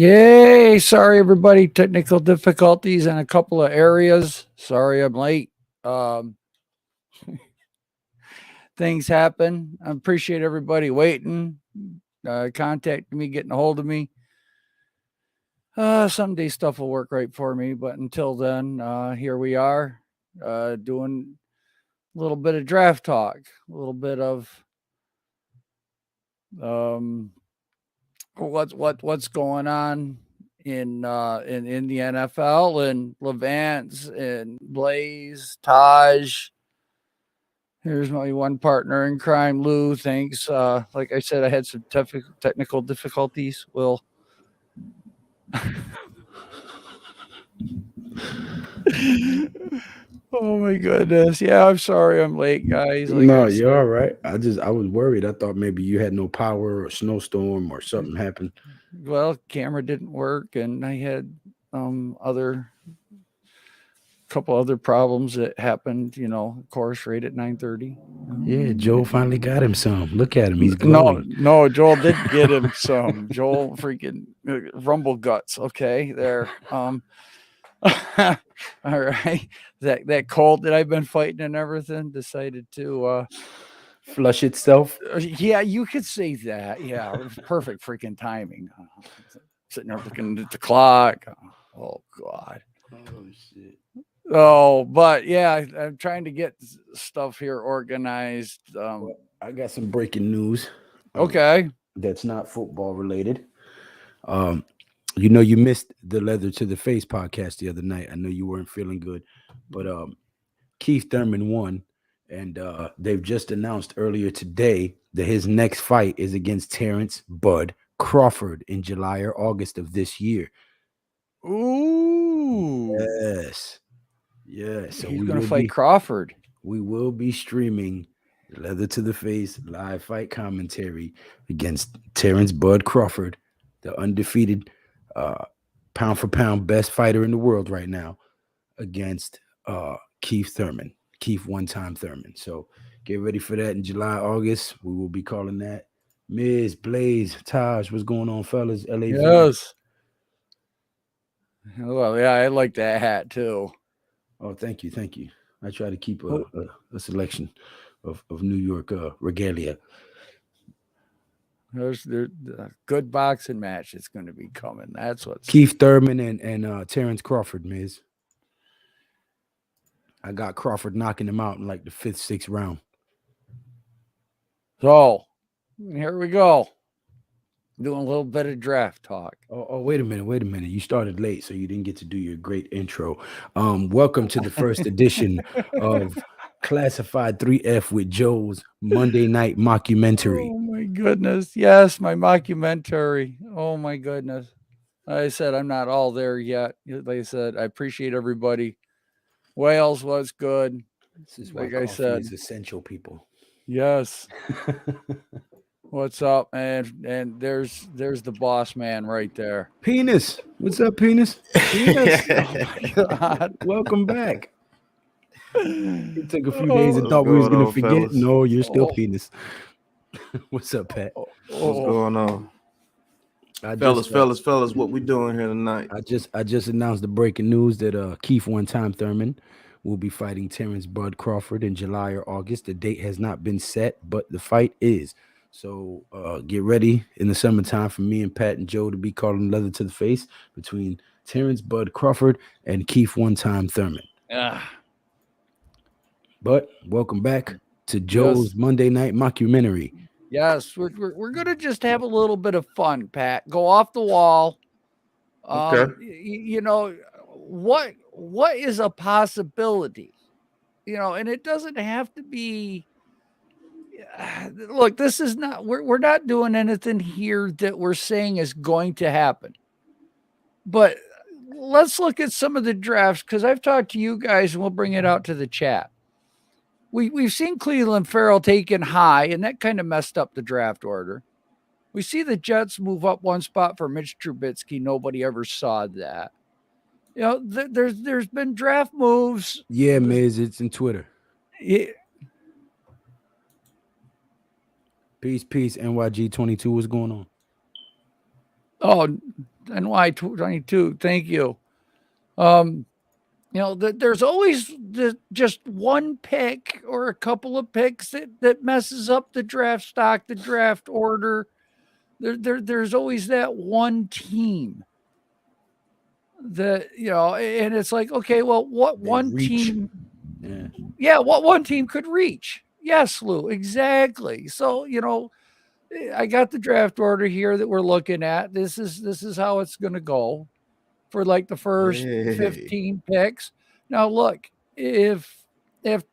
Yay! Sorry, everybody. Technical difficulties in a couple of areas. Sorry, I'm late. Um, things happen. I appreciate everybody waiting, contacting me, getting a hold of me. Someday stuff will work right for me, but until then, here we are, doing a little bit of draft talk, a little bit of um, what's going on in the NFL and Levance and Blaze, Taj. Here's my one partner in crime, Lou. Thanks. Like I said, I had some technical difficulties. Well, oh my goodness. Yeah, I'm sorry I'm late, guys. Like No, I you're said, all right. I was worried. I thought maybe you had no power or snowstorm or something happened. well, camera didn't work, and I had other couple other problems that happened. Of course, right at 9:30. Yeah, Joe finally got him some. Look at him. He's No, glowing. no, Joel did get him some. Joel freaking rumble guts. Okay, there. All right. That cold that I've been fighting and everything decided to. Flush itself. Yeah, you could say that. Yeah, it was perfect freaking timing. Sitting there looking at the clock. Oh God. Oh shit. Oh, but yeah, I'm trying to get stuff here organized. Well, I got some breaking news. Um, Okay. that's not football related. Um, you missed the Leather to the Face podcast the other night. I know you weren't feeling good, but Keith Thurman won, and they've just announced earlier today that his next fight is against Terrence Bud Crawford in July or August of this year. Ooh. Yes, yes. So He's gonna fight Crawford. we will be streaming Leather to the Face live fight commentary against Terrence Bud Crawford, the undefeated uh, pound for pound best fighter in the world right now, against Keith Thurman, Keith one time Thurman. So get ready for that in July, August. We will be calling that. Miz, Blaze, Taj, what's going on, fellas? LAV. Yes. Well, yeah, I like that hat too. Oh, thank you, thank you. I try to keep Oh, a selection of New York regalia. there's a good boxing match that's going to be coming. That's what's Keith Thurman and Terrence Crawford, Miz. I got Crawford knocking him out in like the fifth, sixth round. so. Here we go. Doing a little bit of draft talk. Wait a minute, wait a minute. You started late, so you didn't get to do your great intro. Welcome to the first edition of Classified 3F with Joe's Monday Night Mockumentary. Oh my goodness. Yes, my mockumentary. Oh my goodness. Like I said, I'm not all there yet. Like I said, I appreciate everybody. Wales was good. This is why Like I coffee said, is essential, people. yes. What's up? And there's the boss man right there. Penis, what's up, Penis? Penis. Oh my god. Welcome back. It took a few days Oh, and What's thought we was going gonna on, forget. fellas? No, you're still oh, Penis. What's up, Pat? What's oh. going on, I fellas? just Fellas, what we doing here tonight? I just announced the breaking news that Keith one time Thurman will be fighting Terrence Bud Crawford in July or August. The date has not been set, but the fight is. So get ready in the summertime for me and Pat and Joe to be calling Leather to the Face between Terrence Bud Crawford and Keith one time Thurman. Ah, But welcome back to yes. Joe's Monday Night Mockumentary. Yes, we're gonna just have a little bit of fun, Pat. Go off the wall. Okay. What is a possibility? And it doesn't have to be. Look, this is not. We're not doing anything here that we're saying is going to happen. But let's look at some of the drafts because I've talked to you guys, and we'll bring it out to the chat. We've seen Cleveland Farrell taken high, and that kind of messed up the draft order. We see the Jets move up one spot for Mitch Trubisky. Nobody ever saw that. There's been draft moves. Yeah, Miz, it's in Twitter. Yeah, Peace, NYG22. What's going on? oh, NY22. Thank you. There's always just one pick or a couple of picks that messes up the draft stock, the draft order. There's always that one team that, and it's like, okay, well, what They one reach. team, Yeah. what one team could reach? Yes, Lou, exactly. So, I got the draft order here that we're looking at. This is how it's going to go for like the first Hey. 15 picks. Now, look, if Aiden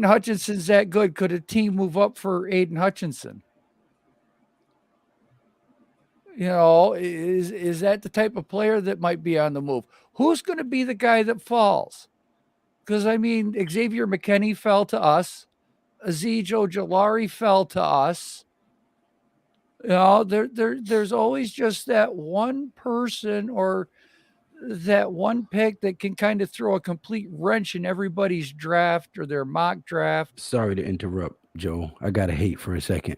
Hutchinson's that good, could a team move up for Aiden Hutchinson? Is that the type of player that might be on the move? Who's going to be the guy that falls? Because I mean, Xavier McKinney fell to us. Azeez Ojulari fell to us. There's always just that one person or that one pick that can kind of throw a complete wrench in everybody's draft or their mock draft. Sorry to interrupt, Joe. I gotta hate for a second.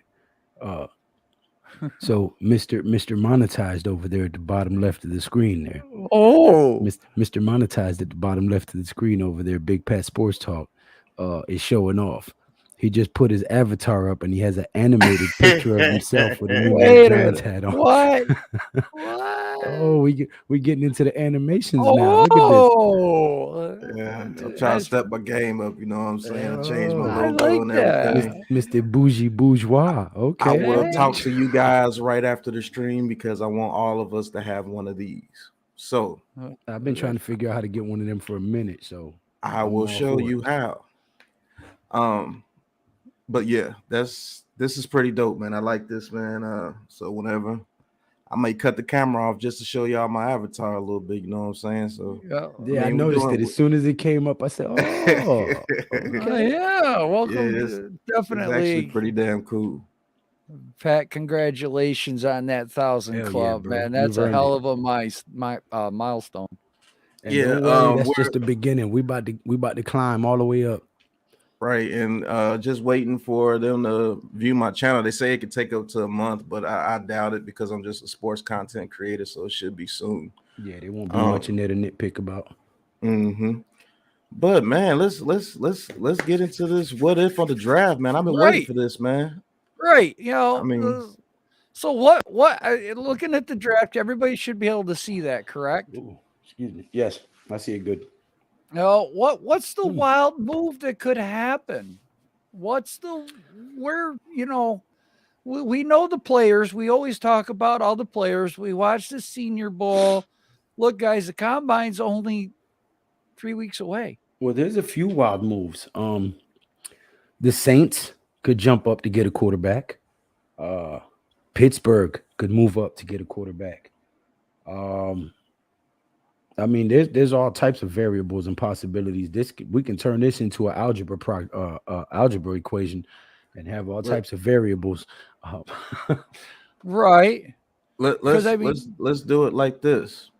So Mr. Monetized over there at the bottom left of the screen there. Oh, Mr. Monetized at the bottom left of the screen over there, Big Pat Sports Talk, is showing off. He just put his avatar up and he has an animated picture of himself with a New York Giants hat on. What? Oh, we getting into the animations now. Look at this. Oh, Yeah, I'm trying to step my game up. You know what I'm saying? I changed my I logo like and that. everything. Mr. Bougie Bourgeois. Okay. I will talk to you guys right after the stream because I want all of us to have one of these. So I've been trying to figure out how to get one of them for a minute. So I will show you how. But yeah, this is pretty dope, man. I like this, man. So whenever I may cut the camera off just to show y'all my avatar a little bit, you know what I'm saying? So yeah, I noticed it as soon as it came up. I said, "Oh, okay. Yeah, welcome. Yeah, Definitely, it's actually pretty damn cool. Pat, congratulations on that 1,000 Hell club, yeah, bro. man. That's You've a hell earned of a milestone. And yeah, don't worry, that's just the beginning. We about to climb all the way up. Right, and just waiting for them to view my channel. They say it could take up to a month, but I doubt it because I'm just a sports content creator, so it should be soon. Yeah, there won't be much in there to nitpick about. But man, let's get into this what if on the draft, man. I've been waiting for this, man. Right, I mean, so what looking at the draft, everybody should be able to see that, correct? Ooh, excuse me. Yes, I see it good. What's the wild move that could happen? What's where, we know the players. We always talk about all the players. We watch the Senior Bowl. Look, guys, the combine's only 3 weeks away. Well, there's a few wild moves. The Saints could jump up to get a quarterback. Pittsburgh could move up to get a quarterback. I mean, there's all types of variables and possibilities. We can turn this into an algebra equation and have all types of variables. Right. Let's do it like this.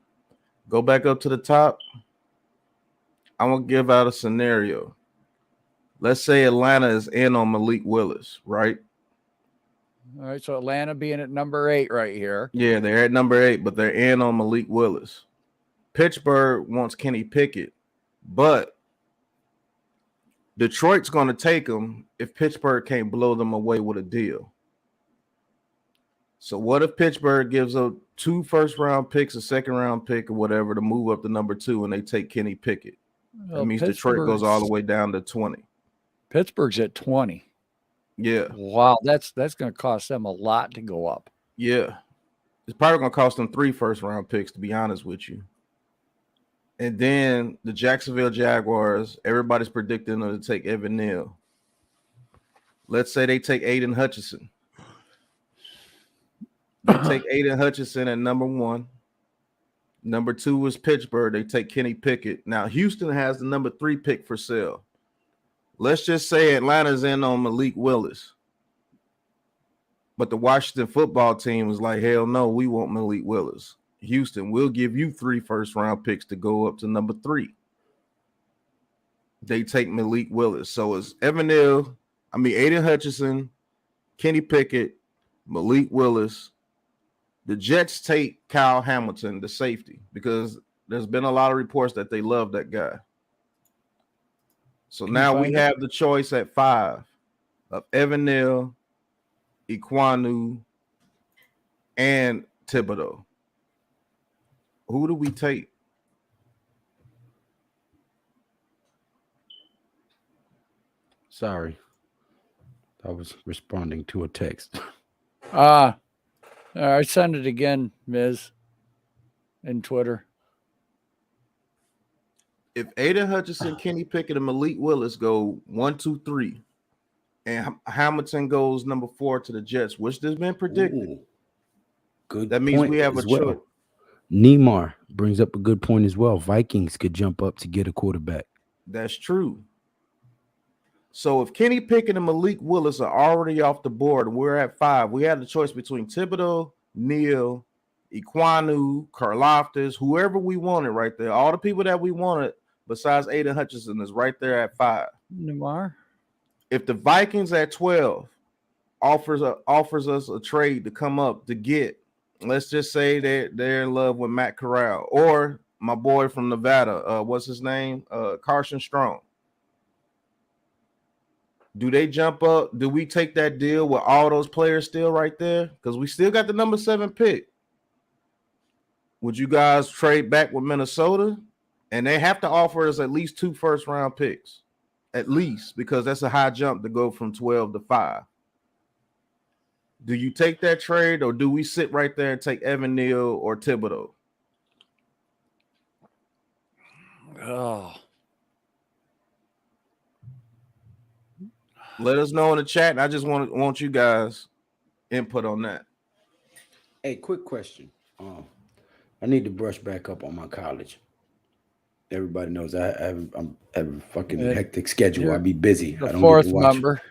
Go back up to the top. I'm gonna give out a scenario. Let's say Atlanta is in on Malik Willis, right? All right, so Atlanta being at number 8 right here. Yeah, they're at number 8, but they're in on Malik Willis. Pittsburgh wants Kenny Pickett, but Detroit's going to take him if Pittsburgh can't blow them away with a deal. So what if Pittsburgh gives up 2 first-round picks, a second-round pick, or whatever to move up to number 2, and they take Kenny Pickett? That means Detroit goes all the way down to 20. Pittsburgh's at 20. Yeah. Wow, that's going to cost them a lot to go up. Yeah. It's probably going to cost them 3 first-round picks, to be honest with you. And then the Jacksonville Jaguars, everybody's predicting them to take Evan Neal. Let's say they take Aiden Hutchinson. They take Aiden Hutchinson at number 1. Number 2 is Pittsburgh. They take Kenny Pickett. Now, Houston has the number 3 pick for sale. Let's just say Atlanta's in on Malik Willis. But the Washington football team was like, hell no, we want Malik Willis. Houston, we'll give you 3 first-round picks to go up to number 3. They take Malik Willis. So it's Aiden Hutchinson, Kenny Pickett, Malik Willis, The Jets take Kyle Hamilton, the safety, because there's been a lot of reports that they love that guy. So now we have the choice at 5 of Evan Neal, Iquanu, and Thibodeau. Who do we take? Sorry. I was responding to a text. I send it again, Miz, in Twitter. If Aiden Hutchinson, Kenny Pickett, and Malik Willis go 1, 2, 3, and Hamilton goes number 4 to the Jets, which has been predicted. Ooh, good. That means we have a choice. Neymar brings up a good point as well. Vikings could jump up to get a quarterback. That's true. So if Kenny Pickett and Malik Willis are already off the board, we're at 5. We have the choice between Thibodeau, Neal, Iquanu, Karlaftis, whoever we wanted right there. All the people that we wanted besides Aiden Hutchinson is right there at 5. Neymar. If the Vikings at 12 offers us a trade to come up to get, let's just say they're in love with Matt Corral or my boy from Nevada, what's his name? Carson Strong. Do they jump up? Do we take that deal with all those players still right there? Because we still got the number 7 pick. Would you guys trade back with Minnesota? And they have to offer us at least 2 first-round picks. At least, because that's a high jump to go from 12 to 5. Do you take that trade, or do we sit right there and take Evan Neal or Thibodeau? Oh. Let us know in the chat, and I just want you guys input on that. Hey, quick question. I need to brush back up on my college. Everybody knows I have a fucking hectic schedule. I be busy. I don't fourth get to watch. member.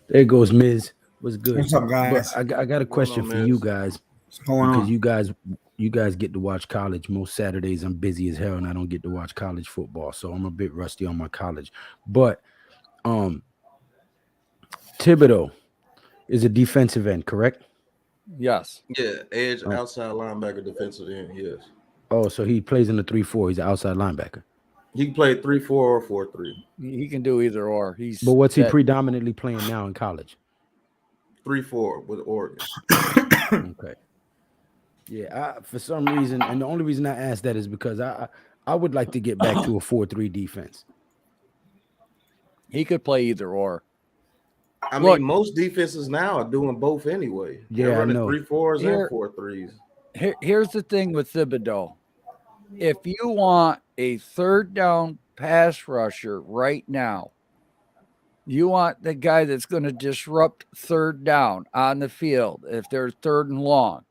There goes Miz. What's good? What's up, guys? But I got a question for you guys. What's going on? Because you guys get to watch college. Most Saturdays I'm busy as hell and I don't get to watch college football. So I'm a bit rusty on my college. But Thibodeau is a defensive end, correct? Yes. Yeah, edge, outside linebacker, defensive end, yes. Oh, so he plays in the 3-4. He's an outside linebacker. He can play 3-4 or 4-3. He can do either or. But what's he predominantly playing now in college? 3-4 with Oregon. Okay. Yeah, for some reason, and the only reason I asked that is because I would like to get back to a 4-3 defense. He could play either or. I mean, most defenses now are doing both anyway. Yeah, they're running I know. 3-4s and 4-3s. Here's the thing with Thibodeau. If you want a third down pass rusher right now, you want the guy that's going to disrupt third down on the field if they're 3rd and long.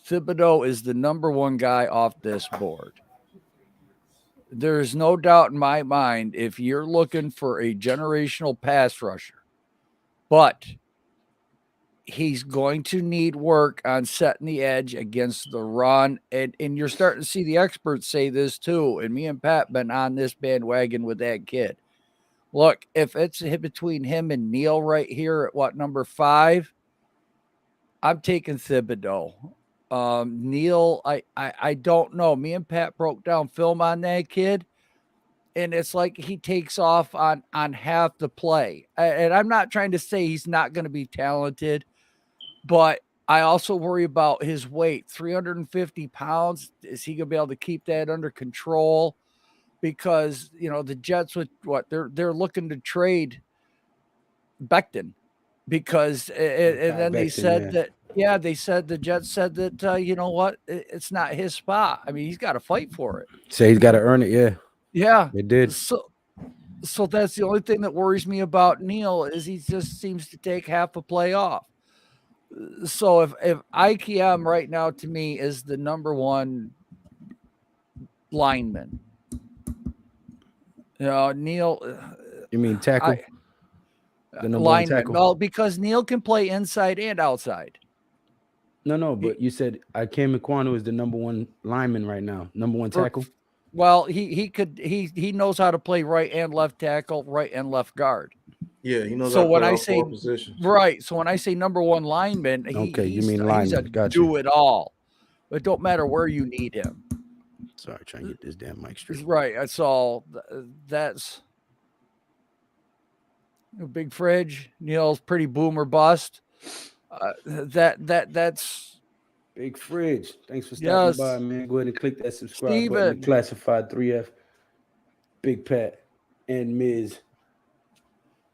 Thibodeau is the number 1 guy off this board. There's no doubt in my mind if you're looking for a generational pass rusher, but he's going to need work on setting the edge against the run. And you're starting to see the experts say this too. And me and Pat been on this bandwagon with that kid. Look, if it's between him and Neal right here at number 5, I'm taking Thibodeau. Neal, I don't know. Me and Pat broke down film on that kid, and it's like he takes off on half the play. And I'm not trying to say he's not going to be talented, but I also worry about his weight. 350 pounds. Is he going to be able to keep that under control? Because, the Jets with they're looking to trade Becton because, and then they said that, they said the Jets said that, you know what? It's not his spot. I mean, he's got to fight for it. Say he's got to earn it. Yeah. Yeah. They did. So that's the only thing that worries me about Neal is he just seems to take half a play off. So if IKM right now to me is the number 1 lineman, Neal. You mean tackle? The number lineman. 1 tackle? Well, because Neal can play inside and outside. No, but you said Ikem Ekwonu is the number 1 lineman right now. Number 1 tackle? Well, he knows how to play right and left tackle, right and left guard. Yeah, he knows So how to when play I all say 4 positions. right, so when I say number one lineman, Okay, you he's mean he's a lineman. Gotcha. do it all. It don't matter where you need him. Sorry, trying to get this damn mic straight. Right. That's all. That's a big fridge. Neil's pretty boomer bust. That's Big Fridge. Thanks for stopping yes, by, man. Go ahead and click that subscribe button. Steven. The Classified 3F, Big Pat, and Miz.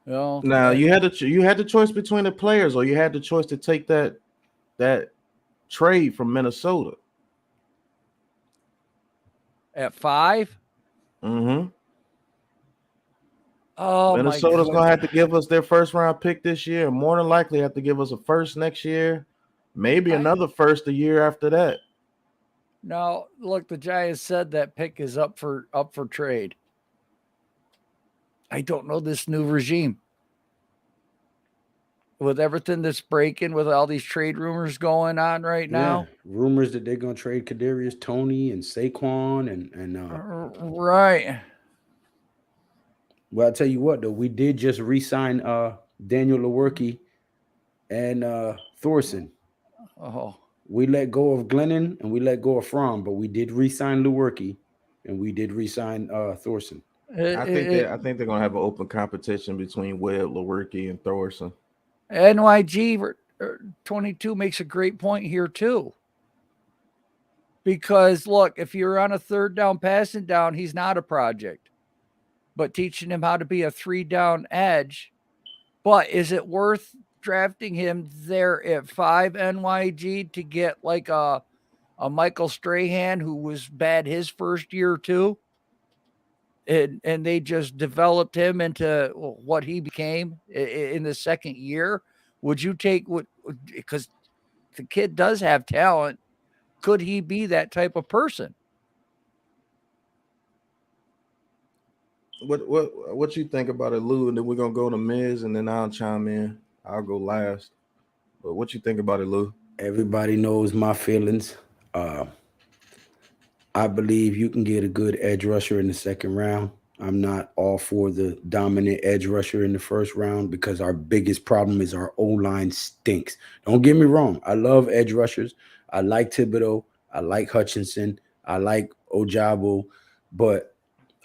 You know, Now you had the choice between the players, or you had the choice to take that trade from Minnesota. at 5. Mm-hmm. Oh Minnesota's my gonna have god. to give us their first round pick this year. More than likely, have to give us a first next year, maybe another first the year after that. Now, look, the Giants said that pick is up for trade. I don't know this new regime. With everything that's breaking, with all these trade rumors going on right now. Rumors that they're gonna trade Kadarius Toney and Saquon and Right. well, I'll tell you what though, we did just re-sign Daniel Lewerke and Thorson. Oh. We let go of Glennon and we let go of Fromm, but we did re-sign Lewerke and we did re-sign Thorson. I think they're gonna have an open competition between Webb, Lewerke, and Thorson. NYG 22 makes a great point here too. Because look, if you're on a third down passing down, he's not a project. But teaching him how to be a 3-down edge. But is it worth drafting him there at 5 NYG to get like a Michael Strahan who was bad his first year too? And they just developed him into what he became in the second year. Would you take what, because the kid does have talent, could he be that type of person? What you think about it, Lou? And then we're gonna go to Miz, and then I'll chime in. I'll go last. But what you think about it, Lou? Everybody knows my feelings. I believe you can get a good edge rusher in the second round. I'm not all for the dominant edge rusher in the first round because our biggest problem is our O-line stinks. Don't get me wrong. I love edge rushers. I like Thibodeau. I like Hutchinson. I like Ojabo. But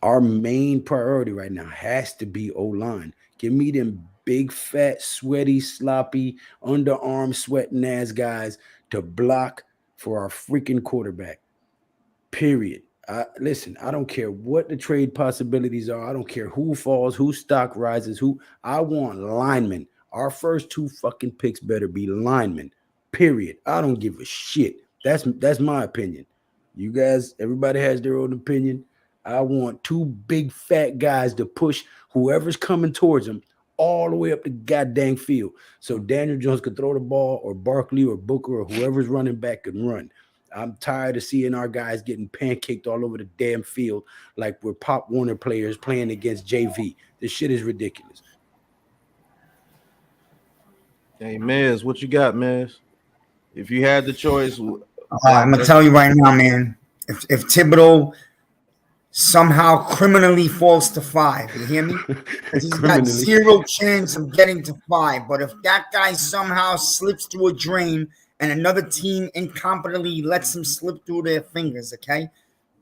our main priority right now has to be O-line. Give me them big, fat, sweaty, sloppy, underarm sweating ass guys to block for our freaking quarterback. Period. Listen, I don't care what the trade possibilities are. I don't care who falls, who stock rises, who. I want linemen. Our first 2 fucking picks better be linemen. Period. I don't give a shit. That's my opinion. You guys, everybody has their own opinion. I want 2 big fat guys to push whoever's coming towards them all the way up the goddamn field. So Daniel Jones could throw the ball, or Barkley or Booker or whoever's running back can run. I'm tired of seeing our guys getting pancaked all over the damn field like we're Pop Warner players playing against JV. This shit is ridiculous. Hey, Miz, what you got, Miz? If you had the choice, I'm gonna tell you right now, man. If Thibodeau somehow criminally falls to 5, you hear me? He's got zero chance of getting to 5. But if that guy somehow slips through a drain and another team incompetently lets him slip through their fingers, okay?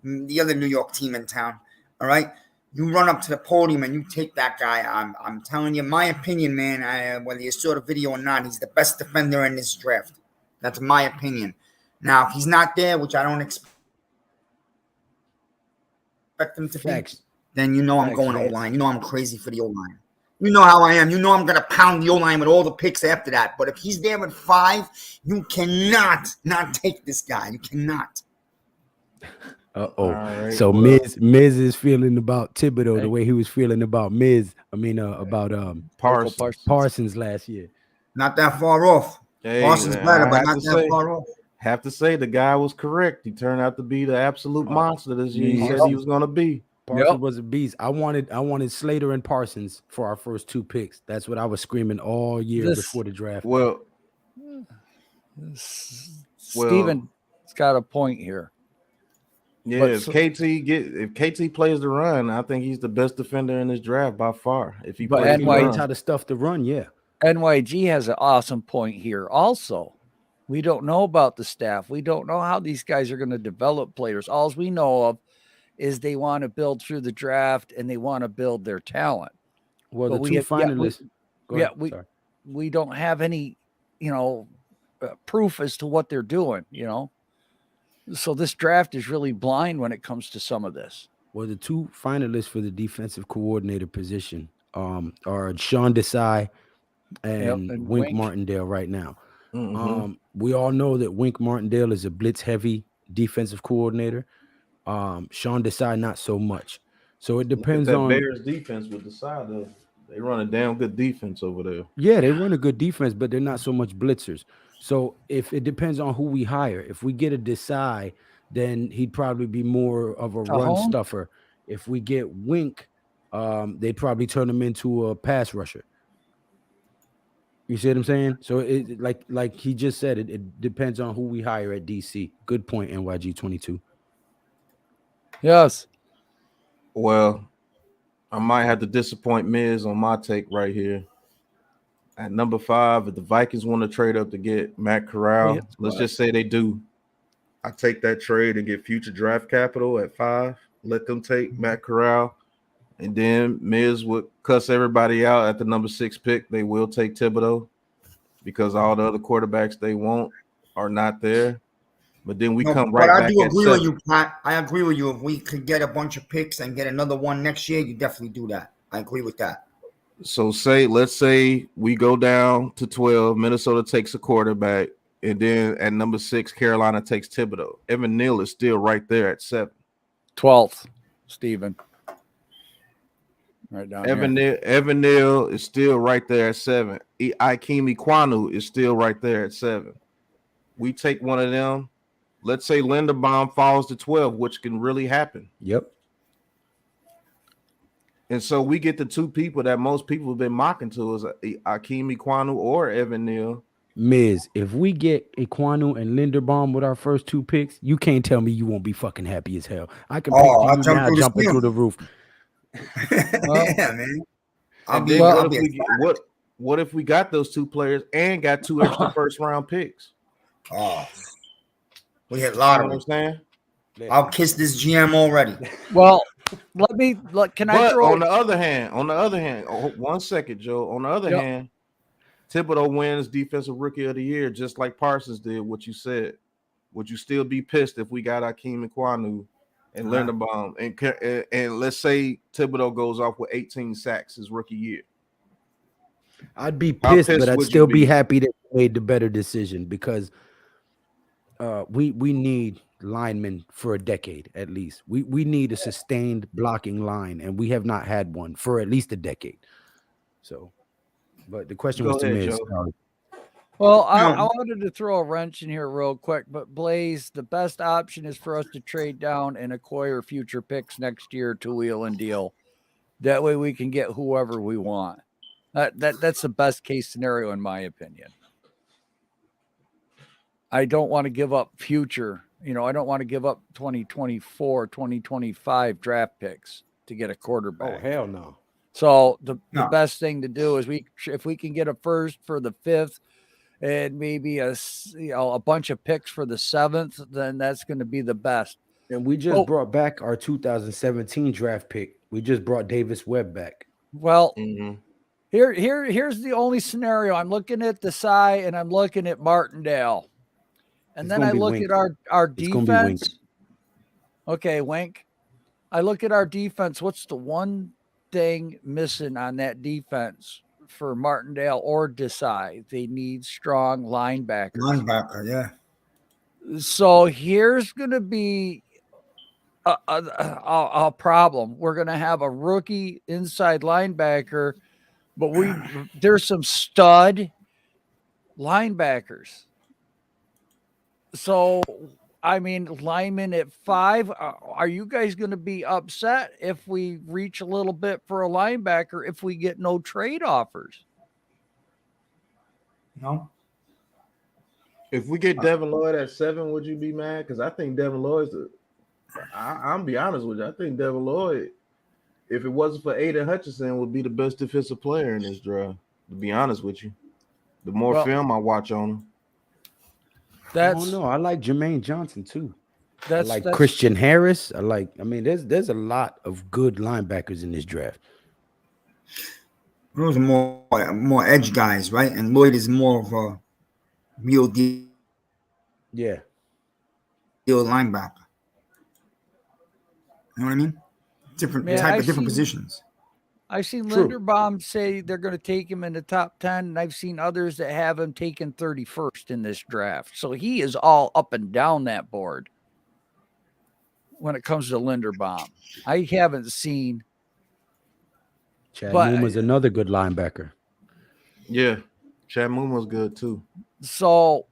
The other New York team in town, all right? You run up to the podium and you take that guy. I'm telling you, my opinion, man, whether you saw the video or not, he's the best defender in this draft. That's my opinion. Now, if he's not there, which I don't expect him to be, then you know I'm going O-line. You know I'm crazy for the O-line. You know how I am. You know I'm going to pound the O-line with all the picks after that. But if he's there at 5, you cannot not take this guy. You cannot. Right, so well, Miz is feeling about Thibodeau the way he was feeling about about Parsons last year. Not that far off. Hey, Parsons better, but not that far off. Have to say the guy was correct. He turned out to be the absolute monster that he said he was going to be. Parsons was a beast. I wanted Slater and Parsons for our first 2 picks. That's what I was screaming all year before the draft. Well, Steven's got a point here. Yeah, But if KT plays the run, I think he's the best defender in this draft by far. If he But plays He the learns run. how to stuff the run. Yeah. NYG has an awesome point here. Also, we don't know about the staff. We don't know how these guys are going to develop players. All we know of is they want to build through the draft and they want to build their talent. Well, But the we two have, finalists. Go ahead. Sorry. we don't have any, proof as to what they're doing. So this draft is really blind when it comes to some of this. Well, the two finalists for the defensive coordinator position are Sean Desai and and Wink Wink. Martindale right now. Mhm. We all know that Wink Martindale is a blitz heavy defensive coordinator. Sean Desai not so much. So it Look at depends that on. Bears defense with the side of they run a damn good defense over there. Yeah, they run a good defense, but they're not so much blitzers. So if it depends on who we hire, if we get a Desai, then he'd probably be more of a run Cajon? stuffer. If we get Wink, they'd probably turn him into a pass rusher. You see what I'm saying? So it like he just said, it depends on who we hire at DC. Good point, NYG 22. Yes. Well, I might have to disappoint Miz on my take right here. At number 5, if the Vikings want to trade up to get Matt Corral, let's just say they do. I take that trade and get future draft capital at 5. Let them take Matt Corral. And then Miz would cuss everybody out at the number 6 pick. They will take Thibodeau because all the other quarterbacks they want are not there. But then we come right but back I do at agree 7. with you, Pat. I agree with you. If we could get a bunch of picks and get another one next year, you definitely do that. I agree with that. So let's say we go down to 12. Minnesota takes a quarterback. And then at number 6, Carolina takes Thibodeau. Evan Neal is still right there at 7. 12th, Stephen. Right down here. Evan Neal is still right there at 7. Ikem Ekwonu is still right there at 7. We take one of them. Let's say Linderbaum falls to 12, which can really happen. Yep. And so we get the two people that most people have been mocking to us, Ikem Ekwonu or Evan Neal. Miz, if we get Ekwonu and Linderbaum with our first 2 picks, you can't tell me you won't be fucking happy as hell. I can picture you now jumping through the roof. Well, yeah, man. What if we got those 2 players and got 2 extra first round picks? Oh, we hit You know lottery. what I'm saying? I'll kiss this GM already. Well, can I throw on the other hand, 1 second, Joe. On the other hand, Thibodeau wins Defensive Rookie of the Year, just like Parsons did. What you said, would you still be pissed if we got Ikem Ekwonu and Linderbaum and let's say Thibodeau goes off with 18 sacks his rookie year? I'd be pissed, but I'd still be happy that we made the better decision because we need linemen for a decade at least. We need a sustained blocking line, and we have not had one for at least a decade. So, but the question was to Miz. Well, I wanted to throw a wrench in here real quick, but Blaze, the best option is for us to trade down and acquire future picks next year to wheel and deal. That way we can get whoever we want. That's the best case scenario in my opinion. I don't want to give up future, I don't want to give up 2024, 2025 draft picks to get a quarterback. Oh, hell no. So the best thing to do is if we can get a first for the 5th and maybe a bunch of picks for the 7th, then that's going to be the best. And we just brought back our 2017 draft pick. We just brought Davis Webb back. Well, here's the only scenario. I'm looking at Desai and I'm looking at Martindale. And then I look at our defense. Okay, Wink. I look at our defense. What's the one thing missing on that defense for Martindale or Desai? They need strong linebackers. Linebacker, yeah. So here's going to be a problem. We're going to have a rookie inside linebacker, but there's some stud linebackers. So, I mean, linemen at 5, are you guys going to be upset if we reach a little bit for a linebacker if we get no trade offers? No. If we get Devin Lloyd at 7, would you be mad? Because I think Devin Lloyd's I'm be honest with you. I think Devin Lloyd, if it wasn't for Aiden Hutchinson, would be the best defensive player in this draft. To be honest with you, the more film I watch on him, I don't know. I like Jermaine Johnson too. I that's like Christian Harris. I mean, there's a lot of good linebackers in this draft. Those are more edge guys, right? And Lloyd is more of a real deal linebacker. You know what I mean? Different positions. I've seen Linderbaum say they're going to take him in the top 10, and I've seen others that have him taken 31st in this draft. So he is all up and down that board when it comes to Linderbaum. I haven't seen. Chad Muma's another good linebacker. Yeah, Chad Muma's good too. So,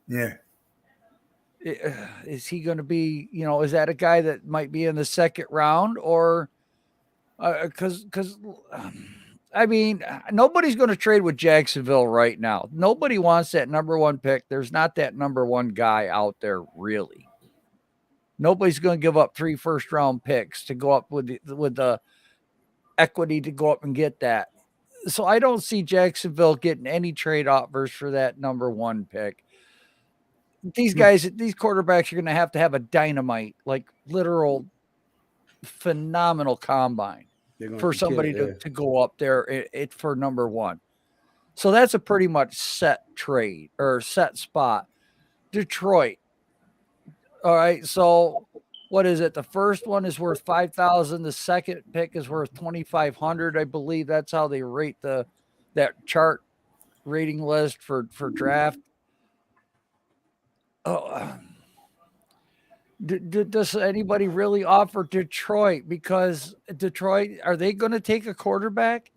yeah. Is he going to be, is that a guy that might be in the second round or because I mean, nobody's going to trade with Jacksonville right now. Nobody wants that number one pick. There's not that number one guy out there really. Nobody's going to give up 3 first-round picks to go up with the equity to go up and get that. So I don't see Jacksonville getting any trade offers for that number one pick. These guys, these quarterbacks are going to have a dynamite, like literal phenomenal combine for somebody to go up there for number one. So that's a pretty much set trade or set spot. Detroit. All right. So what is it? The first one is worth $5,000. The second pick is worth $2,500. I believe that's how they rate that chart rating list for draft. Oh, does anybody really offer Detroit? Because Detroit, are they going to take a quarterback?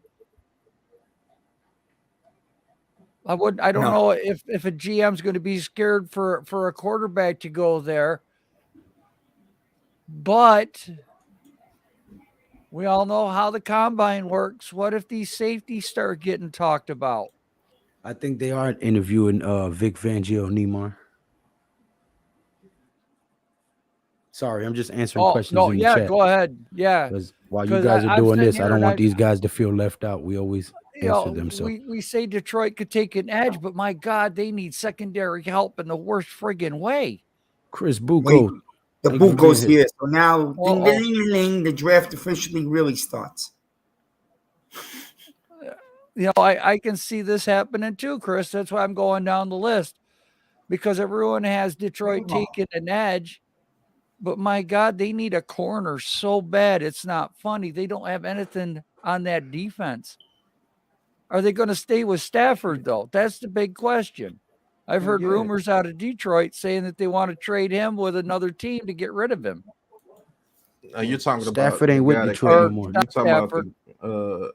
I don't know if a GM's going to be scared for a quarterback to go there. But we all know how the combine works. What if these safeties start getting talked about? I think they are interviewing Vic Fangio Neymar. Sorry, I'm just answering questions in the chat. Go ahead. Yeah. Because while you guys are doing this, I don't want these guys to feel left out. We always answer them. So we say Detroit could take an edge, but my God, they need secondary help in the worst friggin' way. Chris Bucco. The Bucco's here. So now the draft officially really starts. I can see this happening too, Chris. That's why I'm going down the list. Because everyone has Detroit taking an edge. But my God, they need a corner so bad. It's not funny. They don't have anything on that defense. Are they going to stay with Stafford, though? That's the big question. I've heard rumors out of Detroit saying that they want to trade him with another team to get rid of him. You're talking Stafford about Stafford ain't with Detroit anymore. You're talking about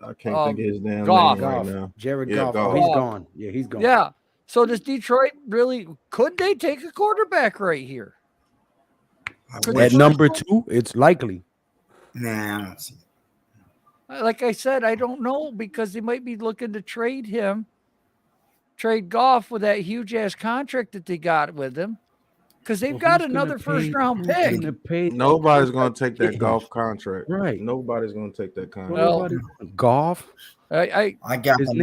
I can't think of his damn Goff. name right now. Jared Goff. Oh, he's gone. Yeah, he's gone. Yeah. So does Detroit could they take a quarterback right here? At number 2, it's likely. Nah, I don't see it. Like I said, I don't know because they might be looking to trade Goff with that huge ass contract that they got with him. Because they've got another first round pick. Nobody's going to take that Goff contract. Right. Nobody's going to take that contract. Well, Goff. I got his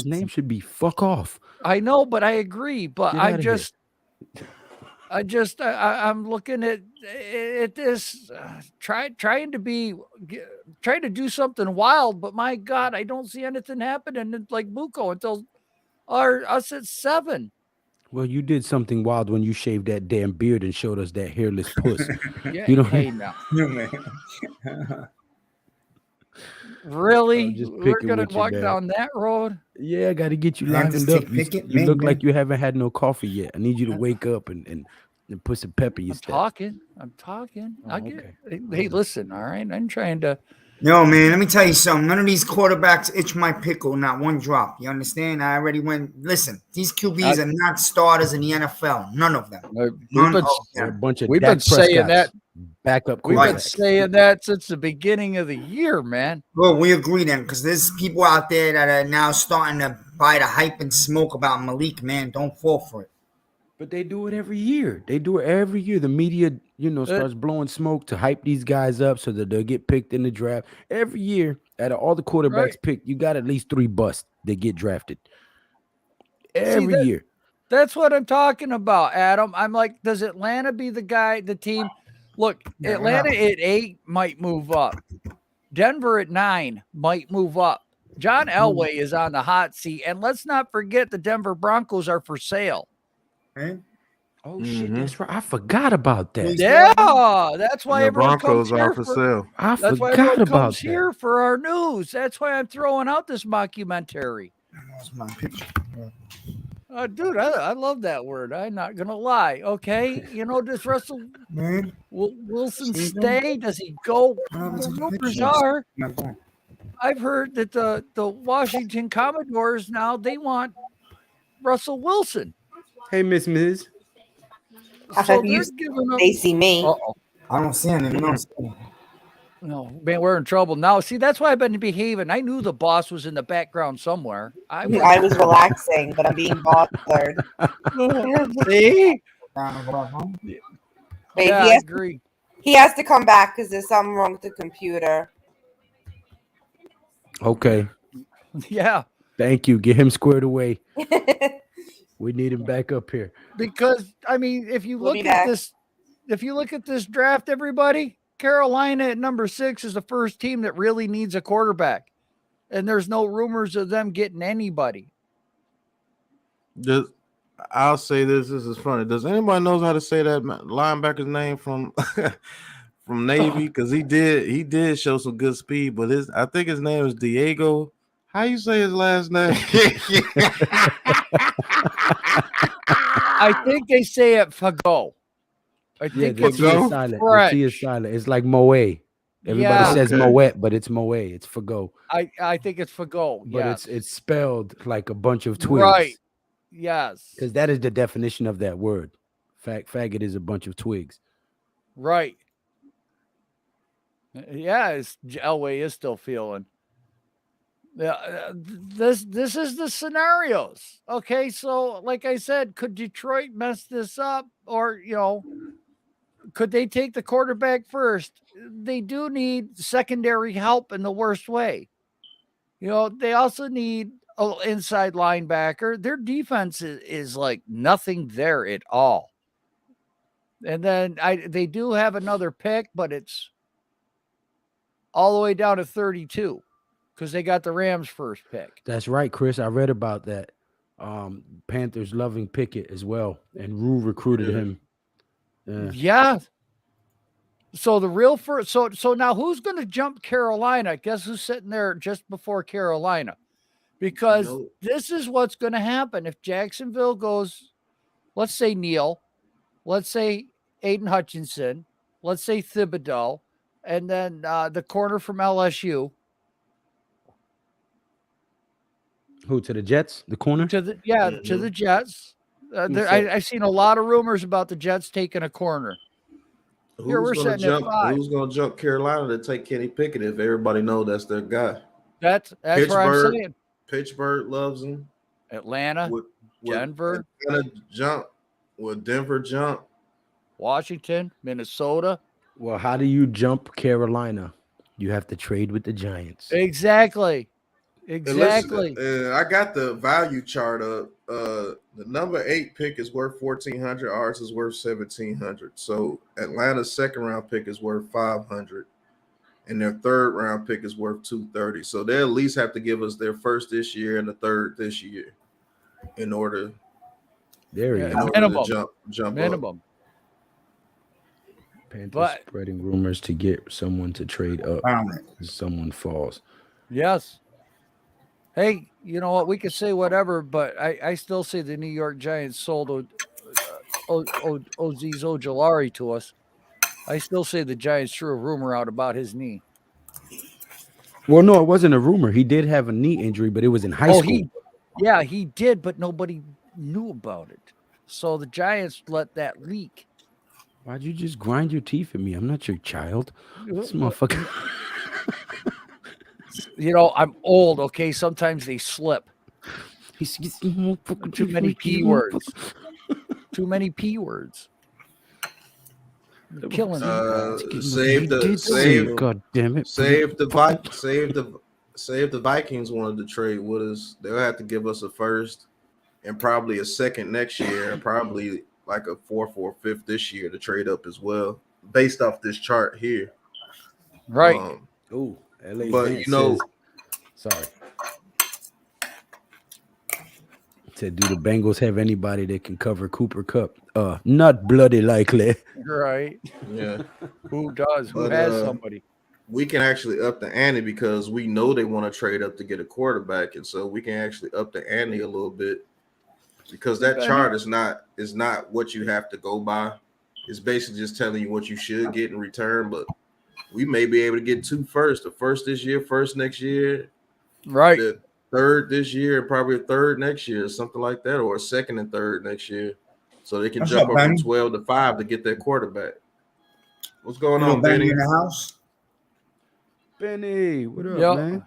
name should be fuck off. I know, but I agree. But I'm looking at this, trying to do something wild, but my God, I don't see anything happening like Bucco until us at 7. Well, you did something wild when you shaved that damn beard and showed us that hairless puss. Yeah, you know, now. Really? We're gonna walk down that road? Yeah, I got to get you livened up. You look like you haven't had no coffee yet. I need you to wake up and put some pepper in your step. I'm talking. Hey, listen, all right? I'm trying to. Yo, man, let me tell you something. None of these quarterbacks itch my pickle, not one drop. You understand? I already went. Listen, these QBs are not starters in the NFL. None of them. They're a bunch of we've been saying that. Backup. We've been saying that since the beginning of the year, man. Well, we agree then, because there's people out there that are now starting to buy the hype and smoke about Malik, man. Don't fall for it. But they do it every year. They do it every year. The media, starts blowing smoke to hype these guys up so that they'll get picked in the draft. Every year, out of all the quarterbacks Right. picked, you got at least 3 busts that get drafted. See, Year. That's what I'm talking about, Adam. I'm like, does Atlanta be the team? Look, Atlanta at 8 might move up. Denver at 9 might move up. John Elway is on the hot seat. And let's not forget the Denver Broncos are for sale. Okay. Oh, shit, that's right. I forgot about that. Yeah, that's why The everyone comes Broncos are here for sale. I That's why forgot everyone about comes that. here for our news. That's why I'm throwing out this mockumentary. That's my picture. Dude, I love that word. I'm not gonna lie. Okay, does Russell Man, Wilson See them? stay? Does he go? what happened to The the rumors pictures? are. Not going. I've heard that the Washington Commodores now they want Russell Wilson. Hey, Miss Miz. So they're giving up. They see me. Uh-oh. I don't see anything. No, man, we're in trouble now. See, that's why I've been behaving. I knew the boss was in the background somewhere. I was relaxing, but I'm being bothered. See? Wait, Yeah, I agree. He has to come back because there's something wrong with the computer. Okay. Yeah. Thank you. Get him squared away. We need him back up here. Because I mean, if you look at this draft, everybody, Carolina at number 6 is the first team that really needs a quarterback. And there's no rumors of them getting anybody. I'll say this is funny. Does anybody knows how to say that linebacker's name from from Navy? Because he did show some good speed, but I think his name is Diego. How you say his last name? I think they say it Fago. I think the it's T is silent. The T is silent. It's like Moe. Everybody says Moet, but it's Moe. It's Fago. I think it's Fago. But it's spelled like a bunch of twigs. Right. Yes. Because that is the definition of that word. Faggot is a bunch of twigs. Right. Yeah, Elway is still feeling. This is the scenarios. Okay, so like I said, could Detroit mess this up, or could they take the quarterback first? They do need secondary help in the worst way. They also need an inside linebacker. Their defense is like nothing there at all. And then they do have another pick, but it's all the way down to 32 because they got the Rams' first pick. That's right, Chris. I read about that. Panthers loving Pickett as well, and Rue recruited him. Yeah. So the real first, so now who's going to jump Carolina? Guess who's sitting there just before Carolina? Because this is what's going to happen if Jacksonville goes. Let's say Neal, let's say Aiden Hutchinson, let's say Thibodeau, and then the corner from LSU. Who, to the Jets? The corner? To the Jets. I've seen a lot of rumors about the Jets taking a corner. Who's going to jump Carolina to take Kenny Pickett if everybody knows that's their guy? That's what I'm saying. Pittsburgh loves him. Atlanta, Denver. Will Denver jump? Washington, Minnesota. Well, how do you jump Carolina? You have to trade with the Giants. Exactly. I got the value chart up. The number 8 pick is worth 1,400. Ours is worth 1,700. So Atlanta's second round pick is worth 500, and their third round pick is worth 230. So they at least have to give us their first this year and the third this year in order. To jump minimum. Up. Panthers spreading rumors to get someone to trade up. Someone falls. Yes. Hey, you know what? We could say whatever, but I still say the New York Giants sold Azeez Ojulari to us. I still say the Giants threw a rumor out about his knee. Well, no, it wasn't a rumor. He did have a knee injury, but it was in high school. He did, but nobody knew about it. So the Giants let that leak. Why'd you just grind your teeth at me? I'm not your child. This motherfucker. I'm old, okay? Sometimes they slip. He's Too many keywords. Too many P words. You're killing me. God damn it! Save the Vikings wanted to trade with us. They'll have to give us a first and probably a second next year, and probably like a fourth or fifth this year to trade up as well, based off this chart here. Right. Oh, LA but Vance you know, sorry. Said, do the Bengals have anybody that can cover Cooper Kupp? Not bloody likely. Right. Yeah. Who does? Who has somebody? We can actually up the ante because we know they want to trade up to get a quarterback, and so we can actually up the ante a little bit because that chart is not what you have to go by. It's basically just telling you what you should get in return, but we may be able to get two first, a first this year, first next year, right? The third this year, and probably a third next year, something like that, or a second and third next year, so they can jump up from 12 to 5 to get their quarterback. What's going on, Benny? In the house? Benny, what up, man?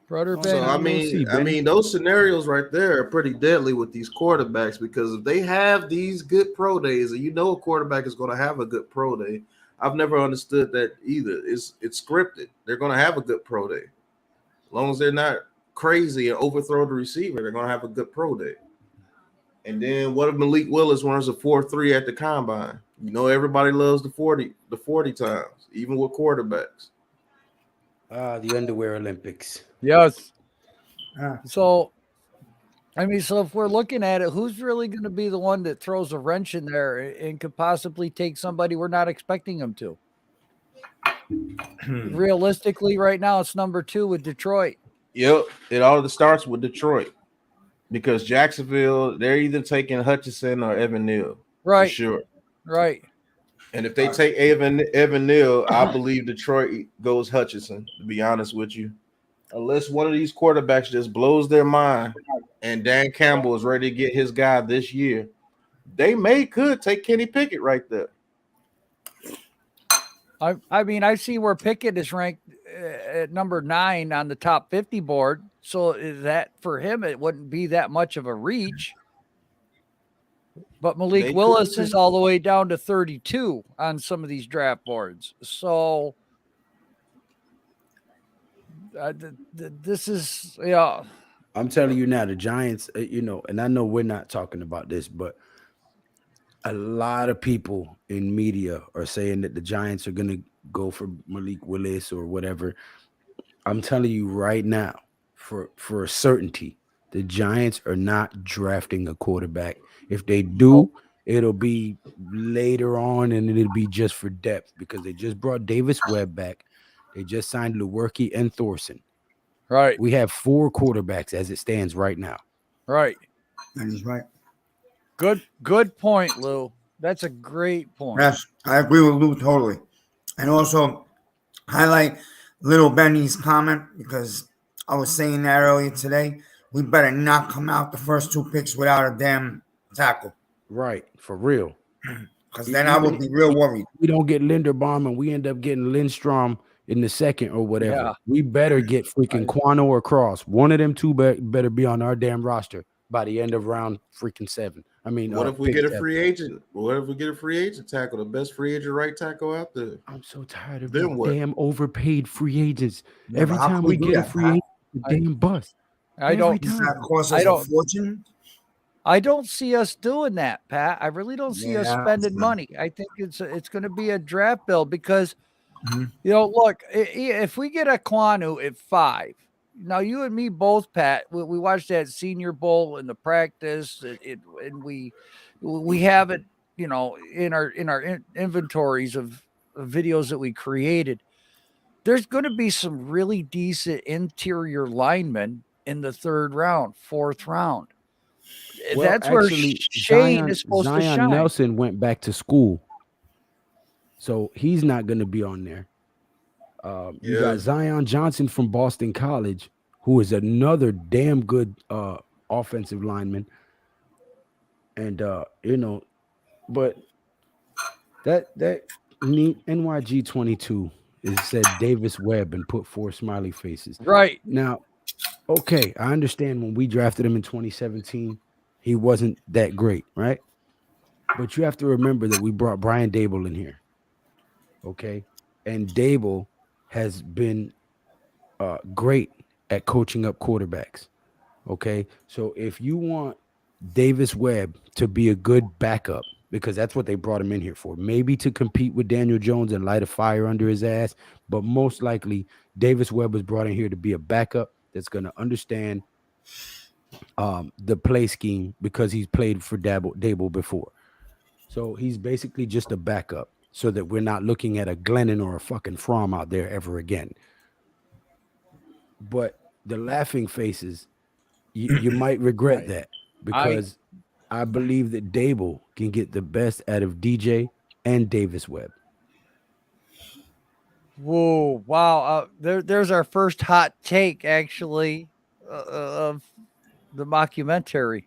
Brother Benny. So I mean, those scenarios right there are pretty deadly with these quarterbacks because if they have these good pro days, and you know a quarterback is going to have a good pro day. I've never understood that either. It's scripted. They're going to have a good pro day. As long as they're not crazy and overthrow the receiver, they're going to have a good pro day. And then what if Malik Willis runs a 4.3 at the combine? You know, everybody loves the 40 times, even with quarterbacks. The underwear Olympics. Yes. So, I mean, so if we're looking at it, who's really going to be the one that throws a wrench in there and could possibly take somebody we're not expecting them to? Realistically, right now, it's number 2 with Detroit. Yep. It all starts with Detroit because Jacksonville, they're either taking Hutchinson or Evan Neal. Right. For sure. Right. And if they take Evan Neal, I believe Detroit goes Hutchinson, to be honest with you. Unless one of these quarterbacks just blows their mind and Dan Campbell is ready to get his guy this year, they could take Kenny Pickett right there. I mean, I see where Pickett is ranked at number 9 on the top 50 board. So that for him, it wouldn't be that much of a reach. But Malik Willis is all the way down to 32 on some of these draft boards. So this is, yeah. I'm telling you now, the Giants, and I know we're not talking about this, but a lot of people in media are saying that the Giants are going to go for Malik Willis or whatever. I'm telling you right now, for a certainty, the Giants are not drafting a quarterback. If they do, it'll be later on, and it'll be just for depth because they just brought Davis Webb back. They just signed Lewerke and Thorson. Right. We have 4 quarterbacks as it stands right now. Right. That is right. Good point, Lou. That's a great point. Yes, I agree with Lou totally. And also highlight Little Benny's comment because I was saying that earlier today. We better not come out the first 2 picks without a damn tackle. Right, for real. Because then I would be real worried. We don't get Linderbaum and we end up getting Lindstrom in the second or whatever. Yeah. We better get freaking Quano or Cross. One of them 2 better be on our damn roster by the end of round freaking 7. I mean, what if we get a free agent? What if we get a free agent tackle, the best free agent right tackle out there? I'm so tired of them damn overpaid free agents. Yeah, every time we get a free agent, damn bust. I don't see us doing that, Pat. I really don't see us spending money. I think it's going to be a draft bill because, look, if we get a Quanu at 5, now you and me both, Pat, we watched that Senior Bowl in the practice, and we have it, in our inventories of videos that we created. There's going to be some really decent interior linemen in the 3rd round, 4th round. Well, that's where Shane is supposed to shine. Nelson went back to school, so he's not going to be on there. You got Zion Johnson from Boston College, who is another damn good offensive lineman. And but that NYG 22 is said Davis Webb and put 4 smiley faces. Right now, okay, I understand when we drafted him in 2017, he wasn't that great, right? But you have to remember that we brought Brian Dable in here, okay? And Dable has been great at coaching up quarterbacks, okay? So if you want Davis Webb to be a good backup, because that's what they brought him in here for, maybe to compete with Daniel Jones and light a fire under his ass, but most likely Davis Webb was brought in here to be a backup that's going to understand the play scheme because he's played for Dable before. So he's basically just a backup so that we're not looking at a Glennon or a fucking Fromm out there ever again. But the laughing faces, you might regret Right. that because I believe that Dable can get the best out of DJ and Davis Webb. Whoa! Wow! There's our first hot take, actually, of the mockumentary.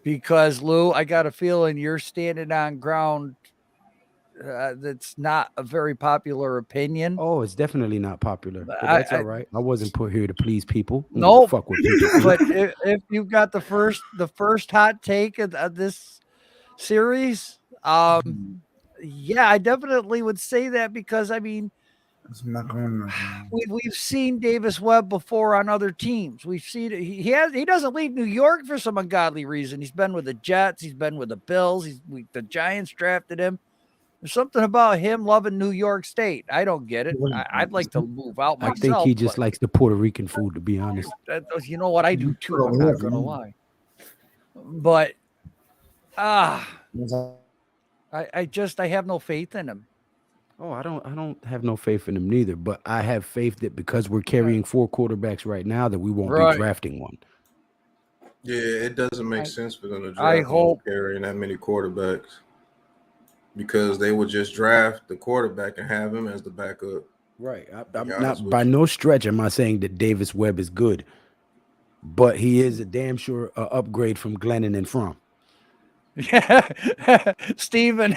Because Lou, I got a feeling you're standing on ground that's not a very popular opinion. Oh, it's definitely not popular, but I- that's all right. I wasn't put here to please people. I don't No, fuck with people. but if you've got the first hot take of this series, yeah, I definitely would say that because I mean, It's macaroni. we've seen Davis Webb before on other teams. We've seen he doesn't leave New York for some ungodly reason. He's been with the Jets. He's been with the Bills. The Giants drafted him. There's something about him loving New York State. I don't get it. I'd like to move out I myself. think he just likes the Puerto Rican food, to be honest. You know what? I do too. I'm not gonna lie. But I have no faith in him. Oh, I don't have no faith in him neither, but I have faith that because we're carrying 4 quarterbacks right now that we won't be drafting one. Yeah, it doesn't make sense for them to I draft hope carrying that many quarterbacks because they would just draft the quarterback and have him as the backup. Right. I'm not by no stretch am I saying that Davis Webb is good, but he is a damn sure upgrade from Glennon and Fromm. Yeah, Steven.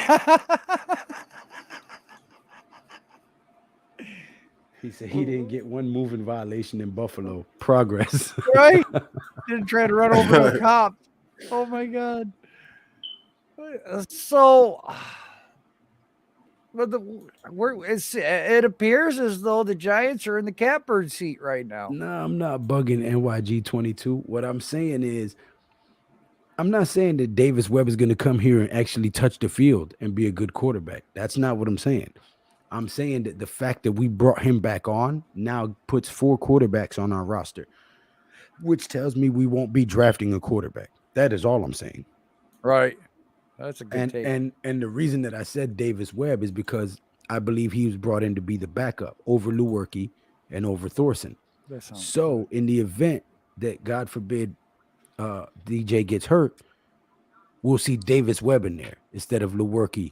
He said he didn't get one moving violation in Buffalo. Progress. Right? Didn't try to run over a cop. Oh my God. So, but it appears as though the Giants are in the catbird seat right now. No, I'm not bugging NYG 22. What I'm saying is, I'm not saying that Davis Webb is going to come here and actually touch the field and be a good quarterback. That's not what I'm saying. I'm saying that the fact that we brought him back on now puts 4 quarterbacks on our roster, which tells me we won't be drafting a quarterback. That is all I'm saying. Right. That's a good take. And the reason that I said Davis Webb is because I believe he was brought in to be the backup over Lewerke and over Thorson. So in the event that, God forbid, DJ gets hurt, we'll see Davis Webb in there instead of Lewerke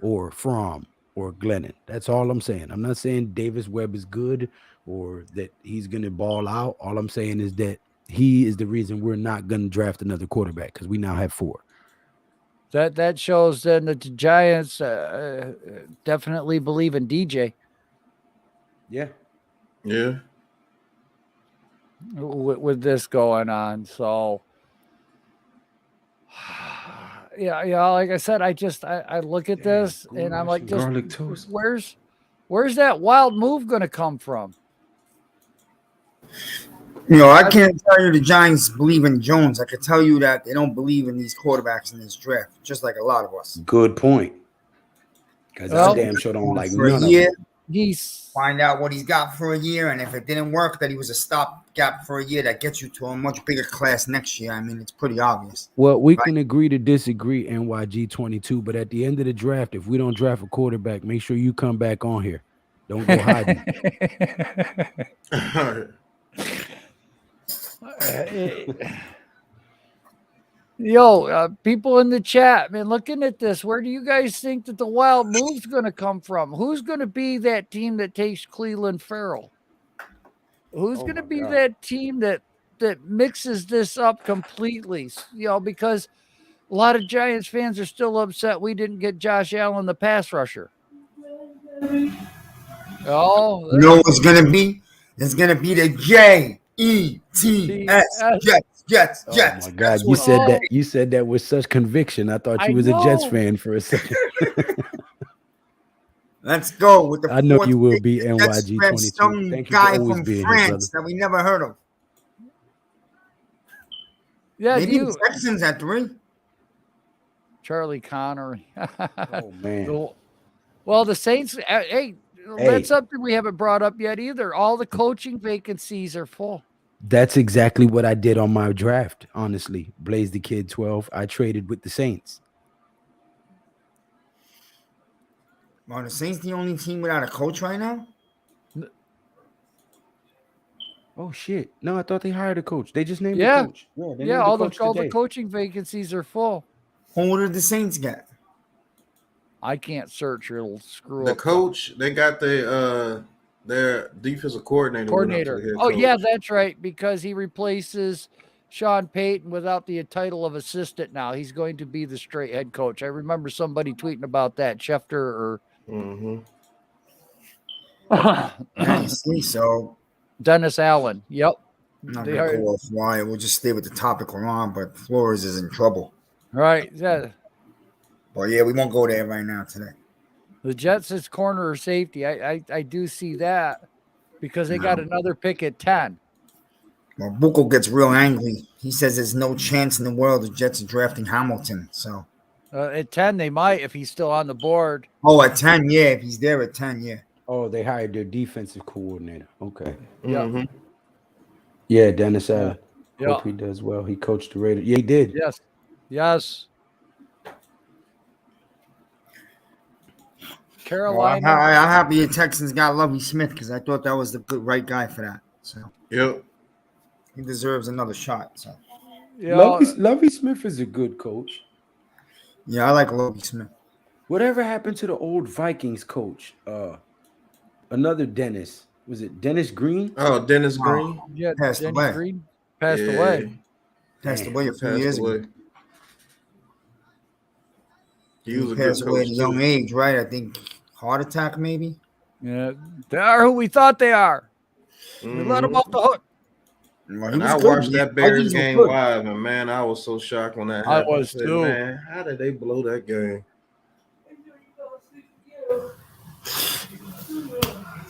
or Fromm or Glennon. That's all I'm saying. I'm not saying Davis Webb is good or that he's going to ball out. All I'm saying is that he is the reason we're not going to draft another quarterback because we now have 4. That shows then that the Giants definitely believe in DJ. Yeah. Yeah. With this going on. So, yeah, like I said, I look at this and I'm like, just garlic toast. Where's that wild move going to come from? I can't tell you the Giants believe in Jones. I can tell you that they don't believe in these quarterbacks in this draft, just like a lot of us. Good point. Because I damn sure don't like for none a year. of them. Find out what he's got for a year, and if it didn't work, that he was a stopgap for a year, that gets you to a much bigger class next year. I mean, it's pretty obvious. Well, we can agree to disagree, NYG 22, but at the end of the draft, if we don't draft a quarterback, make sure you come back on here. Don't go hiding. People in the chat, man, looking at this, where do you guys think that the wild move's going to come from? Who's going to be that team that takes Cleveland Farrell? Who's going to be that team that mixes this up completely? Because a lot of Giants fans are still upset we didn't get Josh Allen, the pass rusher. What's going to be? It's going to be the J. E-T-S. Jets. Oh my God, you said that with such conviction. I thought you was a Jets fan for a second. Let's go with the I know fourth you will pick. be The Jets NYG grab 22. some Thank you for guy always from being here, brother. France that we never heard of. Yeah, Maybe the Texans at 3. Charlie Connor. Oh man. Well, the Saints. Hey, that's something we haven't brought up yet either. All the coaching vacancies are full. That's exactly what I did on my draft. Honestly, Blaze the Kid 12. I traded with the Saints. Are the Saints the only team without a coach right now? Oh shit! No, I thought they hired a coach. They just named Yeah. the coach. Yeah, all the coaching vacancies are full. Who did the Saints get? I can't search or it'll screw The up. coach, they got their defensive coordinator. Oh, yeah, that's right, because he replaces Sean Payton without the title of assistant now. He's going to be the straight head coach. I remember somebody tweeting about that, Schefter or I see. So Dennis Allen. Yep. I'm not going to go off why. We'll just stay with the topic we're on, but Flores is in trouble. Right. Yeah. Well, yeah, we won't go there right now today. The Jets is corner or safety. I do see that because they got another pick at 10. Well, Buko gets real angry. He says there's no chance in the world the Jets are drafting Hamilton. So at 10, they might if he's still on the board. Oh, at 10, yeah. If he's there at 10, yeah. Oh, they hired their defensive coordinator. Okay. Yeah. Yeah, Dennis. Hope he does well. He coached the Raiders. Yeah, he did. Yes. Carolina. Well, I'm happy the Texans got Lovie Smith because I thought that was the right guy for that. So he deserves another shot. So Lovie Smith is a good coach. Yeah, I like Lovie Smith. Whatever happened to the old Vikings coach? Another Dennis. Was it Dennis Green? Oh, Dennis Green. Yeah, passed away. Green passed away. Passed away a few years ago. He was a passed good away coach at a young age, right? I think heart attack, maybe. Yeah, they are who we thought they are. We let them off the hook. Well, and I watched that Bears game live, and man, I was so shocked when that happened. I was too. Man, how did they blow that game?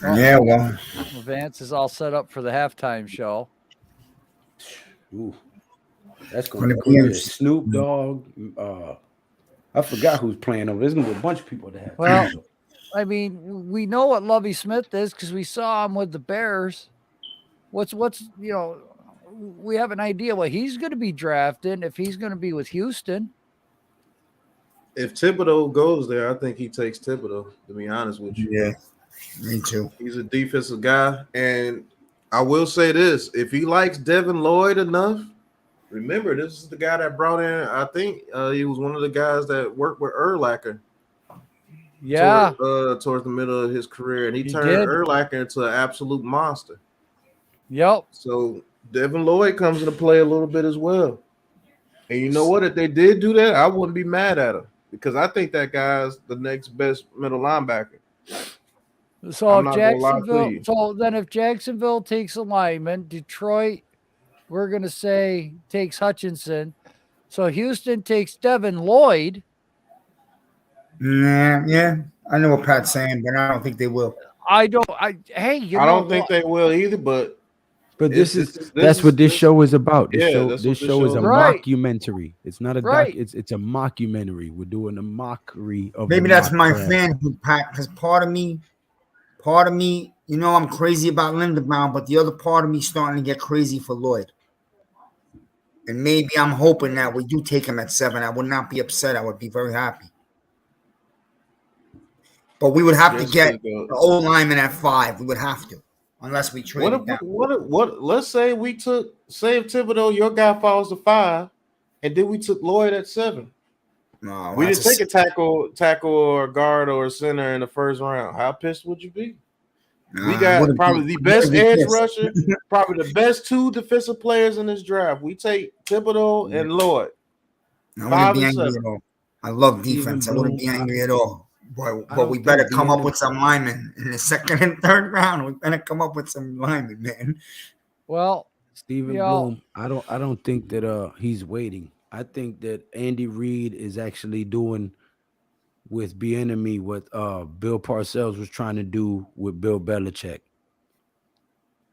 Yeah, well, Vance is all set up for the halftime show. Ooh, that's going to be Snoop Dogg. I forgot who's playing over. There's going to be a bunch of people that have. Well, I mean, we know what Lovie Smith is because we saw him with the Bears. What's we have an idea what he's going to be drafted if he's going to be with Houston. If Thibodeau goes there, I think he takes Thibodeau, to be honest with you. Yeah, me too. He's a defensive guy. And I will say this, if he likes Devin Lloyd enough, remember, this is the guy that brought in, I think he was one of the guys that worked with Urlacher. Yeah. Towards the middle of his career. And he turned Urlacher into an absolute monster. Yep. So Devin Lloyd comes into play a little bit as well. And you know what? If they did do that, I wouldn't be mad at him because I think that guy's the next best middle linebacker. So if Jacksonville takes a lineman, Detroit, we're gonna say takes Hutchinson. So Houston takes Devin Lloyd. Yeah. I know what Pat's saying, but I don't think they will. I don't think they will either, but that's what this show is about. This show is a mockumentary. It's not a it's a mockumentary. We're doing a mockery of. Maybe that's my fan, Pat, because part of me, I'm crazy about Linderbaum, but the other part of me starting to get crazy for Lloyd. And maybe I'm hoping that we do take him at 7. I would not be upset. I would be very happy. But we would have to get the old lineman at 5. We would have to. Unless we trade what let's say if Thibodeau, your guy falls to 5, and then we took Lloyd at 7. No, we didn't take a tackle or guard or a center in the first round. How pissed would you be? We got probably the best edge rusher, probably the best 2 defensive players in this draft. We take Thibodeau and Lloyd. I wouldn't be angry at all. I love defense. I wouldn't be angry at all. But we better come up with some linemen in the second and third round. We better come up with some linemen, man. Well, Stephen Bloom, I don't think that he's waiting. I think that Andy Reid is actually doing with Bieniemy what Bill Parcells was trying to do with Bill Belichick.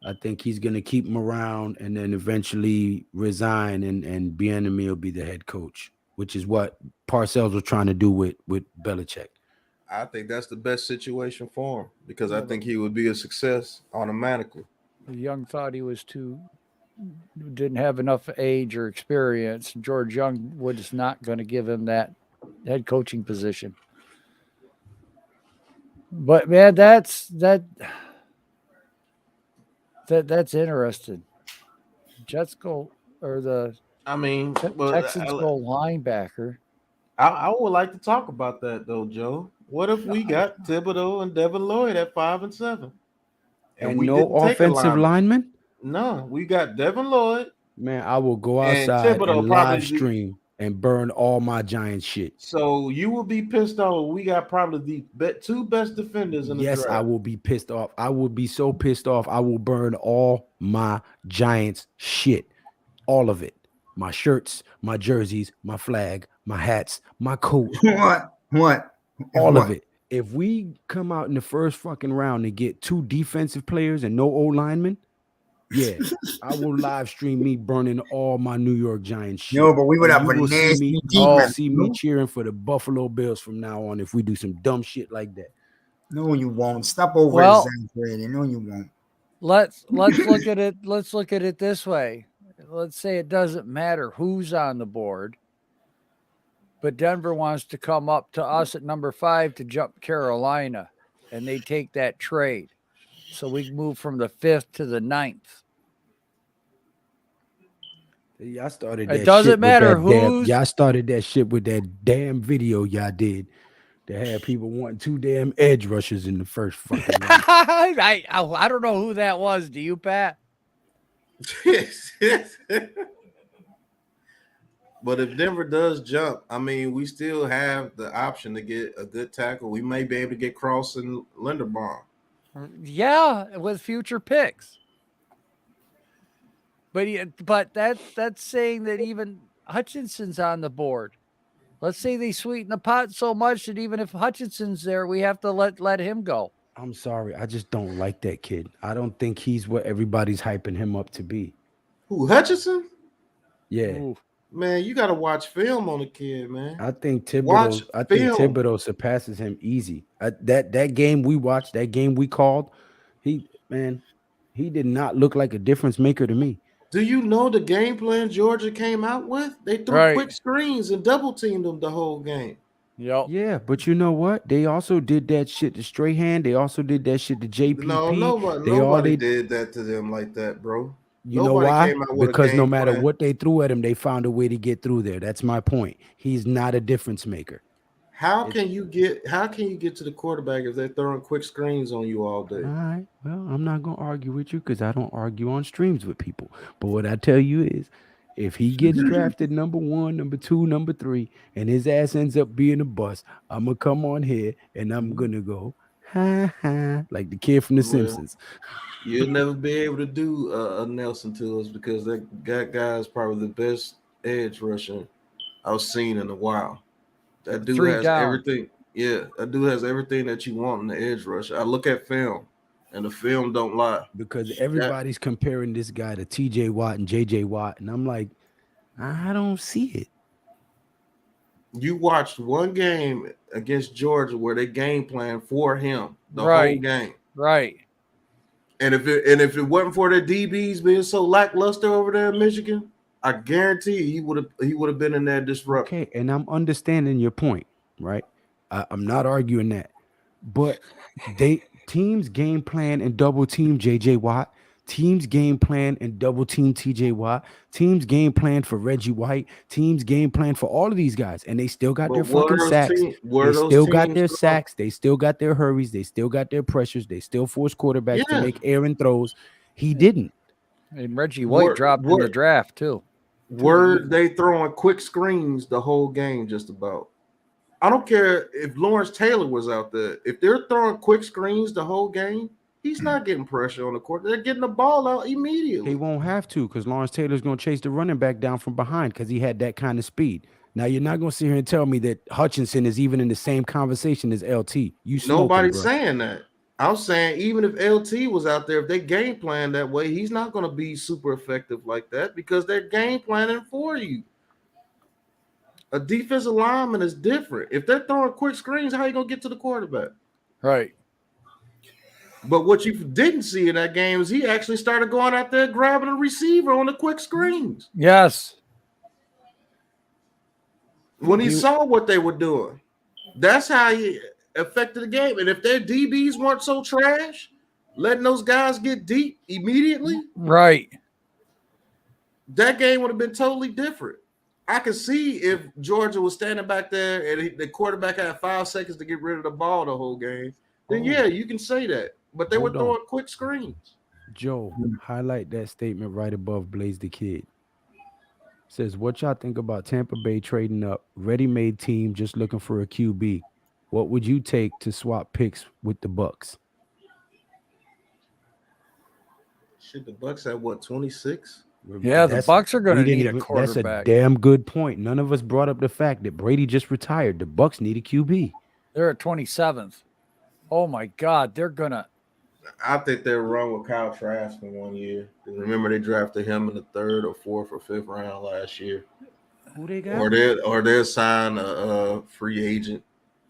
I think he's gonna keep him around and then eventually resign and Bieniemy will be the head coach, which is what Parcells was trying to do with Belichick. I think that's the best situation for him because I think he would be a success automatically. Young thought he was didn't have enough age or experience. George Young was not going to give him that head coaching position. But man, that's interesting. Jets go or the I mean, Texans go linebacker. I would like to talk about that though, Joe. What if we got Thibodeau and Devin Lloyd at 5 and 7, And we no didn't take a offensive lineman? No, we got Devin Lloyd. Man, I will go And outside Thibodeau and probably live stream and burn all my Giants shit. So you will be pissed off. We got probably the two best defenders in the draft. Yes, I will be pissed off. I will be so pissed off. I will burn all my Giants shit. All of it. My shirts, my jerseys, my flag, my hats, my coat. What? All of it. If we come out in the first fucking round and get 2 defensive players and no O linemen, yeah, I will live stream me burning all my New York Giants shit. No, but we would have a nasty defense. See me cheering for the Buffalo Bills from now on if we do some dumb shit like that. No, you won't. Stop over exaggerating. No, you won't. Let's look at it. Let's look at it this way. Let's say it doesn't matter who's on the board, but Denver wants to come up to us at number 5 to jump Carolina, and they take that trade. So we move from the 5th to the 9th. Y'all started that it doesn't matter who's. Y'all started that shit with that damn video y'all did that had people wanting 2 damn edge rushers in the first fucking round. I don't know who that was. Do you, Pat? But if Denver does jump, I mean, we still have the option to get a good tackle. We may be able to get Cross and Linderbaum. Yeah, with future picks. But that's saying that even Hutchinson's on the board. Let's say they sweeten the pot so much that even if Hutchinson's there, we have to let him go. I'm sorry. I just don't like that kid. I don't think he's what everybody's hyping him up to be. Who, Hutchinson? Yeah. Ooh. Man, you got to watch film on the kid, man. I think Thibodeau surpasses him easy. That game we watched, that game we called, he did not look like a difference maker to me. Do you know the game plan Georgia came out with? They threw quick screens and double teamed them the whole game. Yep. Yeah, but you know what? They also did that shit to Strahan. They also did that shit to JPP. No, nobody did that to them like that, bro. You know why? Because no matter what they threw at him, they found a way to get through there. That's my point. He's not a difference maker. How can you get to the quarterback if they're throwing quick screens on you all day? All right. Well, I'm not gonna argue with you because I don't argue on streams with people. But what I tell you is, if he gets drafted number 1, number 2, number 3, and his ass ends up being a bust, I'm gonna come on here and I'm gonna go ha ha like the kid from The Simpsons. You'll never be able to do a Nelson to us because that guy is probably the best edge rusher I've seen in a while. That dude has everything. Yeah, that dude has everything that you want in the edge rusher. I look at film, and the film don't lie. Because everybody's comparing this guy to TJ Watt and JJ Watt, and I'm like, I don't see it. You watched one game against Georgia where they game plan for him the whole game. Right. And if it wasn't for their DBs being so lackluster over there in Michigan, I guarantee he would have been in there disrupting. Okay, and I'm understanding your point, right? I'm not arguing that, but teams game plan and double team JJ Watt. Teams game plan and double team TJ Watt. Teams game plan for Reggie White. Teams game plan for all of these guys, and they still got their fucking sacks. They still got their sacks. They still got their hurries. They still got their pressures. They still force quarterbacks to make errant throws. He didn't. And Reggie White dropped in the draft too. Were they throwing quick screens the whole game? Just about. I don't care if Lawrence Taylor was out there. If they're throwing quick screens the whole game, He's not getting pressure on the court. They're getting the ball out immediately. They won't have to because Lawrence Taylor's going to chase the running back down from behind because he had that kind of speed. Now, you're not going to sit here and tell me that Hutchinson is even in the same conversation as LT. Nobody's saying that. I'm saying even if LT was out there, if they game plan that way, he's not going to be super effective like that because they're game planning for you. A defensive lineman is different. If they're throwing quick screens, how are you going to get to the quarterback? Right. But what you didn't see in that game is he actually started going out there grabbing a receiver on the quick screens. Yes. When he saw what they were doing, that's how he affected the game. And if their DBs weren't so trash, letting those guys get deep immediately, right, that game would have been totally different. I could see if Georgia was standing back there and the quarterback had 5 seconds to get rid of the ball the whole game, then yeah, you can say that. But they were throwing quick screens. Joe, highlight that statement right above Blaze the Kid. Says, what y'all think about Tampa Bay trading up, ready-made team just looking for a QB? What would you take to swap picks with the Bucks? Shit, the Bucks at what, 26? Yeah, the Bucks are going to need a quarterback. That's a damn good point. None of us brought up the fact that Brady just retired. The Bucks need a QB. They're at 27th. Oh my God, they're gonna. I think they're wrong with Kyle Trask in 1 year. Remember, they drafted him in the 3rd or 4th or 5th round last year. Who they got? Or they'll sign a free agent.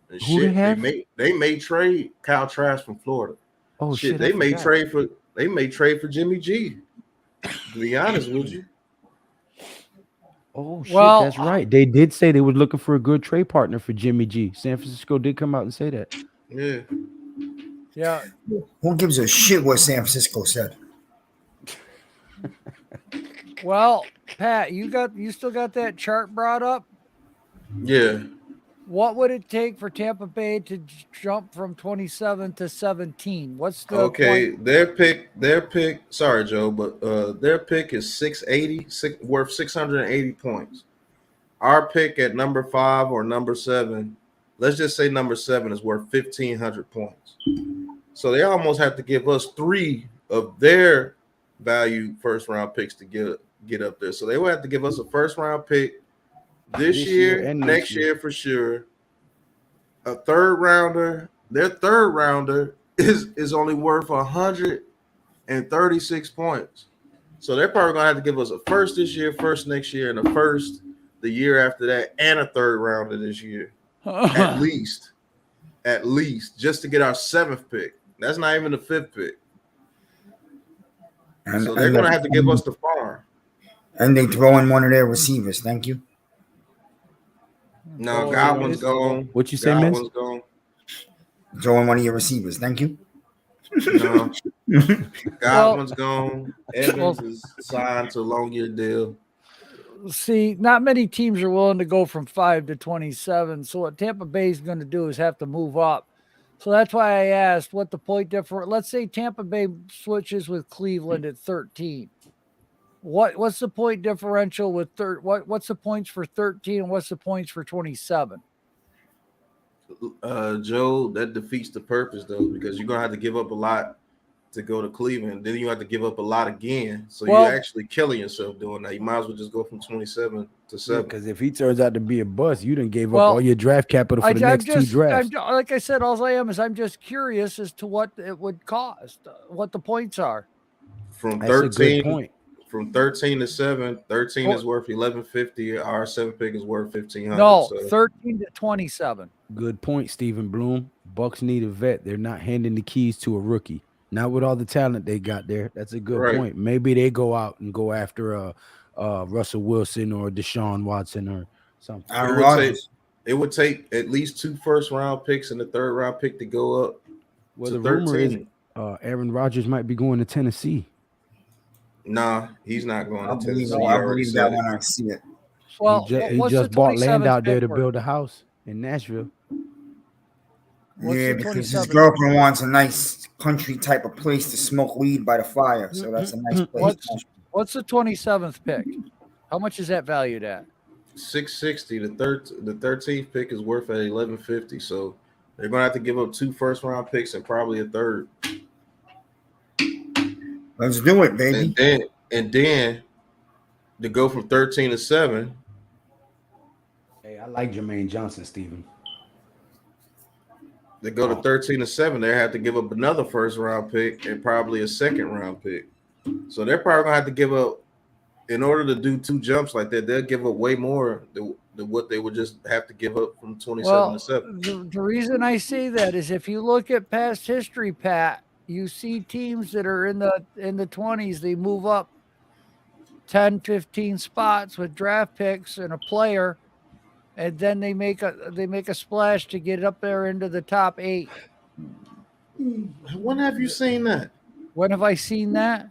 And Who they have? They may trade Kyle Trask from Florida. Oh shit! They may trade for Jimmy G. To be honest with you. Oh shit! Well, that's right. They did say they were looking for a good trade partner for Jimmy G. San Francisco did come out and say that. Yeah. Yeah. Who gives a shit what San Francisco said? Well, Pat, you still got that chart brought up? Yeah. What would it take for Tampa Bay to jump from 27 to 17? What's the point? Their pick. Sorry, Joe, but their pick is 680, worth 680 points. Our pick at number 5 or number 7. Let's just say number 7 is worth 1,500 points. So they almost have to give us 3 of their value first round picks to get up there. So they will have to give us a first round pick this year and next year for sure. A 3rd rounder. Their 3rd rounder is only worth 136 points. So they're probably gonna have to give us a first this year, first next year, and a first the year after that, and a 3rd rounder this year. At least just to get our 7th pick. That's not even the 5th pick. So they're going to have to give us the farm. And they throw in one of their receivers. Thank you. No, Godwin's gone. What you say, man? Godwin's gone. Throw in one of your receivers. Thank you. No. Godwin's gone. Evans is signed to a long-year deal. See, not many teams are willing to go from 5 to 27. So what Tampa Bay is going to do is have to move up. So that's why I asked what the point difference. Let's say Tampa Bay switches with Cleveland at 13. What's the point differential with what's the points for 13 and what's the points for 27? Joe, that defeats the purpose though, because you're gonna have to give up a lot to go to Cleveland. Then you have to give up a lot again. So you're actually killing yourself doing that. You might as well just go from 27 to 7. Because if he turns out to be a bust, you done gave up all your draft capital for the next 2 drafts. Like I said, all I am is I'm just curious as to what it would cost, what the points are. From 13 to 7, 13 is worth 1150. Our 7th pick is worth 1500. No, 13 to 27. Good point, Stephen Bloom. Bucks need a vet. They're not handing the keys to a rookie. Not with all the talent they got there. That's a good point. Maybe they go out and go after Russell Wilson or Deshaun Watson or something. It would take at least 2 first-round picks and the 3rd round pick to go up. Well, the rumor is Aaron Rodgers might be going to Tennessee. Nah, he's not going to Tennessee. I believe that when I see it. Well, he just bought land out there to build a house in Nashville. Yeah, because his girlfriend wants a nice country type of place to smoke weed by the fire. So that's a nice place. What's the 27th pick? How much is that valued at? 660. The 13th pick is worth at 1150. So they're gonna have to give up 2 first-round picks and probably a 3rd. Let's do it, baby. And then to go from 13 to 7. Hey, I like Jermaine Johnson, Steven. They go to 13 to 7. They have to give up another first round pick and probably a second round pick. So they're probably gonna have to give up in order to do 2 jumps like that. They'll give up way more than what they would just have to give up from 27 to 7. The reason I say that is if you look at past history, Pat, you see teams that are in the 20s, they move up 10, 15 spots with draft picks and a player, and then they make a splash to get up there into the top 8. When have you seen that? When have I seen that?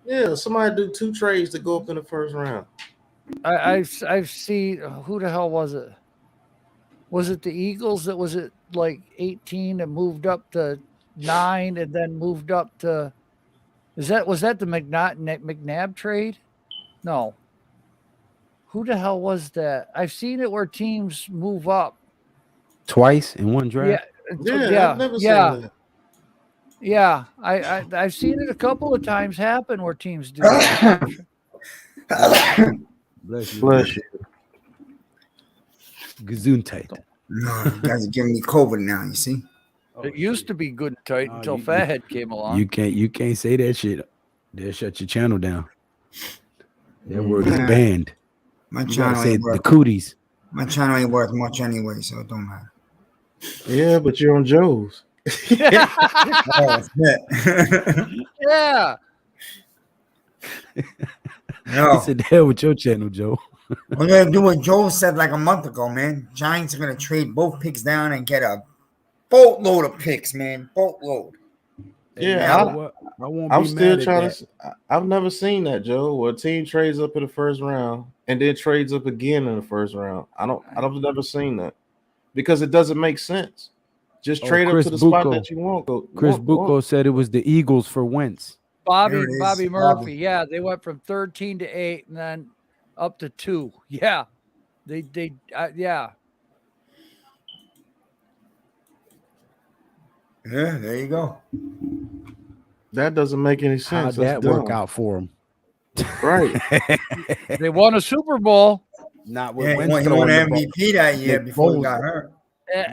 Yeah, somebody do 2 trades to go up in the first round. I've seen, who the hell was it? Was it the Eagles that was at like 18 and moved up to 9 and then moved up to? Was that the McNabb trade? No. Who the hell was that? I've seen it where teams move up Twice in one draft? Yeah, I've never seen that. Yeah, I've seen it a couple of times happen where teams do that. Bless you. Bless you. Gesundheit. No, you guys are giving me COVID now, you see? It used to be good and tight until Fathead came along. You can't say that shit. They'll shut your channel down. That word is banned. My You gotta channel say ain't the worth, cooties. my channel ain't worth much anyway, so it don't matter. Yeah, but you're on Joe's. Oh, shit. Yeah. No. He said, "The hell with your channel, Joe." We're gonna do what Joe said like a month ago, man. Giants are gonna trade both picks down and get a boatload of picks, man. Boatload. Yeah, I won't I'm be still mad trying at to. I've never seen that, Joe. Where a team trades up in the first round and then trades up again in the first round. I've never seen that because it doesn't make sense. Just trade up Chris to the spot Bucco. that you want. Chris Bucco said it was the Eagles for Wentz. Bobby There it is, Murphy. Bobby. Yeah, they went from 13 to 8 and then up to 2. Yeah. Yeah. Yeah, there you go. That doesn't make any sense. How'd that work out for him? Right. They won a Super Bowl. Not with Yeah, he Wentz won throwing the ball. MVP that year Nick before he Foles. got hurt.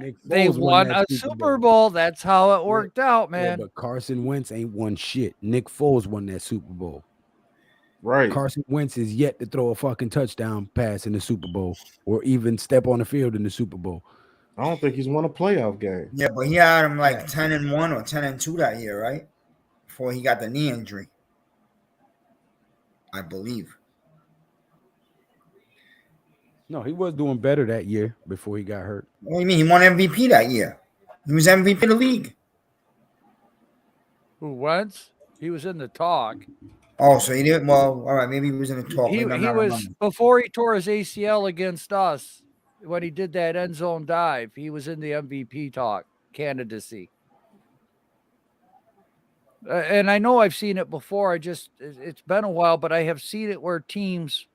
Nick They Foles won that a Super Bowl. That's how it worked out, Yeah, man. but Carson Wentz ain't won shit. Nick Foles won that Super Bowl. Right. Carson Wentz is yet to throw a fucking touchdown pass in the Super Bowl or even step on the field in the Super Bowl. I don't think he's won a playoff game. Yeah, but he had him like 10-1 or 10-2 that year, right? Before he got the knee injury, I believe. No, he was doing better that year before he got hurt. What do you mean? He won MVP that year. He was MVP of the league. Who Wentz? He was in the talk. Oh, so he didn't. Well, all right. Maybe he was in the talk. He Maybe I'm not was remembering. before he tore his ACL against us when he did that end zone dive. He was in the MVP talk candidacy. And I know I've seen it before. It's been a while, but I have seen it where teams,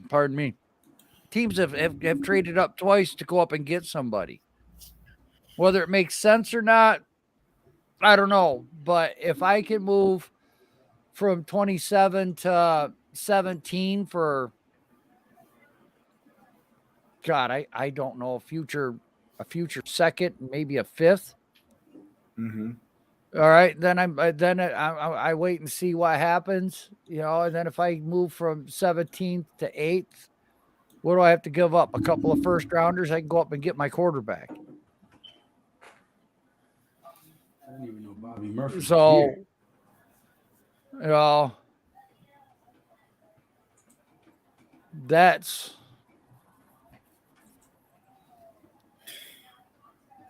pardon me, teams have traded up twice to go up and get somebody. Whether it makes sense or not, I don't know. But if I can move from 27 to 17 for, God, I don't know, a future second, maybe a fifth. Mm-hmm. All right, then I wait and see what happens, and then if I move from 17th to 8th, what do I have to give up? A couple of first rounders, I can go up and get my quarterback. I didn't even know Bobby Murphy was So, here. That's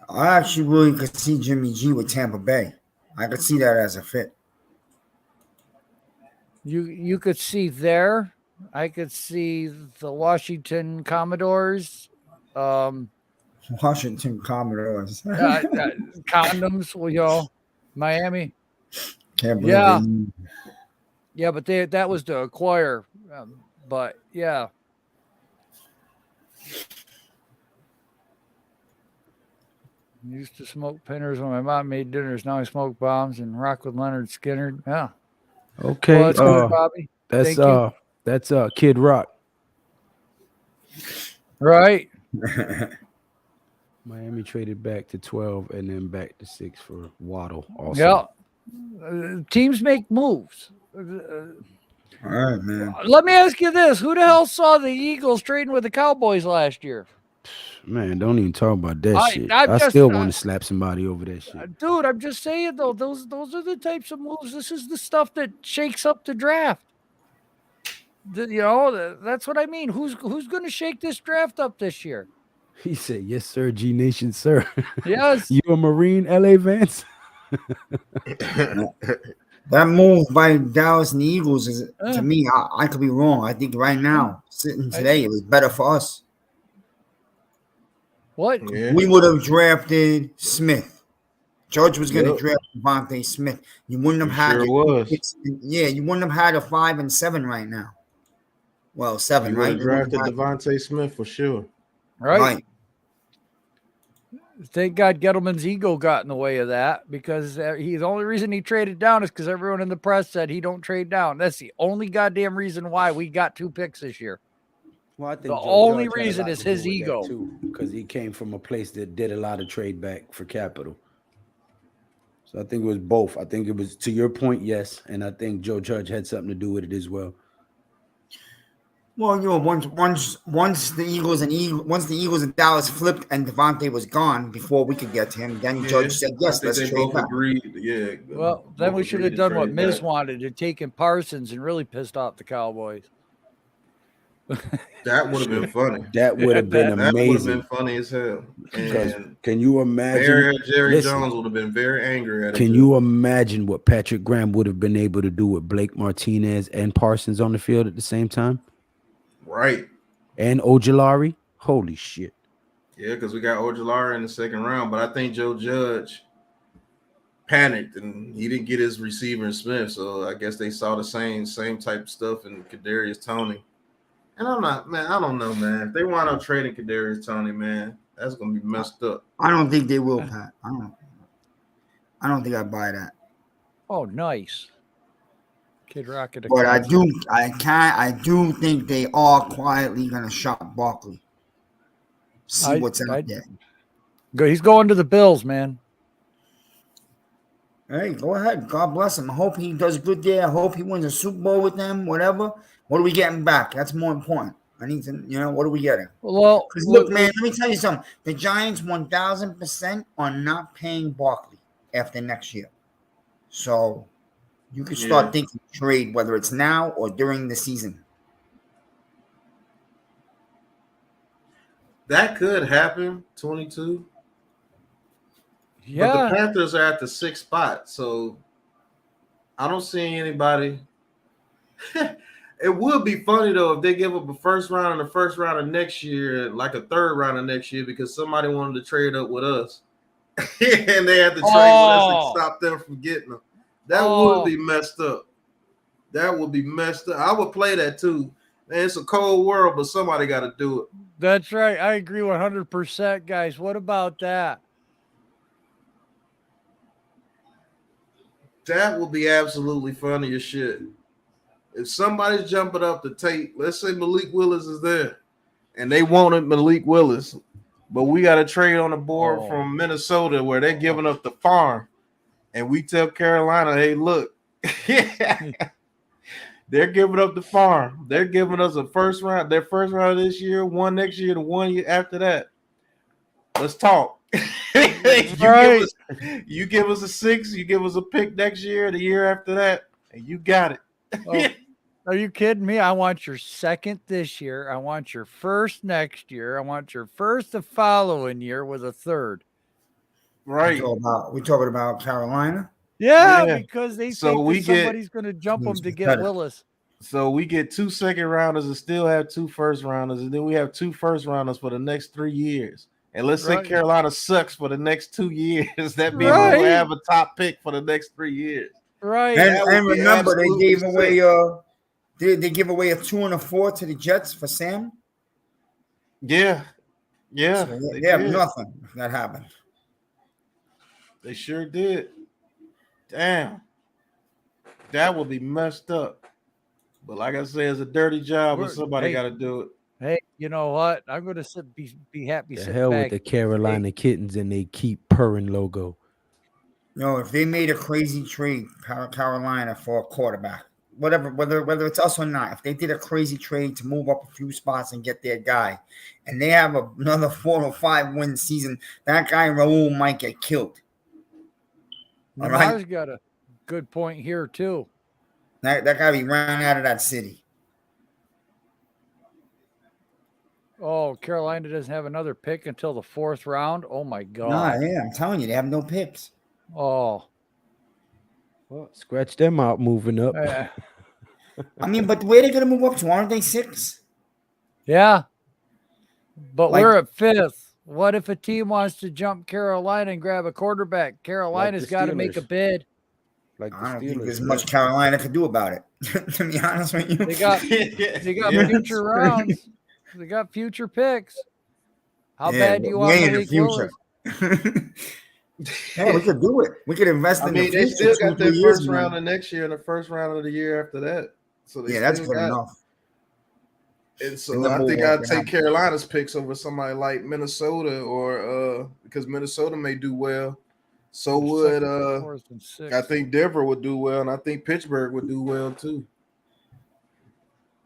I actually really could see Jimmy G with Tampa Bay. I could see that as a fit. you could see there. I could see the Washington Commodores. Washington Commodores. Condoms, Miami. Can't believe Yeah. it. Yeah, but that was to acquire. But yeah. Used to smoke pinners when my mom made dinners. Now I smoke bombs and rock with Leonard Skinner. Yeah. Okay. Well, that's good, Bobby. That's Thank you. that's Kid Rock. Right. Miami traded back to 12 and then back to 6 for Waddle also. Yeah. Teams make moves. All right, man. Let me ask you this. Who the hell saw the Eagles trading with the Cowboys last year? Man, don't even talk about that shit. I'm I just- still want to slap somebody over that shit. Dude, I'm just saying, though, those are the types of moves. This is the stuff that shakes up the draft. That's what I mean. Who's going to shake this draft up this year? He said, "Yes, sir, G Nation, sir." Yes. You a Marine, LA Vance? That move by Dallas and the Eagles is, to me, I could be wrong. I think right now, sitting today, it was better for us. What? Yeah. We would have drafted Smith. Judge was going to draft Devontae Smith. You wouldn't have had. Sure was. You wouldn't have had a 5 and 7 right now. Well, 7, You right? would have drafted Devontae Smith for sure. Right. Thank God Gettleman's ego got in the way of that, because the only reason he traded down is because everyone in the press said he don't trade down. That's the only goddamn reason why we got 2 picks this year. Well, I think the only reason is his ego, because he came from a place that did a lot of trade back for capital. So I think it was both. I think it was, to your point, yes, and I think Joe Judge had something to do with it as well. Well, once the Eagles and Dallas flipped and Devontae was gone before we could get to him, then Judge said yes, let's trade both back. agreed. Yeah. Well, then we should have done what Miz wanted and taken Parsons and really pissed off the Cowboys. That would have been funny. That would have been amazing. That would have been funny as hell. And can you imagine? Jerry Jones would have been very angry at it. Can you imagine what Patrick Graham would have been able to do with Blake Martinez and Parsons on the field at the same time? Right. And Ojulari? Holy shit. Yeah, because we got Ojulari in the second round, but I think Joe Judge panicked and he didn't get his receiver in Smith, so I guess they saw the same type of stuff in Kadarius Toney. And I don't know, man. If they wind up trading Kadarius Toney, man, that's gonna be messed up. I don't think they will, Pat. I don't think I buy that. Oh, nice. Kid Rocket. But I do think they are quietly gonna shop Barkley. See what's out there. He's going to the Bills, man. Hey, go ahead. God bless him. I hope he does good there. I hope he wins a Super Bowl with them, whatever. What are we getting back? That's more important. I need to, what are we getting? Well, because look, man, let me tell you something. The Giants 1,000% are not paying Barkley after next year. So you can start thinking trade, whether it's now or during the season. That could happen, 22. Yeah. But the Panthers are at the 6th spot, so I don't see anybody. It would be funny, though, if they give up a first round and the first round of next year, like a third round of next year, because somebody wanted to trade up with us. And they had to trade with us and stop them from getting them. That would be messed up. That would be messed up. I would play that, too. Man, it's a cold world, but somebody got to do it. That's right. I agree 100%, guys. What about that? That would be absolutely funny as shit. If somebody's jumping up the tape, let's say Malik Willis is there, and they wanted Malik Willis, but we got a trade on the board from Minnesota where they're giving up the farm, and we tell Carolina, hey, look, they're giving up the farm. They're giving us their first round this year, one next year, the 1 year after that. Let's talk. You give us a 6, you give us a pick next year, the year after that, and you got it. Are you kidding me? I want your second this year. I want your first next year. I want your first the following year with a third. Right. We're talking about Carolina? Yeah, because they think somebody's going to jump them to get Willis. So we get 2 second rounders and still have 2 first rounders, and then we have 2 first rounders for the next 3 years. And let's say Carolina sucks for the next 2 years. That means we'll have a top pick for the next 3 years. Right. And remember, they gave away they give away a 2 and a 4 to the Jets for Sam. Yeah. So they have nothing if that happened. They sure did. Damn. That would be messed up. But like I said, it's a dirty job, but somebody Hey, got to do it. hey, you know what? I'm going to be happy The sitting hell with back. the Carolina Kittens and they keep purring logo. If they made a crazy trade, Carolina for a quarterback, whether it's us or not, if they did a crazy trade to move up a few spots and get their guy, and they have another 4 or 5 win season, that guy Raul might get killed. All right, Lamar's got a good point here too. that guy be ran out of that city. Oh, Carolina doesn't have another pick until the 4th round. Oh my Nah, God. yeah, I'm telling you, they have no picks. Oh, Well, scratch them out moving up. I mean, but where are they going to move up to? Aren't they 6? yeah. But Like- we're at 5th. What if a team wants to jump Carolina and grab a quarterback? Carolina's got to make a Steelers. bid. Like the I don't think Steelers. there's much Carolina could do about it. To be honest with you, They got Yeah. future rounds. They got future picks. How Yeah, bad do you want way in the Malik future. Willis? Yeah, we could do it. We could invest I in mean, the they future. still got 2-3 their years first from now. round of next year and the first round of the year after that. So they Yeah, that's still good got, enough. And And so then I we'll think work I'd it take out. Carolina's picks over somebody like Minnesota or because Minnesota may do well. So They're would second, 4th, and 6th. I think Denver would do well, and I think Pittsburgh would do well too.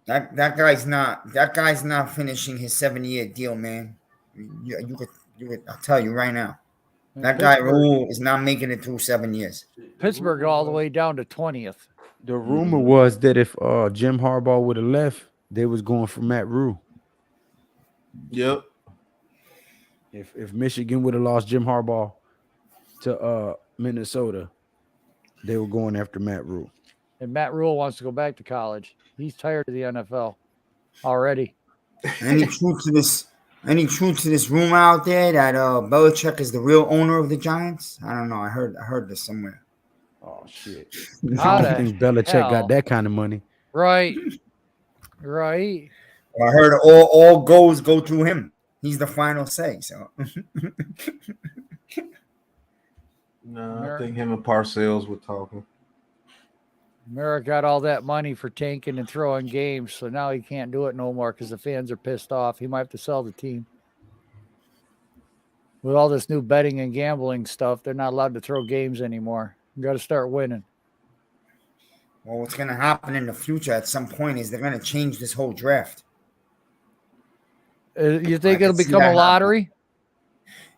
That guy's not finishing his 7-year deal, man. You could I'll tell you right now. And That guy Pittsburgh, Raul is not making it through 7 years. Pittsburgh all the way down to 20th. The rumor was that if Jim Harbaugh would have left, they was going for Matt Rule. Yep. If Michigan would have lost Jim Harbaugh to Minnesota, they were going after Matt Rule. And Matt Rule wants to go back to college. He's tired of the NFL already. Any truth to this rumor out there that Belichick is the real owner of the Giants? I don't know. I heard this somewhere. Oh shit! How I the don't think Belichick hell? got that kind of money. Right. Right. I heard all goes go through him. He's the final say. So No, I think him and Parcells were talking. Merrick got all that money for tanking and throwing games, so now he can't do it no more because the fans are pissed off. He might have to sell the team. With all this new betting and gambling stuff, they're not allowed to throw games anymore. You got to start winning. well, what's going to happen in the future at some point is they're going to change this whole draft. You think I it'll can see become that a happen. lottery?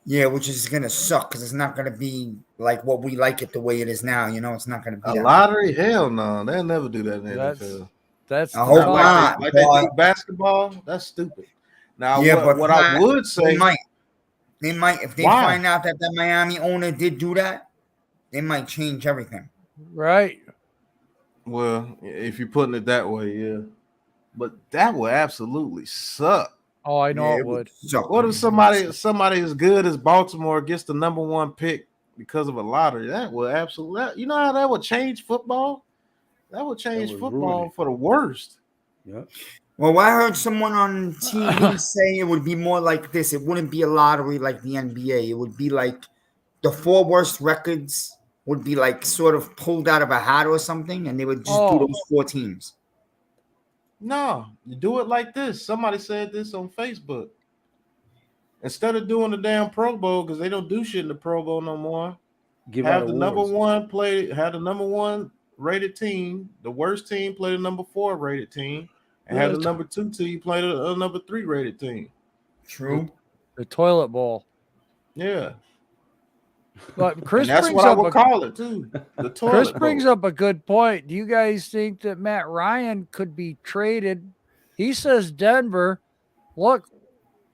Yeah, which is going to suck because it's not going to be like what we like it the way it is now. You know, it's not going to be A that. lottery? Hell no. They'll never do that in the That's NFL. That's I the hope talk. not. Like they but- do basketball, that's stupid. Now, Yeah, but what I would say, They might if they Why? find out that the Miami owner did do that, they might change everything. Right. well, if you're putting it that way, yeah. But that would absolutely suck. Oh, I know Yeah, it would. suck. What if somebody as good as Baltimore gets the number 1 pick because of a lottery? That would absolutely, you know how that would change football? That would change would ruin football it. for the worst. Yep. Well, I heard someone on TV say it would be more like this. It wouldn't be a lottery like the NBA. It would be like the 4 worst records would be like sort of pulled out of a hat or something, and they would just do those 4 teams. No, you do it like this. Somebody said this on Facebook. Instead of doing the damn Pro Bowl, because they don't do shit in the Pro Bowl no more, have the number 1 play, have the number 1 rated team, the worst team play the number 4 rated team, and have the number 2 team play the number 3 rated team. True. The toilet bowl. Yeah. But Chris And that's brings what I up would a call it too. The toilet Chris brings bowl. up a good point. Do you guys think that Matt Ryan could be traded? He says Denver. Look,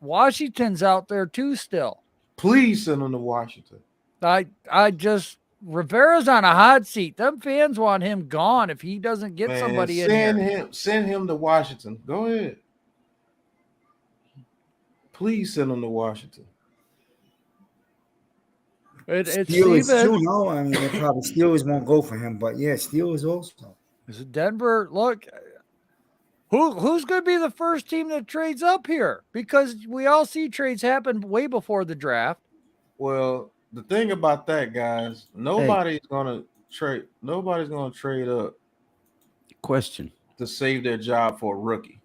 Washington's out there too still. Please send him to Washington. I just Rivera's on a hot seat. Them fans want him gone if he doesn't get Man, somebody in here. Send him to Washington. Go ahead. Please send him to Washington. It's Steelers Steven. too. No, I mean they probably Steelers won't go for him, but yeah, Steelers also. Is it Denver? Look, who's going to be the first team that trades up here? Because we all see trades happen way before the draft. Well, The thing about that, guys, nobody's gonna trade. Nobody's gonna trade up Question. to save their job for a rookie.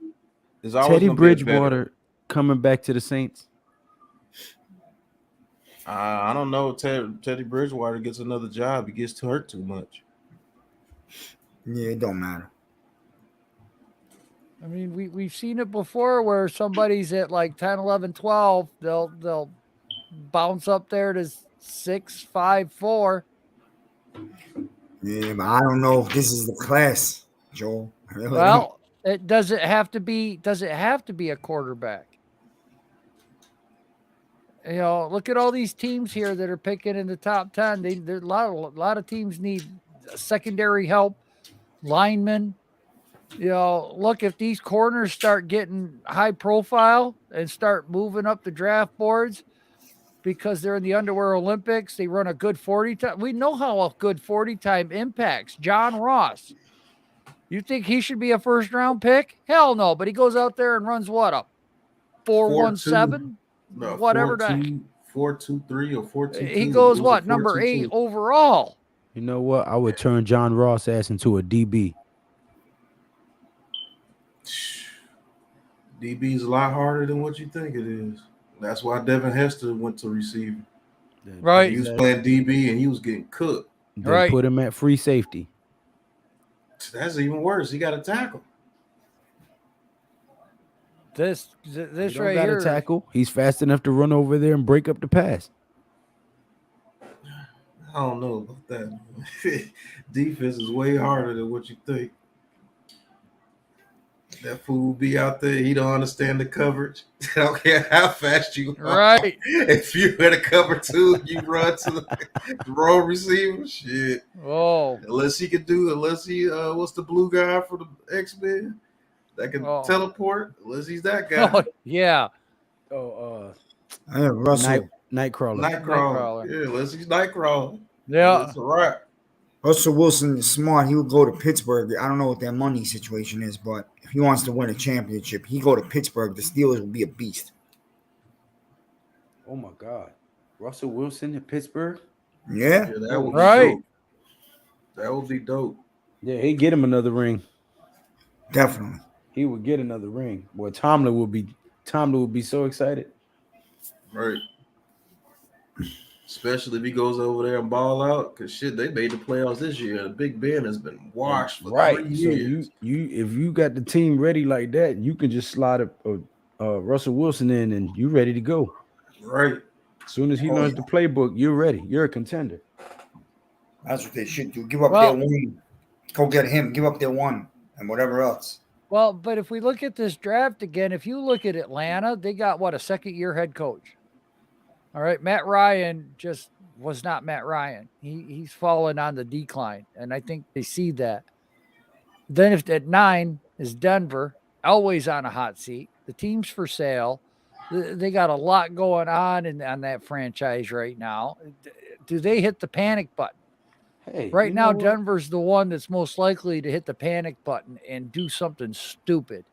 There's always Teddy gonna be a veteran. Bridgewater coming back to the Saints. I don't know. Teddy Bridgewater gets another job. He gets hurt too much. Yeah, it don't matter. I mean, we've seen it before where somebody's at like 10, 11, 12. They'll bounce up there to 6, 5, 4. Yeah, but I don't know if this is the class, Joel. I really don't. Well, it doesn't have to be a quarterback. You know, look at all these teams here that are picking in the top 10. A lot of teams need secondary help, linemen. You know, look, if these corners start getting high profile and start moving up the draft boards because they're in the underwear Olympics, they run a good 40 time. We know how a good 40 time impacts. John Ross. You think he should be a first round pick? Hell no, but he goes out there and runs what up? 4.17? No, Whatever 4.2, 4.23 or 4.22. he goes what? Number 8 overall. You know what? I would turn John Ross ass into a DB. DB is a lot harder than what you think it is. That's why Devin Hester went to receiver. Right. He was playing DB and he was getting cooked. Then Right. put him at free safety. That's even worse. He got a tackle. This He right don't got here. a tackle. He's fast enough to run over there and break up the pass. I don't know about that. Defense is way harder than what you think. That fool be out there. He don't understand the coverage. I don't care how fast you are. Right. If you had a cover 2, you run to the wrong receiver. Shit. Oh, Unless he what's the blue guy for the X-Men that can teleport? Unless he's that guy. oh yeah. Oh, Russell. Nightcrawler. Nightcrawler. Yeah, unless he's Nightcrawler. Yeah. That's a wrap. Russell Wilson is smart. He would go to Pittsburgh. I don't know what their money situation is, but if he wants to win a championship, he go to Pittsburgh. The Steelers will be a beast. Oh my God. Russell Wilson in Pittsburgh? Yeah. That would be Right. dope. That would be dope. Yeah, he'd get him another ring. Definitely. He would get another ring. Boy, Tomlin would be so excited. Right. Especially if he goes over there and ball out, because shit, they made the playoffs this year. And Big Ben has been washed for 3 years. So you if you got the team ready like that, you can just slide Russell Wilson in and you ready to go. Right. As soon as he learns the playbook, you're ready. You're a contender. That's what they should do. Give up their one. Go get him. Give up their one and whatever else. Well, but if we look at this draft again, if you look at Atlanta, they got what, a second-year head coach. All right, Matt Ryan just was not Matt Ryan. He's fallen on the decline, and I think they see that. Then if at 9 is Denver, always on a hot seat. The team's for sale. They got a lot going on that franchise right now. Do they hit the panic button? Hey, Right now, Denver's the one that's most likely to hit the panic button and do something stupid.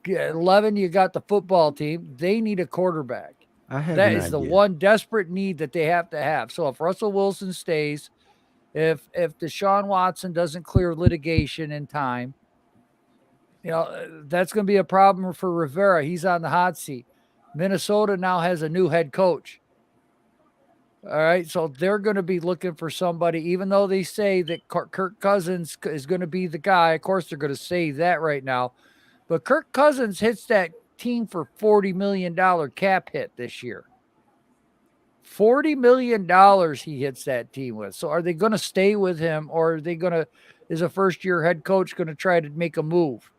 11, you got the football team. They need a quarterback. That is the one desperate need that they have to have. So if Russell Wilson stays, if Deshaun Watson doesn't clear litigation in time, you know, that's going to be a problem for Rivera. He's on the hot seat. Minnesota now has a new head coach. All right, so they're going to be looking for somebody, even though they say that Kirk Cousins is going to be the guy. Of course, they're going to say that right now. But Kirk Cousins hits that team for $40 million cap hit this year. $40 million he hits that team with. So are they going to stay with him, or are they going to, is a first-year head coach going to try to make a move?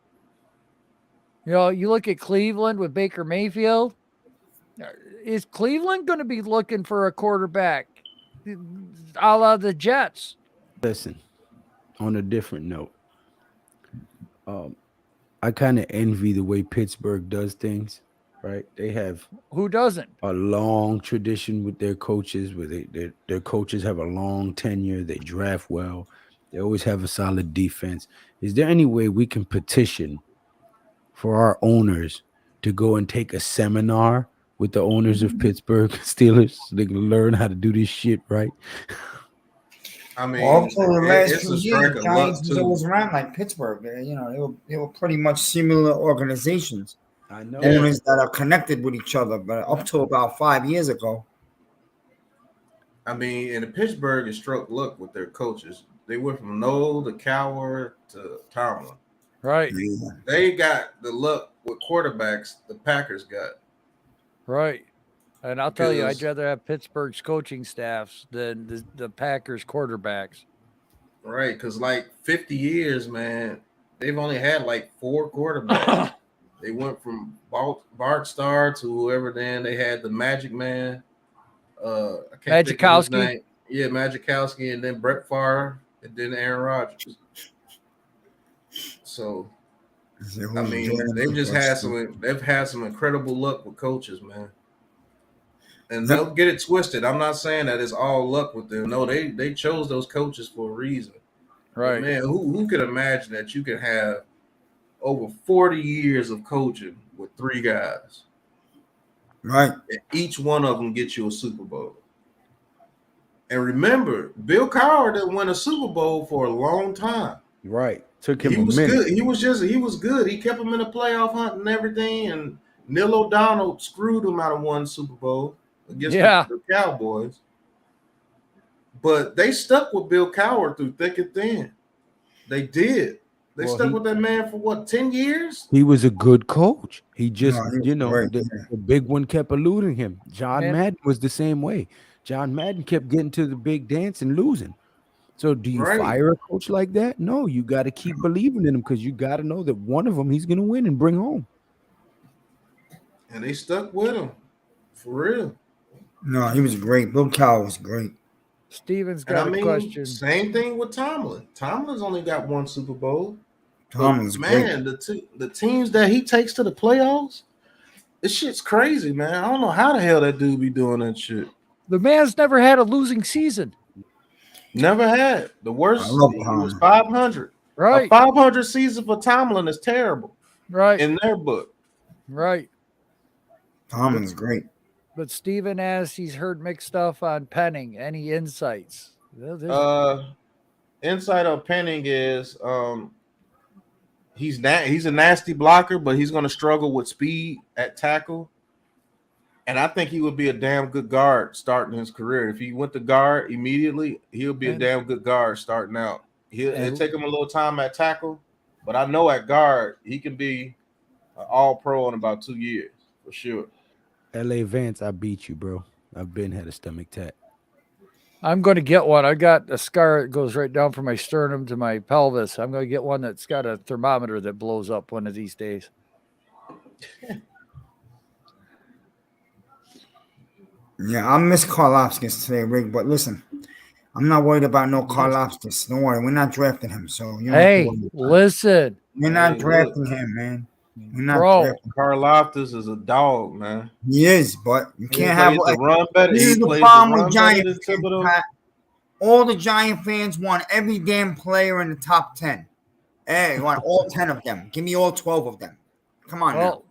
You know, you look at Cleveland with Baker Mayfield. Is Cleveland going to be looking for a quarterback a la the Jets? Listen, on a different note, I kind of envy the way Pittsburgh does things, right? They have Who doesn't? a long tradition with their coaches, where their coaches have a long tenure. They draft well. They always have a solid defense. Is there any way we can petition for our owners to go and take a seminar with the owners of Pittsburgh Steelers so they can learn how to do this shit right. I mean, Well, up till the last it's few a years, strike of luck Giants was too. always around like Pittsburgh. They were pretty much similar organizations, I know. owners that are connected with each other. But up to about 5 years ago, I mean, in Pittsburgh, it struck luck with their coaches. They went from Noel to Cowher to Tomlin. Right. yeah. They got the luck with quarterbacks the Packers got. Right. And I'll tell you, I'd Because- rather have Pittsburgh's coaching staffs than the Packers quarterbacks. Right, because like 50 years, man, they've only had like 4 quarterbacks. They went from Bart Starr to whoever. Then they had the Magic Man. I can't think of his Magikowski? name. Yeah, Magikowski, and then Brett Favre, and then Aaron Rodgers. So I mean, they've had some incredible luck with coaches, man. And Yep. don't get it twisted. I'm not saying that it's all luck with them. No, they chose those coaches for a reason. Right. But man, who could imagine that you can have over 40 years of coaching with 3 guys? Right. And each one of them gets you a Super Bowl. And remember, Bill Cowher didn't win a Super Bowl for a long time. Right. Took him He a was minute. good. He was good. He kept him in the playoff hunt and everything. And Neil O'Donnell screwed him out of one Super Bowl against the Cowboys. But they stuck with Bill Cowher through thick and thin. They did. They stuck with that man for what, 10 years? He was a good coach. He just, he was great, the big one kept eluding him. John Man. Madden was the same way. John Madden kept getting to the big dance and losing. So do you fire a coach like that? No, you got to keep believing in him because you got to know that one of them he's going to win and bring home. And they stuck with him. For real. No, he was great. Bill Cowher was great. Steven's got a question. Same thing with Tomlin. Tomlin's only got 1 Super Bowl. Tomlin's man, the teams that he takes to the playoffs, this shit's crazy, man. I don't know how the hell that dude be doing that shit. The man's never had a losing season. Never had. The worst, he was 500. Right. A 500 season for Tomlin is terrible. Right. In their book. Right. Tomlin's great. But Steven asks, he's heard mixed stuff on Penning. Any insights? Insight on Penning is he's a nasty blocker, but he's going to struggle with speed at tackle. And I think he would be a damn good guard starting his career. If he went to guard immediately, he'll be a damn good guard starting out. It'll take him a little time at tackle, but I know at guard he can be an all-pro in about 2 years for sure. LA Vance, I beat you, bro. I've been had a stomach tap. I'm going to get one. I got a scar that goes right down from my sternum to my pelvis. I'm going to get one that's got a thermometer that blows up one of these days. Yeah, I miss Karlaftis today, Rick. But listen, I'm not worried about no Karlaftis. Don't worry, we're not drafting him. So you hey, listen, we're not drafting him, man. We're not drafting. Karlaftis is a dog, man. He is, but you can't have the run better. This is the problem with Giant fans, Pat. All the Giant fans want every damn player in the top 10. Hey, you want all 10 of them. Give me all 12 of them. Come on now.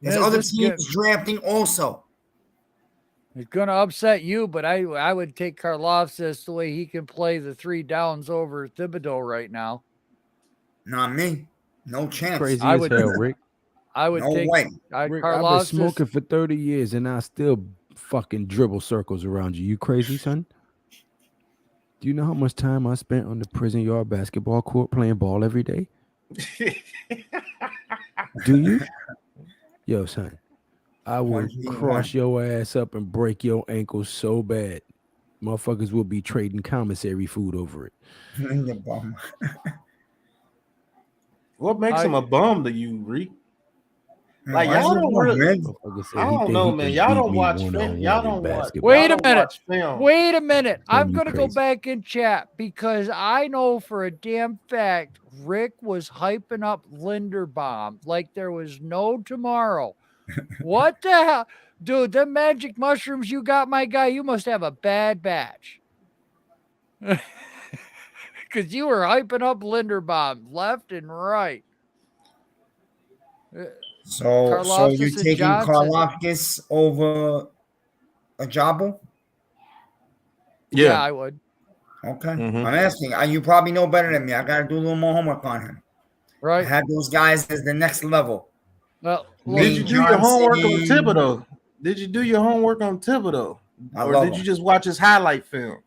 There's other teams drafting also. It's going to upset you, but I would take Karlaftis the way he can play the 3 downs over Thibodeau right now. Not me. No chance. Crazy as hell, Rick. I would take Rick, I've been smoking for 30 years and I still fucking dribble circles around you. You crazy, son? Do you know how much time I spent on the prison yard basketball court playing ball every day? Do you? Yo, son, I will cross your ass up and break your ankles so bad. Motherfuckers will be trading commissary food over it. What makes him a bum to you, Reek? Like y'all don't really, I don't know, man. Y'all don't watch film. Y'all don't watch. Wait a minute. Wait a minute. I'm gonna go back in chat because I know for a damn fact Rick was hyping up Linderbaum like there was no tomorrow. What the hell, dude? The magic mushrooms you got, my guy. You must have a bad batch. Because you were hyping up Linderbaum left and right. So you're Karlaftis and taking Johnson. Karlaftis over Ajabo? Yeah, I would. Okay. Mhm. I'm asking. You probably know better than me. I got to do a little more homework on him. I Right. had those guys as the next level. Well, Did Me, you do your homework on Johnson. Thibodeau? Did you do your homework on Thibodeau? I Or love did you him. just watch his highlight film?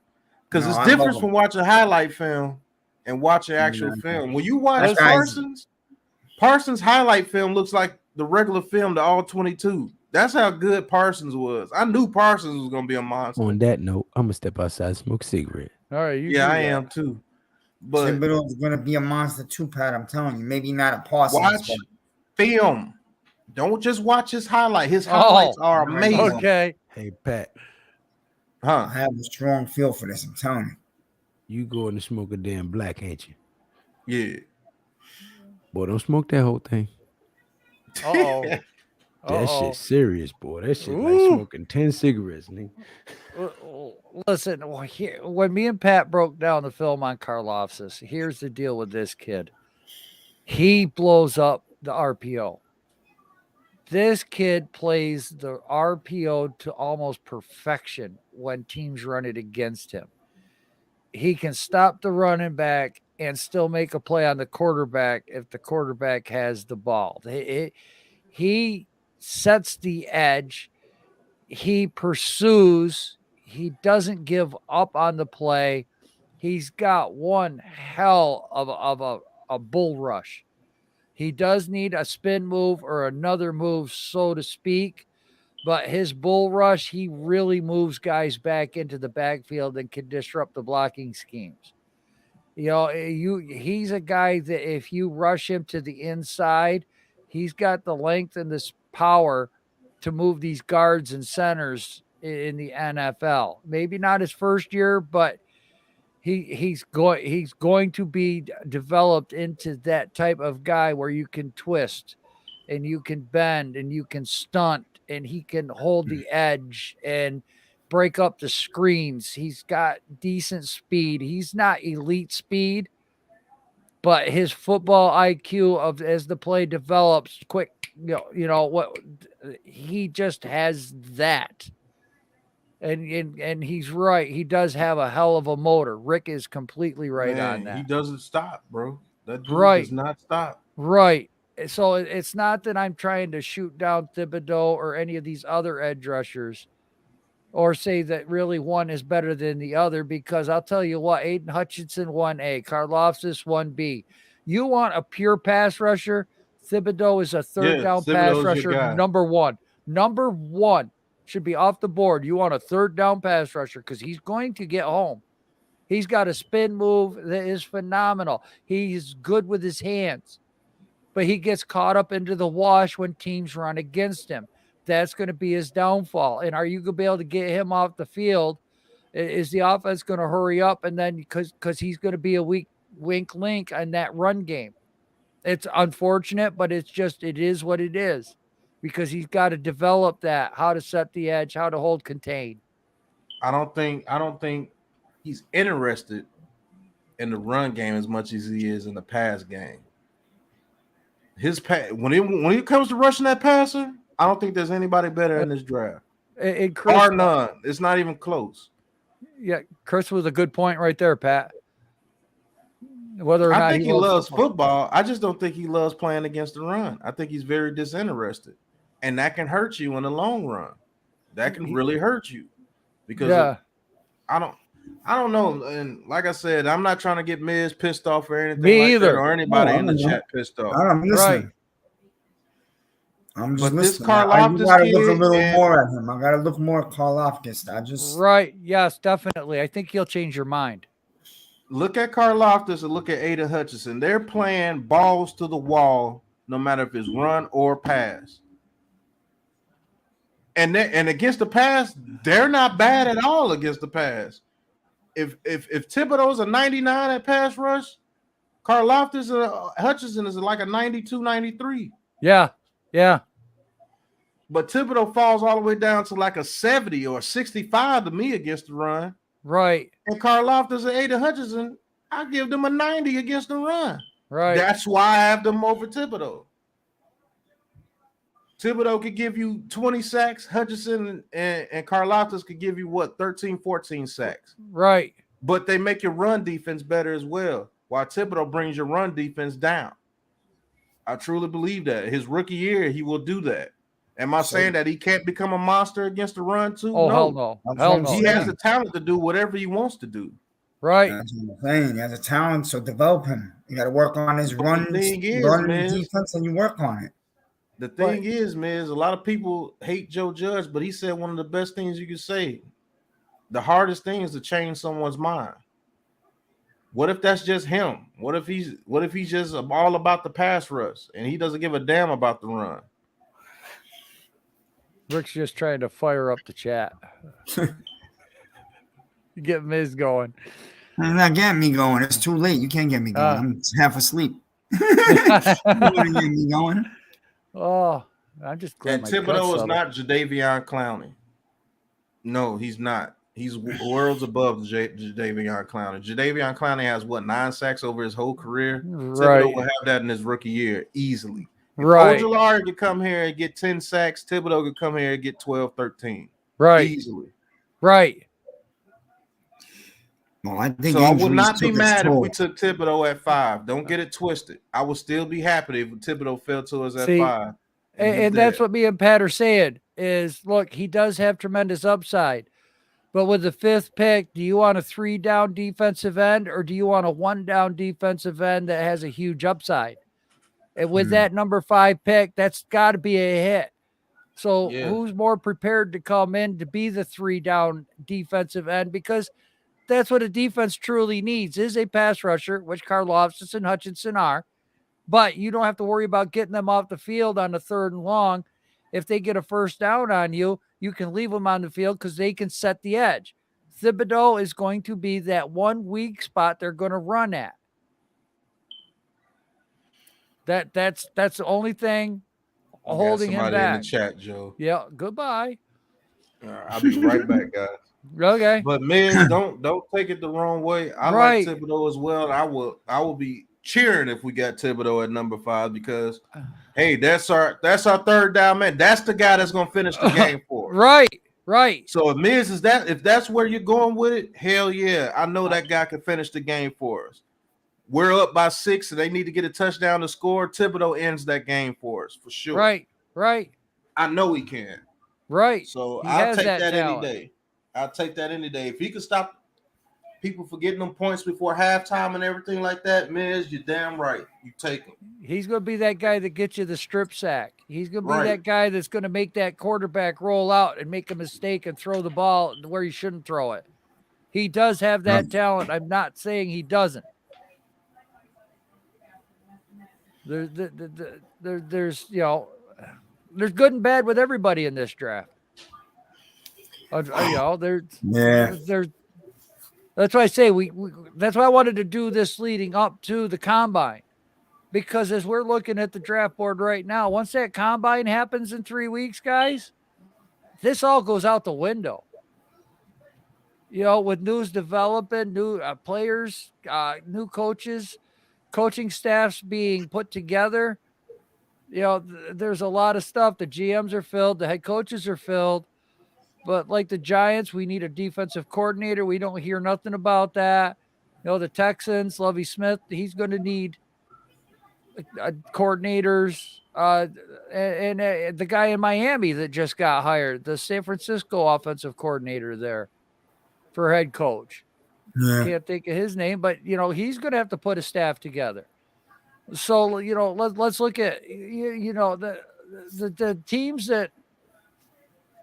Because No, it's I love different him. from watching highlight film and watching actual No. film. When you watch That guy's- Parsons highlight film looks like the regular film to all 22. That's how good Parsons was. I knew Parsons was gonna be a monster. On that note, I'm gonna step outside, smoke a cigarette. all right. You Yeah, do I that. am too. But Thibodeau's going to be a monster too, Pat. I'm telling you. Maybe not a Parsons. watch but film. Don't just watch his highlight. His highlights are amazing. Okay. Hey Pat, I Huh? have a strong feel for this. I'm telling you. you going to smoke a damn black, ain't you? Yeah. Boy, don't smoke that whole thing. Uh-oh. That shit serious, boy. That shit like Ooh. smoking 10 cigarettes, nigga. Listen, when me and Pat broke down the film on Karlaftis, here's the deal with this kid. He blows up the RPO. This kid plays the RPO to almost perfection when teams run it against him. He can stop the running back and still make a play on the quarterback if the quarterback has the ball. He sets the edge. He pursues. He doesn't give up on the play. He's got one hell of a bull rush. He does need a spin move or another move, so to speak, but his bull rush, he really moves guys back into the backfield and can disrupt the blocking schemes. You know, he's a guy that if you rush him to the inside, he's got the length and this power to move these guards and centers in the NFL. Maybe not his first year, but he's going to be developed into that type of guy where you can twist and you can bend and you can stunt and he can hold the edge and break up the screens. He's got decent speed. He's not elite speed, but his football IQ of as the play develops quick, you know what he just has that. And he's right. He does have a hell of a motor. Rick is completely right on Man, that. he doesn't stop, bro. That dude Right. does not stop. Right. So it's not that I'm trying to shoot down Thibodeau or any of these other edge rushers or say that really one is better than the other, because I'll tell you what, Aiden Hutchinson 1A, Karlaftis 1B. You want a pure pass rusher? Thibodeau is a third down pass Thibodeau's your rusher, guy. number one. Number one should be off the board. You want a third down pass rusher because he's going to get home. He's got a spin move that is phenomenal. He's good with his hands, but he gets caught up into the wash when teams run against him. That's going to be his downfall. And are you going to be able to get him off the field? Is the offense going to hurry up? And then because he's going to be a weak link on that run game. It's unfortunate, but it is what it is, because he's got to develop that, how to set the edge, how to hold contain. I don't think he's interested in the run game as much as he is in the pass game. His when it comes to rushing that passer, I don't think there's anybody better in this draft. And Chris, Bar none. It's not even close. Yeah, Chris was a good point right there, Pat. Whether or not I think he loves football. I just don't think he loves playing against the run. I think he's very disinterested, and that can hurt you in the long run. That can really hurt you because I don't know. And like I said, I'm not trying to get Miz pissed off or anything Me like either. that, or anybody in the chat pissed off. I'm listening. Right. I'm just But this listening. I Karlaftis gotta look a kid little and- more at him. I gotta look more at Karlaftis. Right. Yes, definitely. I think he'll change your mind. Look at Karlaftis and look at Aiden Hutchinson. They're playing balls to the wall, no matter if it's run or pass. And against the pass, they're not bad at all against the pass. If Thibodeau's a 99 at pass rush, Karlaftis Hutchinson is like a 92, 93. Yeah. Yeah. But Thibodeau falls all the way down to like a 70 or a 65 to me against the run. Right. And Karlaftis and Aiden Hutchinson, I give them a 90 against the run. Right. That's why I have them over Thibodeau. Thibodeau could give you 20 sacks. Hutchinson and Karlaftis could give you what, 13, 14 sacks. Right. But they make your run defense better as well, while Thibodeau brings your run defense down. I truly believe that. His rookie year, he will do that. Am I saying that he can't become a monster against the run too? Oh, no. hell no. That's Hell what I'm no. He has the talent to do whatever he wants to do. Right. That's what I'm saying. He has a talent, so develop him. You got to work on his But the run thing is, Miz, defense, and you work on it. The thing is, Miz, a lot of people hate Joe Judge, but he said one of the best things you can say. The hardest thing is to change someone's mind. What if that's just him? What if he's just all about the pass rush and he doesn't give a damn about the run? Rick's just trying to fire up the chat. Get Miz going. You're not getting me going. It's too late. You can't get me going. I'm half asleep. You want to get me going? Oh, I'm just glad. And Thibodeau is not Jadeveon Clowney. No, he's not. He's worlds above Jadeveon Clowney. Jadeveon Clowney has what, 9 sacks over his whole career. Right. Thibodeau will have that in his rookie year easily. If Right. Ojulari could come here and get 10 sacks, Thibodeau could come here and get 12, 13. Right. Easily. Right. Well, I think so I would not be took its mad if toll. we took Thibodeau at 5. Don't get it twisted. I would still be happy if Thibodeau fell to us at See, 5. And that's what me and Pat are saying is, look, he does have tremendous upside. But with the 5th pick, do you want a 3-down defensive end or do you want a 1-down defensive end that has a huge upside? And with that number 5 pick, that's got to be a hit. So who's more prepared to come in to be the 3-down defensive end? Because that's what a defense truly needs, is a pass rusher, which Karlaftis and Hutchinson are. But you don't have to worry about getting them off the field on the 3rd and long. If they get a 1st down on you, you can leave them on the field because they can set the edge. Thibodeau is going to be that one weak spot they're going to run at. That's the only thing holding him back. In the chat, Joe. Yeah, goodbye. I'll be right back, guys. Okay. But Miz, don't take it the wrong way. I like Thibodeau as well. I will be cheering if we got Thibodeau at number 5 because hey, that's our 3rd down man. That's the guy that's gonna finish the game for us. Right. So if Miz is if that's where you're going with it, hell yeah. I know that guy can finish the game for us. We're up by 6 and they need to get a touchdown to score. Thibodeau ends that game for us for sure. Right. I know he can. Right. So he I'll take that any day. I'll take that any day. If he could stop people from getting them points before halftime and everything like that, Miz, you're damn right. You take him. He's going to be that guy that gets you the strip sack. He's going to be that guy that's going to make that quarterback roll out and make a mistake and throw the ball where he shouldn't throw it. He does have that talent. I'm not saying he doesn't. There's there's good and bad with everybody in this draft. That's why I say that's why I wanted to do this leading up to the combine, because as we're looking at the draft board right now, once that combine happens in 3 weeks, guys, this all goes out the window. With news developing, new players, new coaches, coaching staffs being put together, there's a lot of stuff. The GMs are filled, the head coaches are filled. But like the Giants, we need a defensive coordinator. We don't hear nothing about that. The Texans, Lovie Smith, he's going to need coordinators. And the guy in Miami that just got hired, the San Francisco offensive coordinator there for head coach. Yeah. Can't think of his name, but, he's going to have to put a staff together. So, let's look at, the teams that,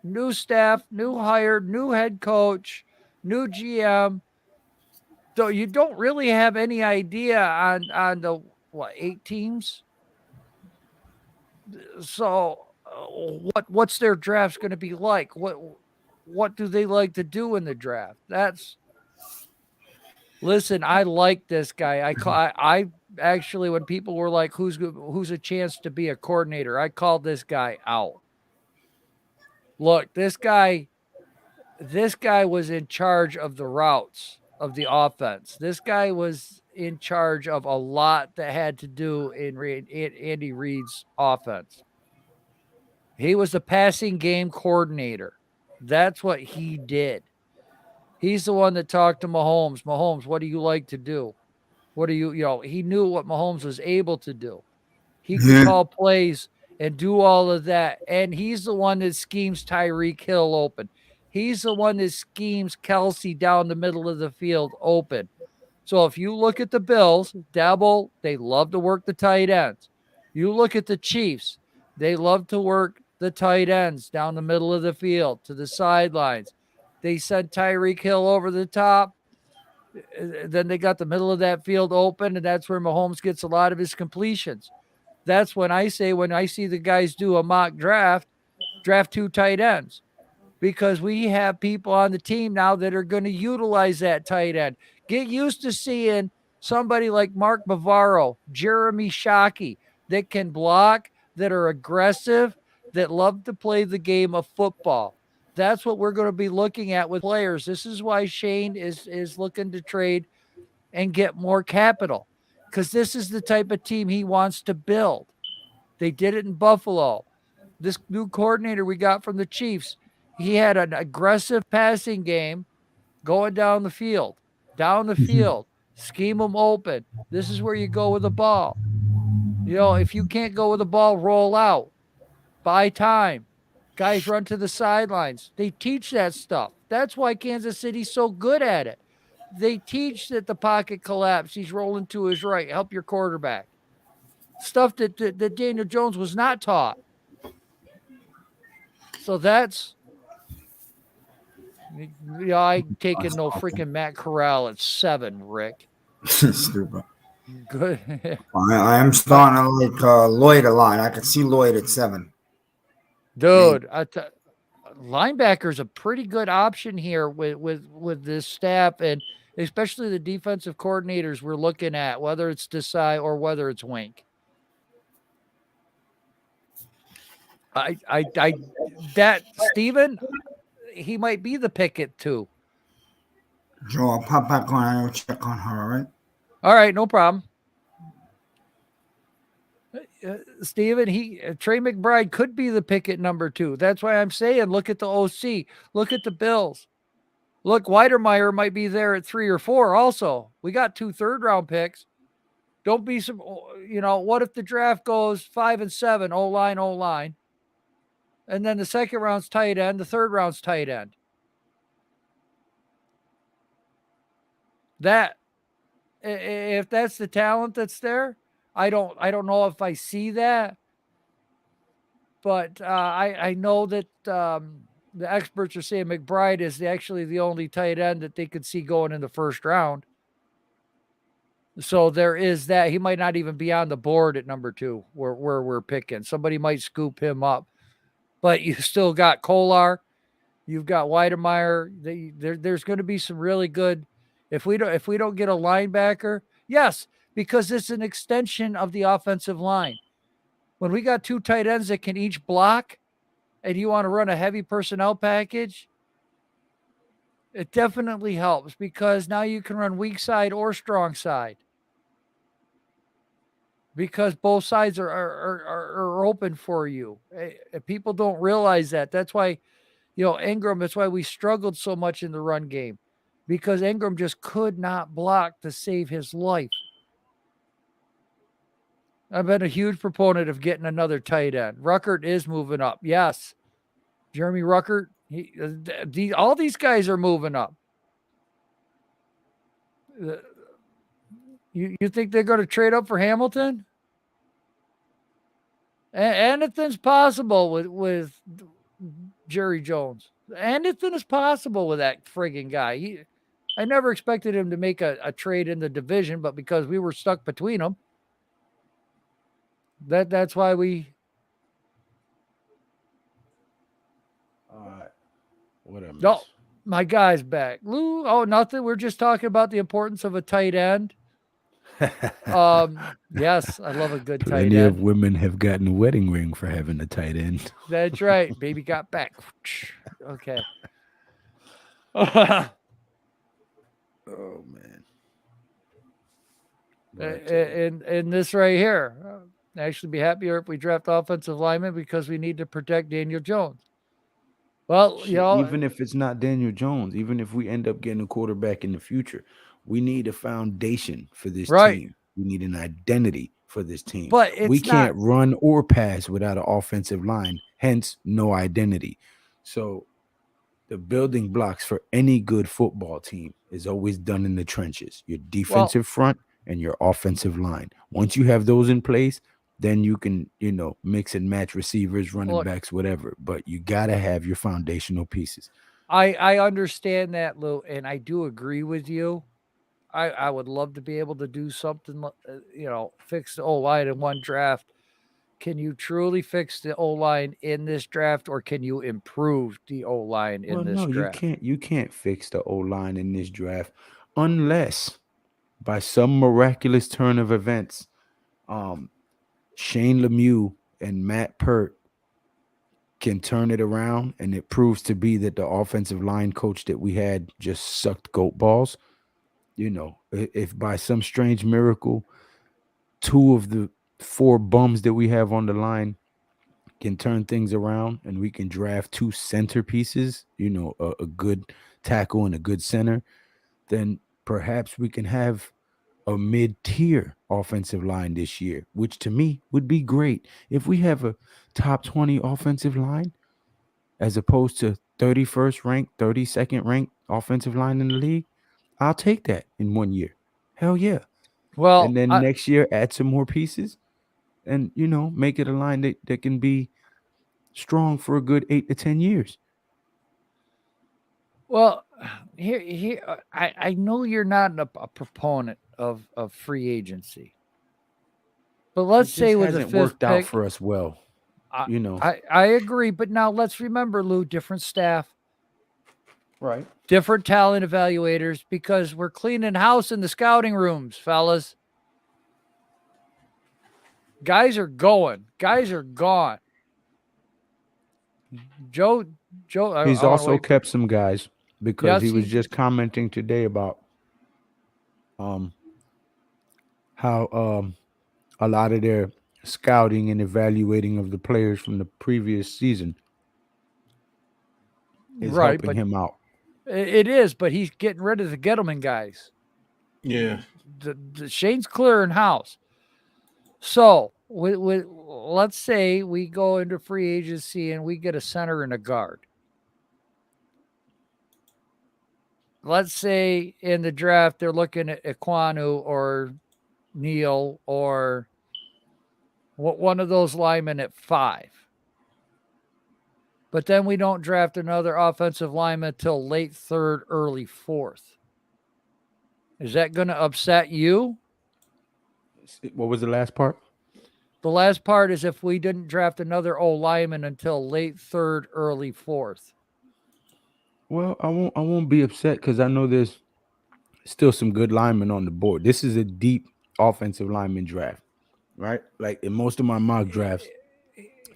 new staff, new hire, new head coach, new GM. So you don't really have any idea on the 8 teams. So what's their draft's going to be like? What do they like to do in the draft? Listen, I like this guy. I actually, when people were like, who's a chance to be a coordinator, I called this guy out. Look, this guy was in charge of the routes of the offense. This guy was in charge of a lot that had to do in Andy Reid's offense. He was the passing game coordinator. That's what he did. He's the one that talked to Mahomes. Mahomes, what do you like to do? What do he knew what Mahomes was able to do. He could Yeah. call plays and do all of that. And he's the one that schemes Tyreek Hill open. He's the one that schemes Kelsey down the middle of the field open. So if you look at the Bills, Dabble, they love to work the tight ends. You look at the Chiefs, they love to work the tight ends down the middle of the field to the sidelines. They send Tyreek Hill over the top. Then they got the middle of that field open, and that's where Mahomes gets a lot of his completions. That's when I say, when I see the guys do a mock draft 2 tight ends, because we have people on the team now that are going to utilize that tight end. Get used to seeing somebody like Mark Bavaro, Jeremy Shockey, that can block, that are aggressive, that love to play the game of football. That's what we're going to be looking at with players. This is why Shane is looking to trade and get more capital, because this is the type of team he wants to build. They did it in Buffalo. This new coordinator we got from the Chiefs, he had an aggressive passing game going down the field, scheme them open. This is where you go with the ball. If you can't go with the ball, roll out, buy time. Guys run to the sidelines. They teach that stuff. That's why Kansas City's so good at it. They teach that the pocket collapse, he's rolling to his right, help your quarterback. Stuff that Daniel Jones was not taught. So that's, I ain't taking no freaking Matt Corral at 7, Rick. Stupid. Good. I am starting to like Lloyd a lot. I could see Lloyd at 7. Dude, linebacker's a pretty good option here with this staff, and especially the defensive coordinators we're looking at, whether it's Desai or whether it's Wink. That Steven, he might be the pick at 2. Joe, I'll pop back on. I'll check on her, all right? All right, no problem. Steven, Trey McBride could be the pick at number 2. That's why I'm saying look at the OC. Look at the Bills. Look, Weidermeyer might be there at 3 or 4 also. We got 2 third-round picks. Don't be some, what if the draft goes 5 and 7, O-line, and then the second round's tight end, the third round's tight end. That, if that's the talent that's there, I don't know if I see that, but I know that the experts are saying McBride is actually the only tight end that they could see going in the first round. So there is that. He might not even be on the board at number 2 where we're picking. Somebody might scoop him up, but you still got Kolar. You've got Weidemeyer. There's going to be some really good. If we don't get a linebacker, yes, because it's an extension of the offensive line. When we got 2 tight ends that can each block, and you want to run a heavy personnel package, it definitely helps, because now you can run weak side or strong side, because both sides are open for you. People don't realize that. That's why, Ingram, that's why we struggled so much in the run game, because Ingram just could not block to save his life. I've been a huge proponent of getting another tight end. Ruckert is moving up. Yes. Jeremy Ruckert. All these guys are moving up. You think they're going to trade up for Hamilton? Anything's possible with Jerry Jones. Anything is possible with that friggin' guy. I never expected him to make a trade in the division, but because we were stuck between them, that's why we. What I miss? No, my guy's back. Lou, nothing. We're just talking about the importance of a tight end. Yes, I love a good tight end. Plenty of women have gotten a wedding ring for having a tight end. That's right. Baby got back. Okay. Oh man. And this right here, actually be happier if we draft offensive linemen because we need to protect Daniel Jones. Well, you Shit, know, even if it's not Daniel Jones, even if we end up getting a quarterback in the future, we need a foundation for this right. team. We need an identity for this team. But We it's can't not. run or pass without an offensive line, hence no identity. So the building blocks for any good football team is always done in the trenches. Your Well, defensive front and your offensive line. Once you have those in place, then you can, mix and match receivers, running look, backs, whatever. But you got to have your foundational pieces. I understand that, Lou, and I do agree with you. I would love to be able to do something, fix the O line in one draft. Can you truly fix the O line in this draft, or can you improve the O line in Well, this no, you draft? can't. You can't fix the O line in this draft unless by some miraculous turn of events, um, Shane Lemieux and Matt Pert can turn it around, and it proves to be that the offensive line coach that we had just sucked goat balls. If by some strange miracle, two of the four bums that we have on the line can turn things around, and we can draft two centerpieces, a good tackle and a good center, then perhaps we can have a mid-tier offensive line this year, which to me would be great. If we have a top 20 offensive line as opposed to 31st ranked, 32nd ranked offensive line in the league, I'll take that in 1 year. Hell yeah. And Well, then next year add some more pieces and make it a line that can be strong for a good 8 to 10 years. well, here, I know you're not a proponent of free agency, but let's It say just with the hasn't fifth worked out pick, for us well. I, I agree. But now let's remember, Lou, different staff, Right. different talent evaluators, because we're cleaning house in the scouting rooms, fellas. Guys are going. Guys are gone. Joe, He's I want to also wait for. kept some guys because Yes, he was he's just commenting today about how a lot of their scouting and evaluating of the players from the previous season is right, helping but him out. it is. But he's getting rid of the Gettleman guys. Yeah. The Shane's clearing house. So let's say we go into free agency and we get a center and a guard. Let's say in the draft they're looking at Ekwonu or Neal or one of those linemen at 5. But then we don't draft another offensive lineman till late 3rd, early 4th. Is that going to upset you? What was the last part? The last part is if we didn't draft another O lineman until late 3rd, early 4th. Well, I won't be upset because I know there's still some good linemen on the board. This is a deep offensive lineman draft, right? Like in most of my mock drafts,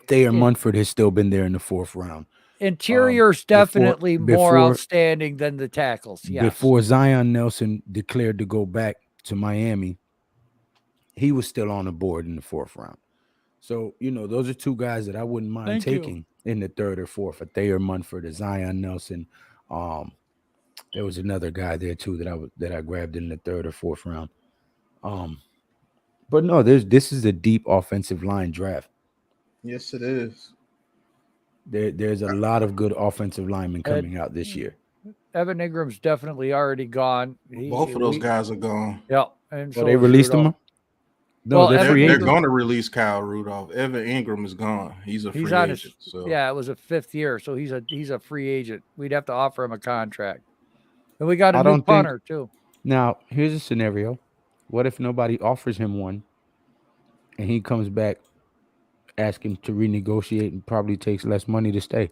Thayer Munford has still been there in the 4th round. Interior's definitely more outstanding than the tackles. Yes. Before Zion Nelson declared to go back to Miami, he was still on the board in the 4th round. So, those are two guys that I wouldn't mind taking in the 3rd or 4th, a Thayer Munford, a Zion Nelson. There was another guy there too that I grabbed in the 3rd or 4th round. But no, this is a deep offensive line draft. Yes, it is. There's a lot of good offensive linemen coming out this year. Evan Ingram's definitely already gone. Both of those guys are gone. Yeah, and so they released him. No, they're going to release Kyle Rudolph. Evan Ingram is gone. He's a free agent. Yeah, it was a 5th year, so he's a free agent. We'd have to offer him a contract, and we got a new punter too. Now, here's a scenario: what if nobody offers him one, and he comes back asking to renegotiate and probably takes less money to stay?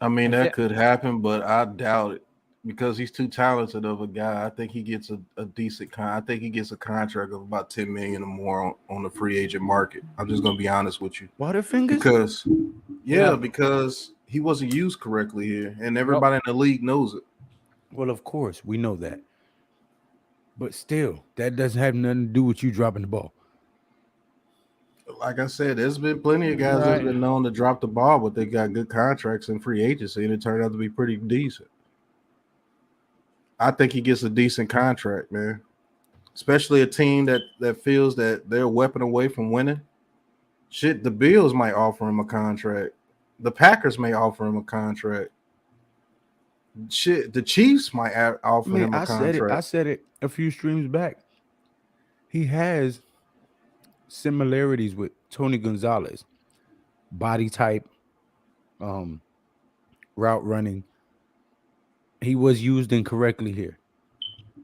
I mean, that could happen, but I doubt it because he's too talented of a guy. I think he gets a decent I think he gets a contract of about $10 million or more on the free agent market. I'm just gonna be honest with you. Butterfingers? Because he wasn't used correctly here, and everybody in the league knows it. Well, of course, we know that. But still, that doesn't have nothing to do with you dropping the ball. like I said, there's been plenty of guys that's been known to drop the ball, but they got good contracts in free agency, and it turned out to be pretty decent. I think he gets a decent contract, man. Especially a team that feels that they're a weapon away from winning. Shit, the Bills might offer him a contract. The Packers may offer him a contract. Shit, the Chiefs might offer him a contract. I said it a few streams back. He has similarities with Tony Gonzalez. Body type, route running. He was used incorrectly here.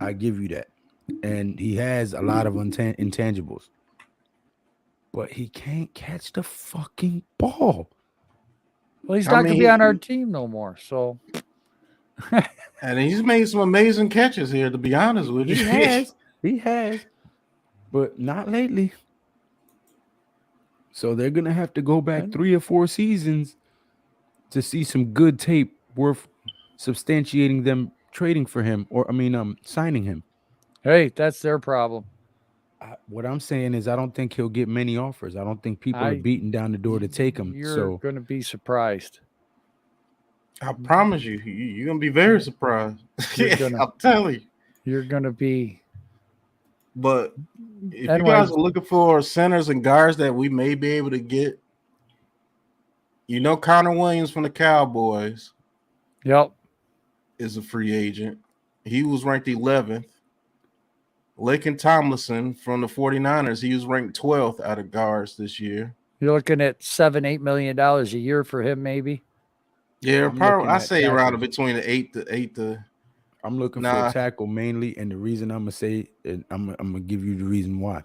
I give you that. And he has a lot of intangibles. But he can't catch the fucking ball. Well, he's not going to be on our team no more, so. And he's made some amazing catches here, to be honest with you. He has. But not lately. So they're going to have to go back 3 or 4 seasons to see some good tape worth substantiating them trading for him or signing him. Hey, that's their problem. What I'm saying is I don't think he'll get many offers. I don't think people are beating down the door to take him. You're going to be surprised. I promise you, you're going to be very surprised. I'll tell you. You're going to be. But if you guys are looking for centers and guards that we may be able to get, Connor Williams from the Cowboys. Yep. Is a free agent. He was ranked 11th. Laken Tomlinson from the 49ers, he was ranked 12th out of guards this year. You're looking at $7-8 million a year for him, maybe. Yeah, probably. I say around between the 8 to. I'm looking for a tackle mainly, and the reason I'm gonna say, and I'm gonna give you the reason why.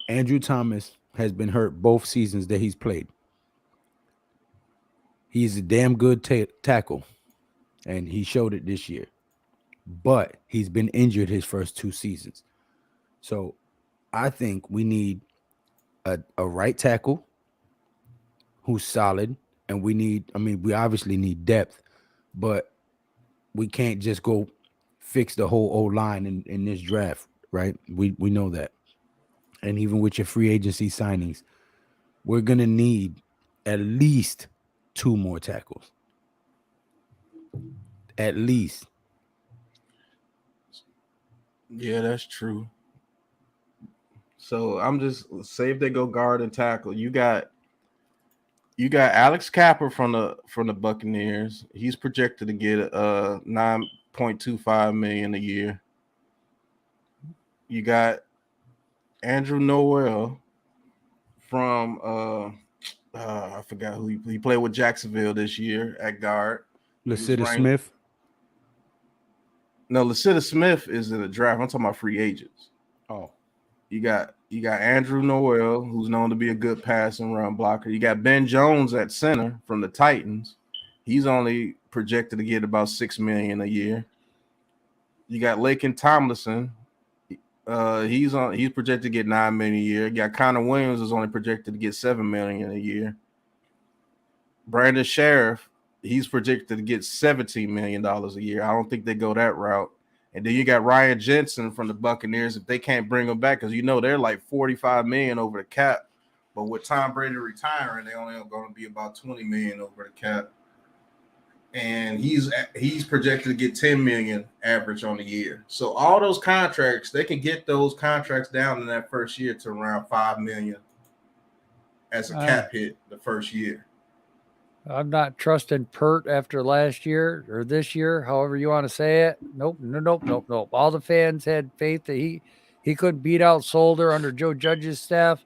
Andrew Thomas has been hurt both seasons that he's played. He's a damn good tackle, and he showed it this year. But he's been injured his first 2 seasons. So I think we need a right tackle who's solid, and we obviously need depth, but we can't just go fix the whole O-line in this draft, right? We know that. And even with your free agency signings, we're going to need at least 2 more tackles. At least. Yeah, that's true. So I'm just say if they go guard and tackle, you got Alex Capper from the Buccaneers. He's projected to get $9.25 million a year. You got Andrew Noel from I forgot who he played with Jacksonville this year at guard. Lacita Smith. No, Lacita Smith is in the draft. I'm talking about free agents. Oh. You got Andrew Noel, who's known to be a good pass and run blocker. You got Ben Jones at center from the Titans. He's only projected to get about $6 million a year. You got Laken Tomlinson. He's projected to get $9 million a year. You got Connor Williams is only projected to get $7 million a year. Brandon Sheriff, he's projected to get $17 million a year. I don't think they go that route. And then you got Ryan Jensen from the Buccaneers. If they can't bring him back, because they're like $45 million over the cap. But with Tom Brady retiring, they only are going to be about $20 million over the cap. And he's projected to get $10 million average on the year. So all those contracts, they can get those contracts down in that first year to around $5 million as a cap hit the first year. I'm not trusting Pert after last year or this year, however you want to say it. Nope. All the fans had faith that he couldn't beat out Solder under Joe Judge's staff,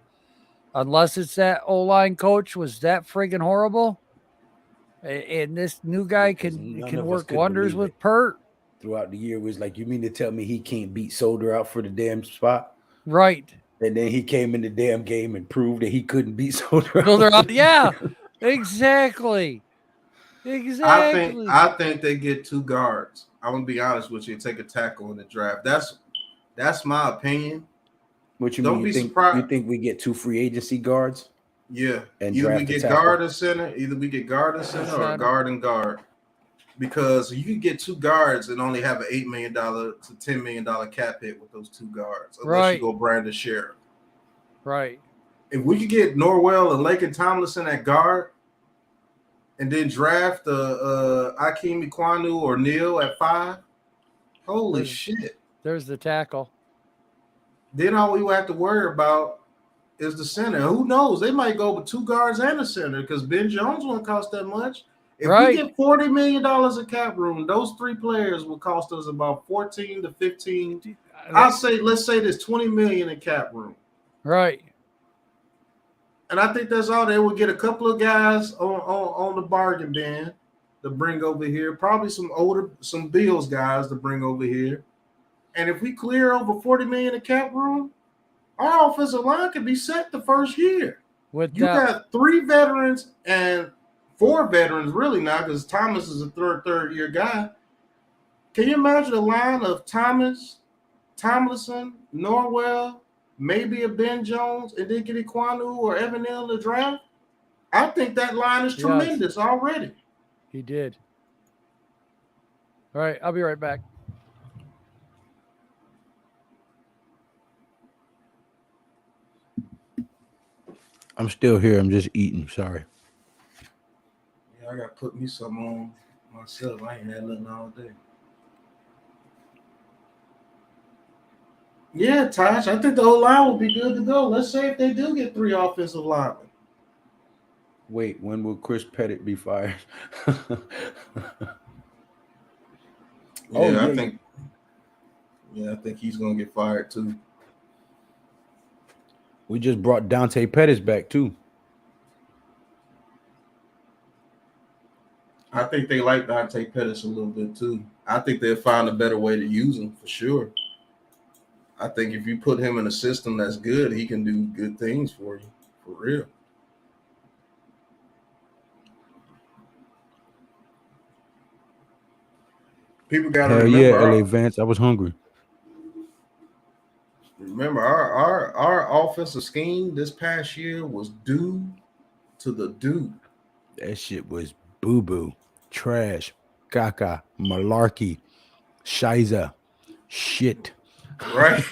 unless it's that O-line coach was that friggin' horrible. And this new guy can work wonders with Pert. Throughout the year, it was like, you mean to tell me he can't beat Solder out for the damn spot? Right. And then he came in the damn game and proved that he couldn't beat Solder out. Yeah. Exactly. I think they get 2 guards. I'm gonna be honest with you. Take a tackle in the draft. That's my opinion. What you mean? You think we get 2 free agency guards? Yeah. Either we get guard and center, or guard and guard. Because you can get 2 guards and only have an $8 million to $10 million cap hit with those 2 guards, unless you go Brandon Sheriff. Right. If we could get Norwell and Lakin Tomlinson at guard, and then draft Akeem Ikwanu or Neal at 5, holy shit. There's the tackle. Then all we would have to worry about is the center. Who knows? They might go with 2 guards and a center because Ben Jones won't cost that much. If we get $40 million of cap room, those 3 players will cost us about 14 to 15. Let's say there's 20 million in cap room. Right. And I think that's all. They will get a couple of guys on the bargain bin to bring over here. Probably some Bills guys to bring over here. And if we clear over 40 million in cap room, our offensive line could be set the first year. You got 3 veterans and 4 veterans really now because Thomas is a third year guy. Can you imagine a line of Thomas, Tomlinson, Norwell, maybe a Ben Jones, and then get Ikwanu or Evan Neal in the draft? I think that line is tremendous already. He did. All right, I'll be right back. I'm still here. I'm just eating. Sorry. Yeah, I got to put me some on myself. I ain't had nothing all day. Yeah, Tosh, I think the whole line will be good to go. Let's say if they do get 3 offensive linemen. Wait, when will Chris Pettit be fired? I think he's gonna get fired too. We just brought Dante Pettis back too. I think they like Dante Pettis a little bit too. I think they'll find a better way to use him for sure. I think if you put him in a system that's good, he can do good things for you, for real. People got to remember. Hell yeah, LA Vance. I was hungry. Remember, our offensive scheme this past year was due to the dude. That shit was boo-boo, trash, caca, malarkey, shiza, shit. Right.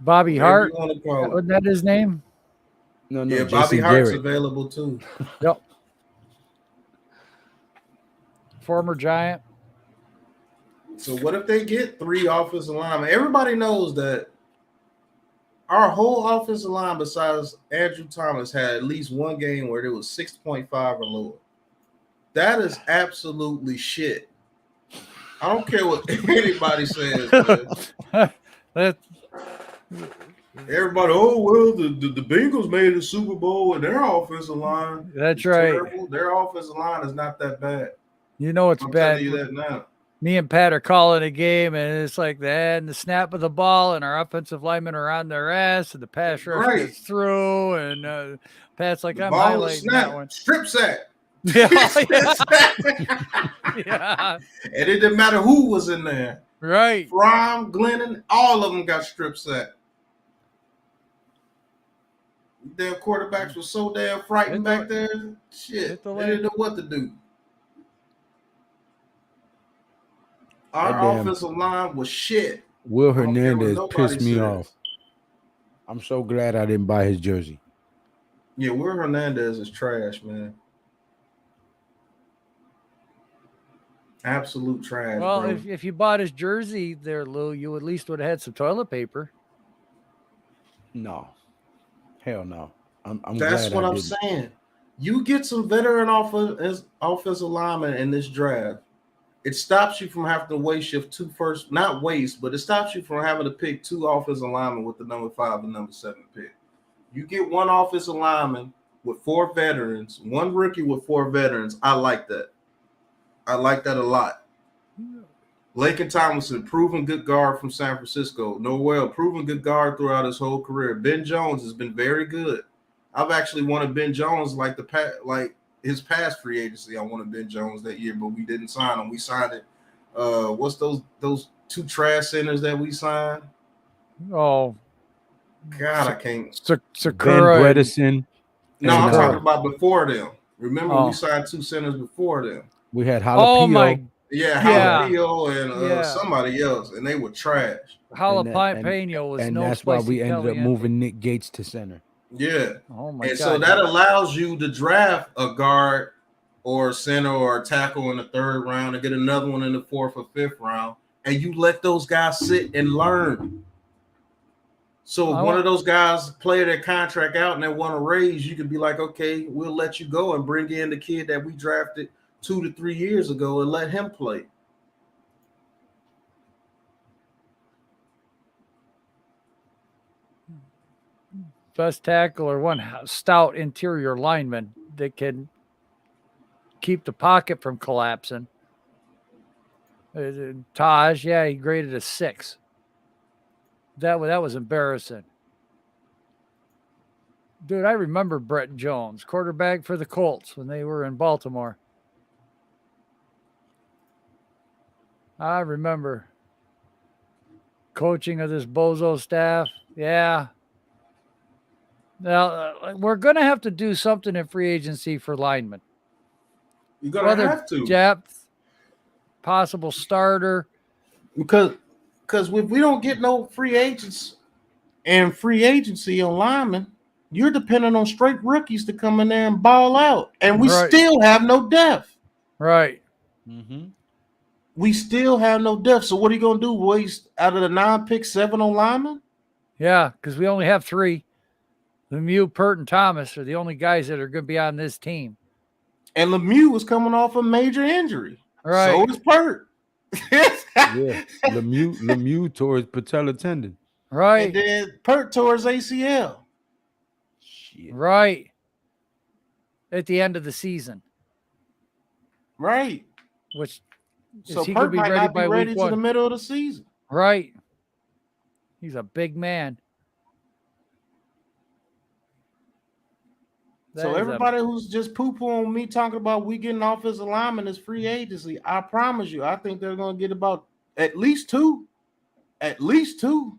Bobby Hart. Wasn't that his name? No, yeah, Jason Bobby Hart's Garrett. available too. Yep. Former Giant. So what if they get 3 offensive linemen? Everybody knows that our whole offensive line, besides Andrew Thomas, had at least one game where it was 6.5 or lower. That is absolutely shit. I don't care what anybody says. Everybody, the Bengals made the Super Bowl and their offensive line. That's right. Terrible. Their offensive line is not that bad. You know it's bad. Telling you that now. Me and Pat are calling a game, and it's like that, and the snap of the ball, and our offensive linemen are on their ass, and the pass rush gets through, and Pat's like, I'm highlighting that one. Strip sack. Yeah. Yeah. And it didn't matter who was in there. Right. Fromm, Glennon, all of them got strip sack. Their quarterbacks were so damn frightened back there. Shit. They didn't know what to do. Our offensive line was shit. Will Hernandez pissed me off. I'm so glad I didn't buy his jersey. Yeah, Will Hernandez is trash, man. Absolute trash. Well, bro. if you bought his jersey there, Lou, you at least would have had some toilet paper. No. Hell no. I'm That's glad what I'm didn't. saying. You get some veteran offensive linemen in this draft. It stops you from having to waste your 2 first, not waste, but it stops you from having to pick 2 offensive linemen with the number 5 and number 7 pick. You get 1 offensive lineman with 4 veterans, 1 rookie with 4 veterans. I like that. I like that a lot. Lakin Tomlinson, proven good guard from San Francisco. Noel, proven good guard throughout his whole career. Ben Jones has been very good. I've actually wanted Ben Jones like his past free agency. I wanted Ben Jones that year, but we didn't sign him. We signed it. What's those 2 trash centers that we signed? Oh, God, I can't. Sakura. Ben Bredesen. No, I'm talking about before them. Remember, we signed 2 centers before them. We had Jalapeno. Oh my Yeah, Yeah. Jalapeno and Yeah. somebody else, and they were trash. Jalapeno was And no that's why spicy we ended up caliente. moving Nick Gates to center. Yeah. Oh my And God. so that allows you to draft a guard or a center or a tackle in the 3rd round and get another one in the 4th or 5th round, and you let those guys sit and learn. So if one of those guys play their contract out and they want to raise, you could be like, okay, we'll let you go and bring in the kid that we drafted 2 to 3 years ago and let him play. Best tackle or one stout interior lineman that can keep the pocket from collapsing. Taj, yeah, he graded a 6. That was embarrassing. Dude, I remember Brett Jones, quarterback for the Colts when they were in Baltimore. I remember coaching of this bozo staff. Yeah. Now, we're going to have to do something in free agency for linemen. You're going to have to. Depth, possible starter. Because if we don't get no free agents and free agency on linemen, you're depending on straight rookies to come in there and ball out. And we still have no depth. Right. Mm-hmm. We still have no depth. So what are you going to do? Waste out of the 9 picks 7 on linemen? Yeah, because we only have 3. Lemieux, Pert, and Thomas are the only guys that are going to be on this team. And Lemieux was coming off a major injury. Right. So is Pert. Yeah. Lemieux tore his patella tendon. Right. And then Pert tore his ACL. Shit. Right. At the end of the season. Right. Which so he Pert could be might ready not be by ready week to 1. the middle of the season. Right. He's a big man. So everybody who's just poo-pooing me talking about we getting offensive linemen is free agency, I promise you, I think they're going to get about at least 2. At least 2.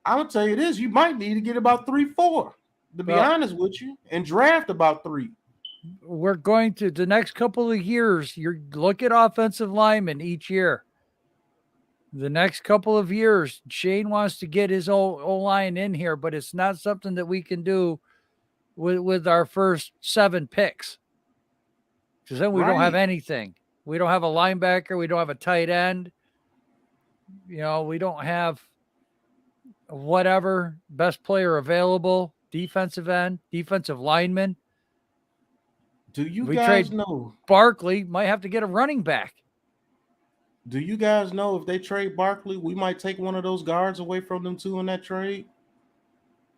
I'm going to tell you this, you might need to get about 3, 4, to be honest with you, and draft about 3. We're going to, the next couple of years, you look at offensive linemen each year. The next couple of years, Shane wants to get his O-line in here, but it's not something that we can do with our first 7 picks. Because then we don't have anything. We don't have a linebacker. We don't have a tight end. You know, we don't have whatever best player available, defensive end, defensive lineman. Do you guys know? Barkley might have to get a running back. Do you guys know if they trade Barkley, we might take one of those guards away from them too in that trade?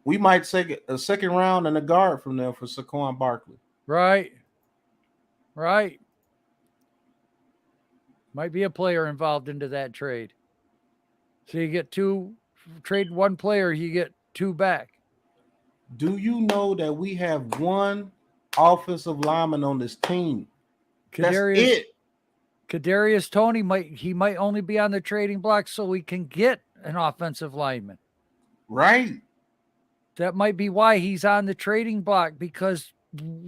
We might take a 2nd round and a guard from them for Saquon Barkley. Right. Right. Might be a player involved into that trade. So you get 2, trade 1 player, you get 2 back. Do you know that we have 1 offensive lineman on this team? That's it. Kadarius Toney might only be on the trading block so we can get an offensive lineman. Right. That might be why he's on the trading block, because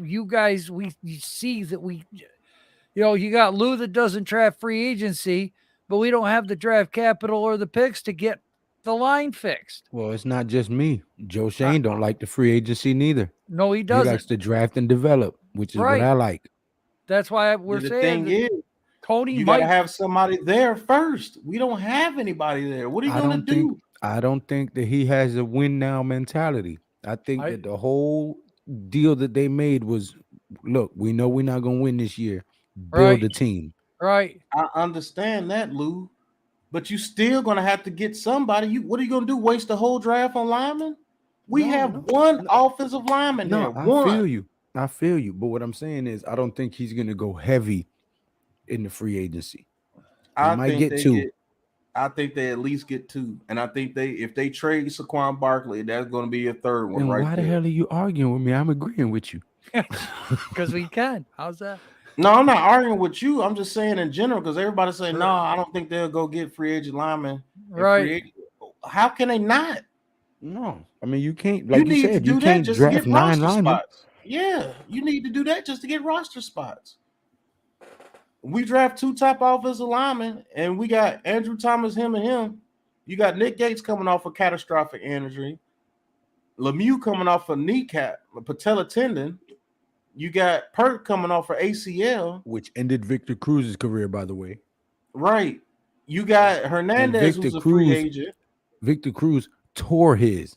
you guys, you see that you got Lou that doesn't draft free agency, but we don't have the draft capital or the picks to get the line fixed. Well, it's not just me. Joe Shane don't like the free agency neither. No, he doesn't. He likes to draft and develop, which is what I like. That's why we're saying the thing is, Tony you got to have somebody there first. We don't have anybody there. What are you going to do? I don't think that he has a win now mentality. I think that the whole deal that they made was, look, we know we're not going to win this year. Build a team. Right. I understand that, Lou. But you still going to have to get somebody. What are you going to do? Waste the whole draft on linemen? We have one offensive lineman there. I feel you. But what I'm saying is I don't think he's going to go heavy in the free agency. I think they at least get 2. And I think if they trade Saquon Barkley, that's going to be a 3rd one. And why the hell are you arguing with me? I'm agreeing with you. Because we can. How's that? No, I'm not arguing with you. I'm just saying in general, because everybody say, no, I don't think they'll go get free agent linemen. Right. How can they not? No. I mean, you can't, like you said, you can't draft 9 linemen. Yeah, you need to do that just to get roster spots. We draft 2 top offensive linemen, and we got Andrew Thomas, him and him. You got Nick Gates coming off a catastrophic injury. Lemieux coming off a kneecap, a patella tendon. You got Perk coming off for ACL, which ended Victor Cruz's career, by the way. Right. You got Hernandez, who's a free agent. Victor Cruz tore his.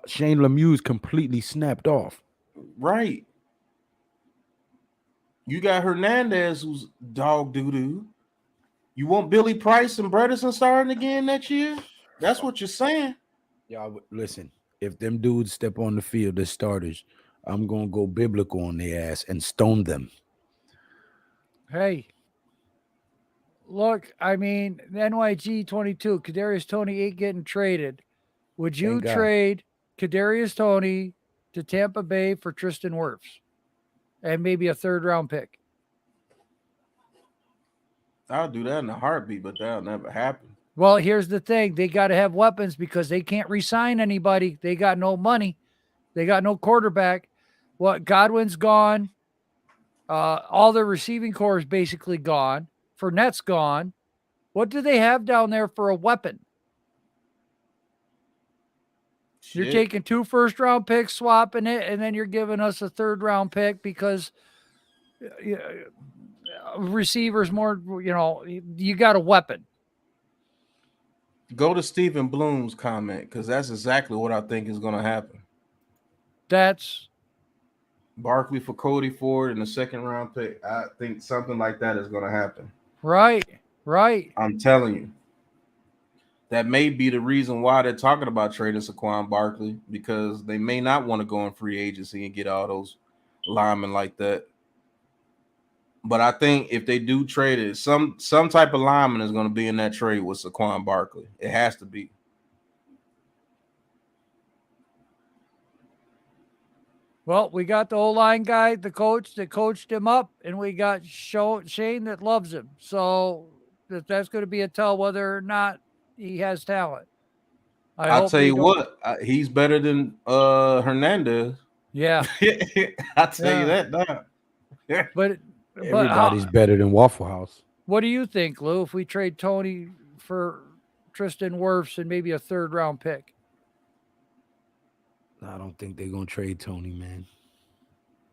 Shane Lemieux's completely snapped off. Right. You got Hernandez, who's dog doo-doo. You want Billy Price and Bredesen starting again next year? That's what you're saying. Y'all listen. If them dudes step on the field as starters, I'm gonna go biblical on their ass and stone them. Hey, look, I mean, the NYG 22, Kadarius Toney ain't getting traded. Would you trade Kadarius Toney to Tampa Bay for Tristan Wirfs and maybe a 3rd-round pick? I'll do that in a heartbeat, but that'll never happen. Well, here's the thing. They got to have weapons because they can't re-sign anybody. They got no money. They got no quarterback. Godwin's gone. All their receiving core is basically gone. Fournette's gone. What do they have down there for a weapon? Shit. You're taking 2 first-round picks, swapping it, and then you're giving us a 3rd-round pick because receivers more, you got a weapon. Go to Stephen Bloom's comment because that's exactly what I think is going to happen. That's Barkley for Cody Ford and the 2nd-round pick. I think something like that is going to happen. Right. I'm telling you. That may be the reason why they're talking about trading Saquon Barkley, because they may not want to go in free agency and get all those linemen like that. But I think if they do trade it, some type of lineman is going to be in that trade with Saquon Barkley. It has to be. Well, we got the O-line guy, the coach that coached him up, and we got Shane that loves him. So that's going to be a tell whether or not he has talent. I'll tell you what, he's better than Hernandez. Yeah. I'll tell you that now. But everybody's better than Waffle House. What do you think, Lou, if we trade Toney for Tristan Wirfs and maybe a 3rd-round pick? I don't think they're going to trade Toney, man.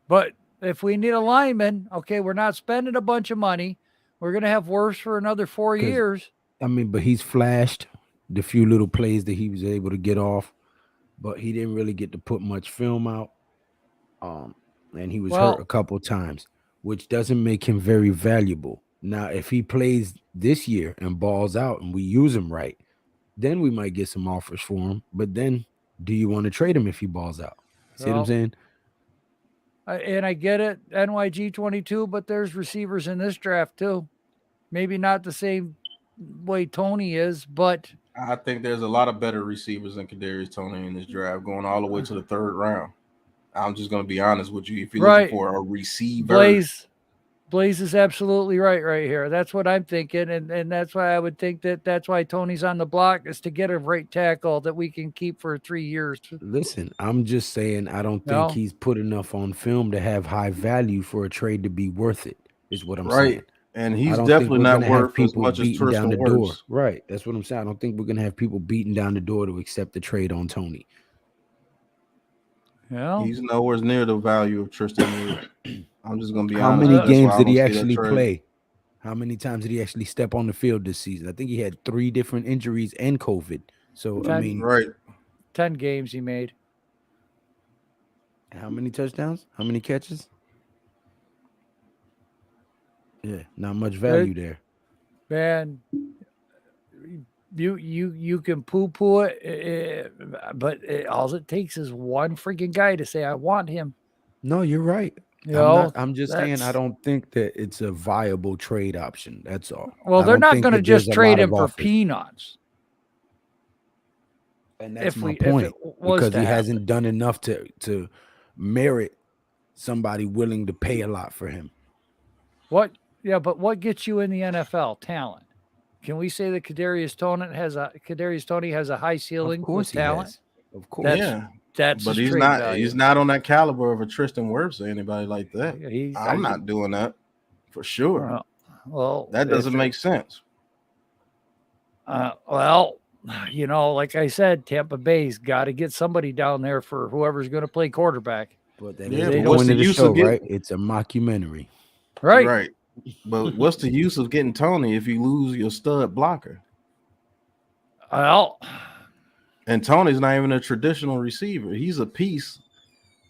But if we need a lineman, okay, we're not spending a bunch of money. We're going to have Wirfs for another 4 years. I mean, but he's flashed the few little plays that he was able to get off, but he didn't really get to put much film out. And he was hurt a couple times, which doesn't make him very valuable. Now, if he plays this year and balls out and we use him right, then we might get some offers for him. But then do you want to trade him if he balls out? See what I'm saying? And I get it, NYG 22, but there's receivers in this draft too. Maybe not the same way Toney is, but I think there's a lot of better receivers than Kadarius Toney in this draft, going all the way to the 3rd round. I'm just going to be honest with you. If you're looking for a receiver, Blaze is absolutely right here. That's what I'm thinking, and that's why I would think that's why Toney's on the block, is to get a right tackle that we can keep for 3 years. Listen, I'm just saying I don't think he's put enough on film to have high value for a trade to be worth it, is what I'm saying. And he's definitely not worth as much as Tristan Wirfs. Right. That's what I'm saying. I don't think we're going to have people beating down the door to accept the trade on Toney. Yeah. He's nowhere near the value of Tristan Wirfs. I'm just going to be How honest. many games did he actually play? How many times did he actually step on the field this season? I think he had 3 different injuries and COVID. So, 10 games he made. How many touchdowns? How many catches? Yeah, not much value there. Man, you can poo-poo it, but all it takes is one freaking guy to say, I want him. No, you're right. I'm just saying I don't think that it's a viable trade option. That's all. Well, they're not going to just trade him for peanuts. And that's my point. Because he hasn't done enough to merit somebody willing to pay a lot for him. What? Yeah, but what gets you in the NFL? Talent. Can we say that Kadarius Toney has a high ceiling with talent? Of course. But he's not on that caliber of a Tristan Wirfs or anybody like that. I'm not doing that. for sure. Well, That doesn't make sense. Well, like I said, Tampa Bay's got to get somebody down there for whoever's going to play quarterback. But that Yeah, is but the what's point the of the use show, of getting right? It's a mockumentary. Right. right? But what's the use of getting Tony if you lose your stud blocker? Well, And Tony's not even a traditional receiver. He's a piece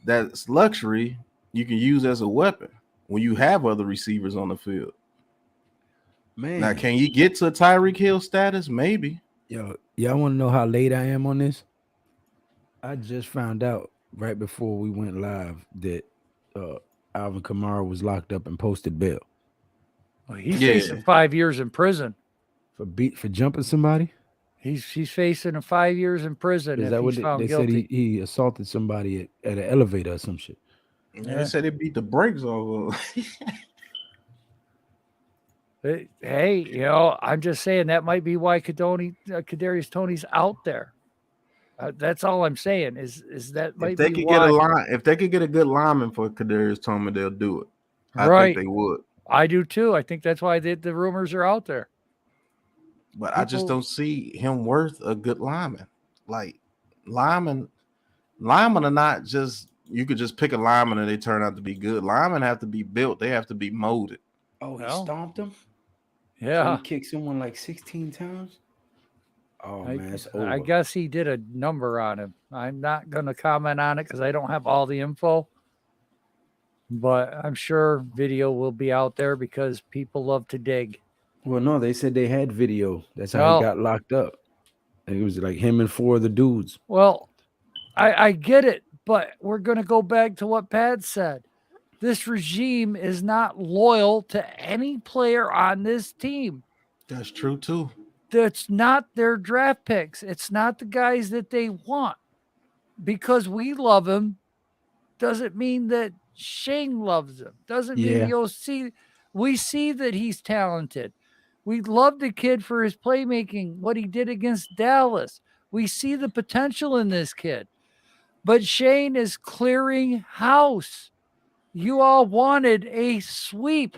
that's luxury you can use as a weapon when you have other receivers on the field. Man, Now, can you get to Tyreek Hill status? Maybe. yo, y'all want to know how late I am on this? I just found out right before we went live that Alvin Kamara was locked up and posted bail he's Yeah. facing 5 years in prison. for jumping somebody. He's facing 5 years in prison Is if that what he's found they said? guilty. He assaulted somebody at an elevator or some shit. Yeah. They said they beat the brakes off of Hey, I'm just saying that might be why Kadarius Toney's out there. That's all I'm saying is that might if they be could why. get a line, if they could get a good lineman for Kadarius Toney, they'll do it. I Right. think they would. I do too. I think that's why the rumors are out there. But I just don't see him worth a good lineman. Like linemen are not just you could just pick a lineman and they turn out to be good. Linemen have to be built, they have to be molded. Oh, he Well, stomped him. Yeah. So he kicked someone like 16 times. Oh man, it's over. I guess he did a number on him. I'm not going to comment on it because I don't have all the info. But I'm sure video will be out there because people love to dig. Well, no, they said they had video. That's how Well- he got locked up. And it was like him and 4 of the dudes. Well, I get it, but we're going to go back to what Pat said. This regime is not loyal to any player on this team. That's true too. That's not their draft picks. It's not the guys that they want. Because we love him doesn't mean that Shane loves him. Doesn't mean we see that he's talented. We love the kid for his playmaking, what he did against Dallas. We see the potential in this kid. But Shane is clearing house. You all wanted a sweep.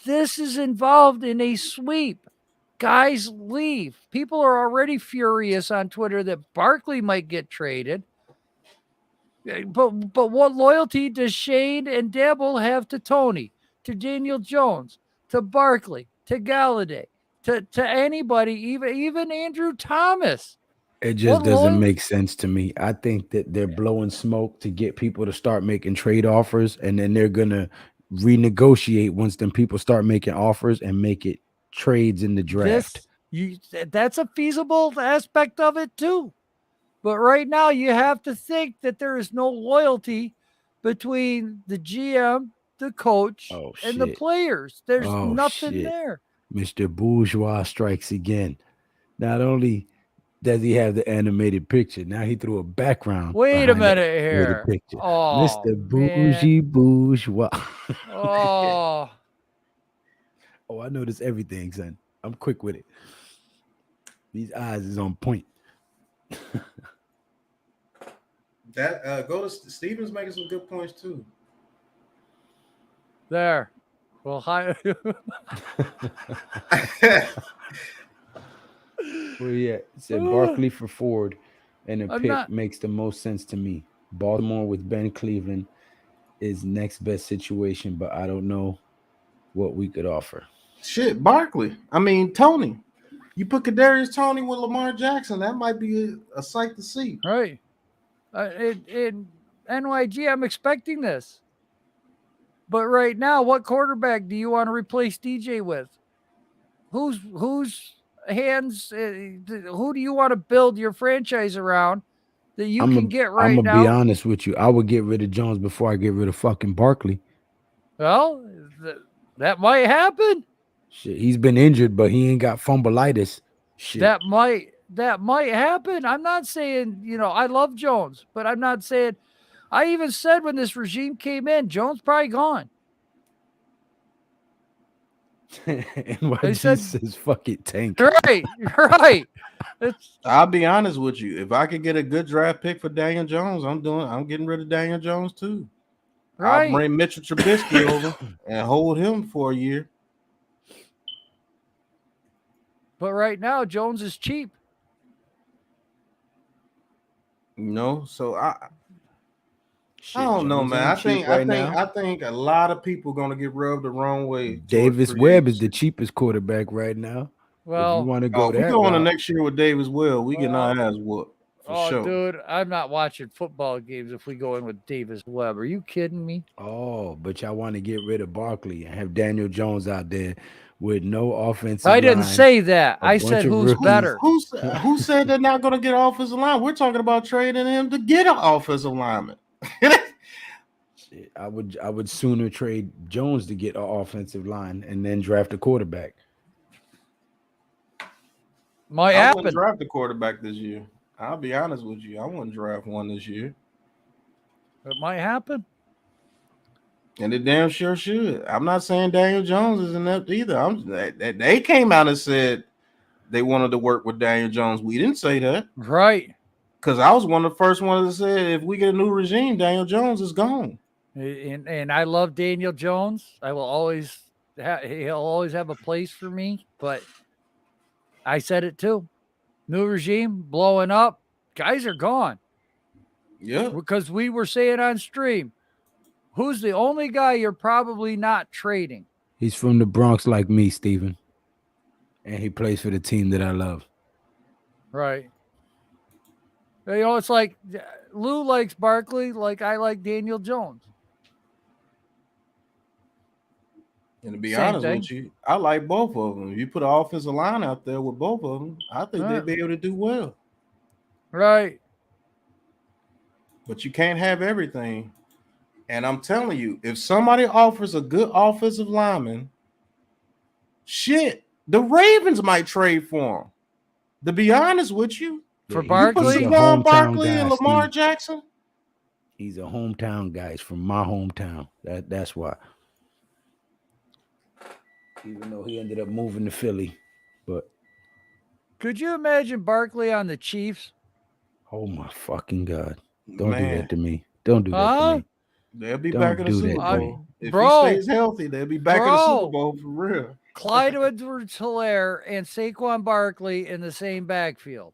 This is involved in a sweep. Guys leave. People are already furious on Twitter that Barkley might get traded. But what loyalty does Shane and Dabble have to Tony, to Daniel Jones, to Barkley, to Galladay, to anybody, even Andrew Thomas? It just doesn't make sense to me. I think that they're blowing smoke to get people to start making trade offers, and then they're gonna renegotiate once them people start making offers and make it trades in the draft. That's a feasible aspect of it too. But right now you have to think that there is no loyalty between the GM, the coach, and the players. There's nothing there. Mr. Bourgeois strikes again. Not only does he have the animated picture, now he threw a background. Wait a minute here. Oh, Mr. Bougie Bourgeois. Oh. Oh, I notice everything, son. I'm quick with it. These eyes is on point. That go to Stevens making some good points too. There. Well, hi. Well, yeah, it said Barkley for Ford, and a pick makes the most sense to me. Baltimore with Ben Cleveland is next best situation, but I don't know what we could offer. Shit, Barkley. I mean, Tony. You put Kadarius Toney with Lamar Jackson, that might be a sight to see. Right. In NYG, I'm expecting this. But right now, what quarterback do you want to replace DJ with? Whose hands? Who do you want to build your franchise around that you can get right now? I'm gonna be honest with you. I would get rid of Jones before I get rid of fucking Barkley. Well, that might happen. Shit, he's been injured, but he ain't got fumbleitis. Shit. That might happen. I'm not saying, I love Jones, but I'm not saying. I even said when this regime came in, Jones probably gone. NYG says fuck it, tank. Right. I'll be honest with you. If I could get a good draft pick for Daniel Jones, I'm getting rid of Daniel Jones too. I'll Right. bring Mitchell Trubisky over and hold him for a year. But right now, Jones is cheap. So I Shit, don't know, Jones man. ain't cheap right now. I think a lot of people gonna get rubbed the wrong way. Davis Webb is the cheapest quarterback right now. If you Well, want to go if we that go on the route, next year with Davis Webb, we get our Well, ass whooped for oh, sure. dude, I'm not watching football games if we go in with Davis Webb. Are you kidding me? oh, but y'all want to get rid of Barkley and have Daniel Jones out there with no offensive I didn't line, say that. a I bunch said of who's rookies. better. Who said they're not gonna get offensive line? We're talking about trading him to get an offensive lineman. Shit, I would sooner trade Jones to get an offensive line and then draft a quarterback. Might I wouldn't happen. draft a quarterback this year. I'll be honest with you. I wouldn't draft one this year. It might happen. And it damn sure should. I'm not saying Daniel Jones is inept either. They came out and said they wanted to work with Daniel Jones. We didn't say that. Right. Because I was one of the first ones that said if we get a new regime, Daniel Jones is gone. And I love Daniel Jones. I will always he'll always have a place for me, but I said it too. New regime blowing up. Guys are gone. Yeah. Because we were saying on stream, who's the only guy you're probably not trading? He's from the Bronx like me, Steven. And he plays for the team that I love. Right. You know, it's like Lou likes Barkley, like I like Daniel Jones. And to be Same honest thing. with you, I like both of them. If you put an offensive line out there with both of them, I think they'd be able to do well. Right. But you can't have everything. And I'm telling you, if somebody offers a good offensive lineman, shit, the Ravens might trade for him. To be honest with you, For Yeah, Barkley? he's a Saquon hometown Barkley guy, and Lamar Steve. Jackson. He's a hometown guy. He's from my hometown. That's why. Even though he ended up moving to Philly. But Could you imagine Barkley on the Chiefs? oh my fucking God. Don't do Man, that to me. Don't do that Huh? to me. they'll be Don't back in the do Super that to me. Bowl. If Bro. he stays healthy, they'll be back in the Super Bro. Bowl for real. Clyde Edwards-Helaire and Saquon Barkley in the same backfield.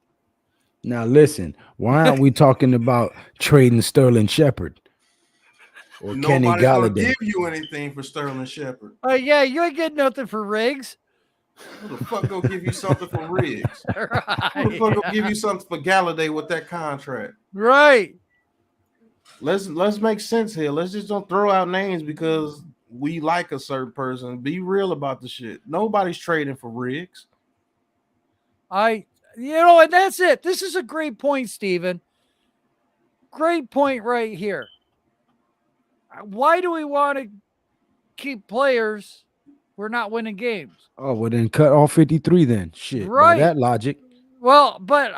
Now listen, why aren't we talking about trading Sterling Shepard or Kenny Nobody's gonna Galladay? give you anything for Sterling Shepard. Yeah, you ain't getting nothing for Riggs. Who the fuck gonna give you something for Riggs? Who the fuck Right. gonna give you something for Galladay with that contract? Right. Let's make sense here. Let's just don't throw out names because we like a certain person. Be real about the shit. Nobody's trading for Riggs. And that's it. This is a great point, Steven. Great point right here. Why do we want to keep players? We're not winning games. Oh, well then cut all 53 then. Shit. Right. By that logic. Well, but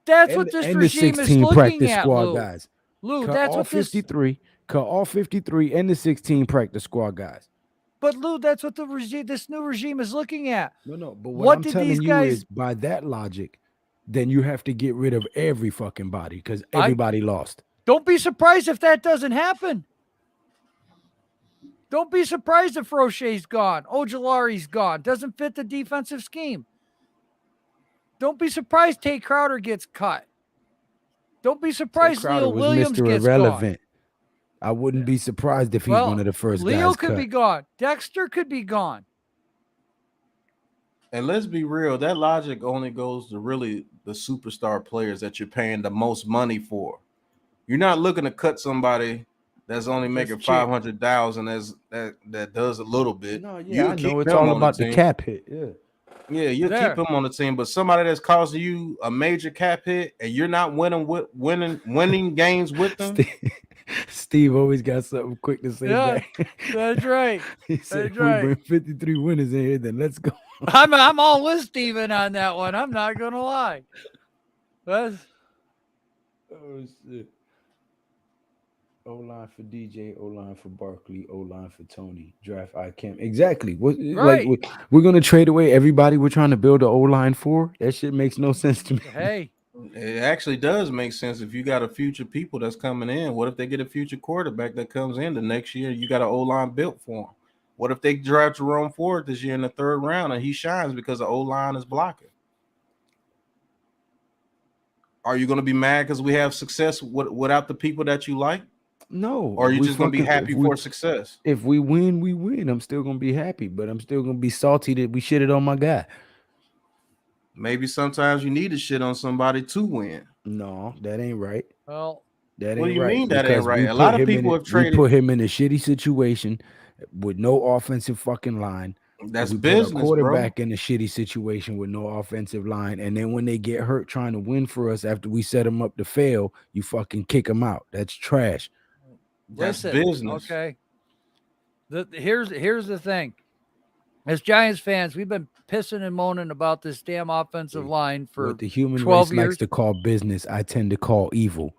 that's what this and regime the is 16 looking practice at, squad Lou. guys. Lou, Cut that's all what this 53. Cut all 53 and the 16 practice squad guys. But Lou, that's what this new regime is looking at. No, but What I'm did telling these you guys- is by that logic, then you have to get rid of every fucking body because everybody lost. Don't be surprised if that doesn't happen. Don't be surprised if Roche's gone. Ojolari's gone. Doesn't fit the defensive scheme. Don't be surprised Tate Crowder gets cut. Don't be surprised Crowder Leo was Williams Mr. gets Irrelevant. I wouldn't be surprised if he's Well, one of the first Leo guys could cut. be gone. Dexter could be gone. And let's be real, that logic only goes to really the superstar players that you're paying the most money for. You're not looking to cut somebody that's only making cheap. 500,000 that does a little bit. No, You yeah, I keep know it's him all on about the team. cap hit. Yeah. Yeah, you There. keep him on the team, but somebody that's causing you a major cap hit and you're not winning games with them. Steve always got something quick to say Yeah. back. That's right. He said, That's if we right. bring 53 winners in here, then let's go. I'm all with Steven on that one. I'm not gonna lie. That's Oh, shit. O-line for DJ, O-line for Barkley, O-line for Tony. Draft Ikem. Exactly. Right. We're going to trade away everybody we're trying to build an O-line for? That shit makes no sense to me. hey. It actually does make sense if you got a future people that's coming in. What if they get a future quarterback that comes in the next year? You got an O-line built for him. What if they draft Jerome Ford this year in the 3rd round and he shines because the O-line is blocking? Are you going to be mad because we have success without the people that you like? No. Or are you just going to be happy for success? If we win, we win. I'm still going to be happy, but I'm still going to be salty that we shitted on my guy. Maybe sometimes you need to shit on somebody to win. No, that ain't right. Well, that ain't what do you right. mean that ain't right? We A lot of people have traded. We put him in a shitty situation with no offensive fucking line. That's we business, put a quarterback bro. in a shitty situation with no offensive line, and then when they get hurt trying to win for us after we set them up to fail, you fucking kick them out. That's trash. That's listen, business. Okay. Here's the thing. As Giants fans, we've been pissing and moaning about this damn offensive line for what the human 12 race years. likes to call business, I tend to call evil.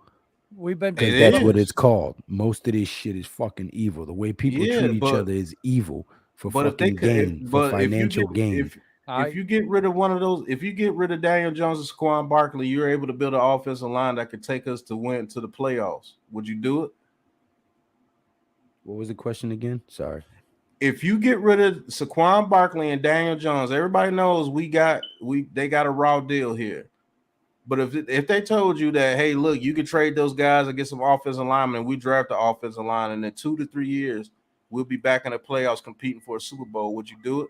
We've been because that's what it's called. Most of this shit is fucking evil. The way people treat each other is evil for fucking gain, for financial gain. If you get rid of one of those, if you get rid of Daniel Jones and Saquon Barkley, you're able to build an offensive line that could take us to win to the playoffs. Would you do it? What was the question again? Sorry. If you get rid of Saquon Barkley and Daniel Jones, everybody knows they got a raw deal here. But if they told you that, hey, look, you could trade those guys and get some offensive linemen, and we draft the offensive line, and in 2 to 3 years, we'll be back in the playoffs competing for a Super Bowl, would you do it?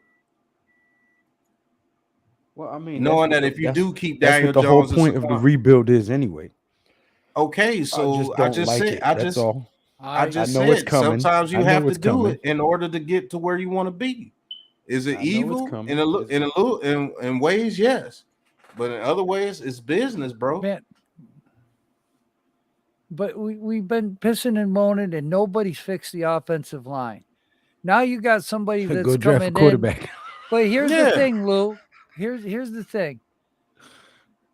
Well, I mean, knowing that if you do keep Daniel Jones, the whole point of the rebuild is anyway. Okay, so I just said that's all. I just know it's coming. Sometimes you have to do it in order to get to where you want to be. Is it evil in ways? Yes, but in other ways, it's business, bro. Man, but we've been pissing and moaning, and nobody's fixed the offensive line. Now you got somebody that's go draft coming a quarterback. in. But here's the thing, Lou. Here's the thing.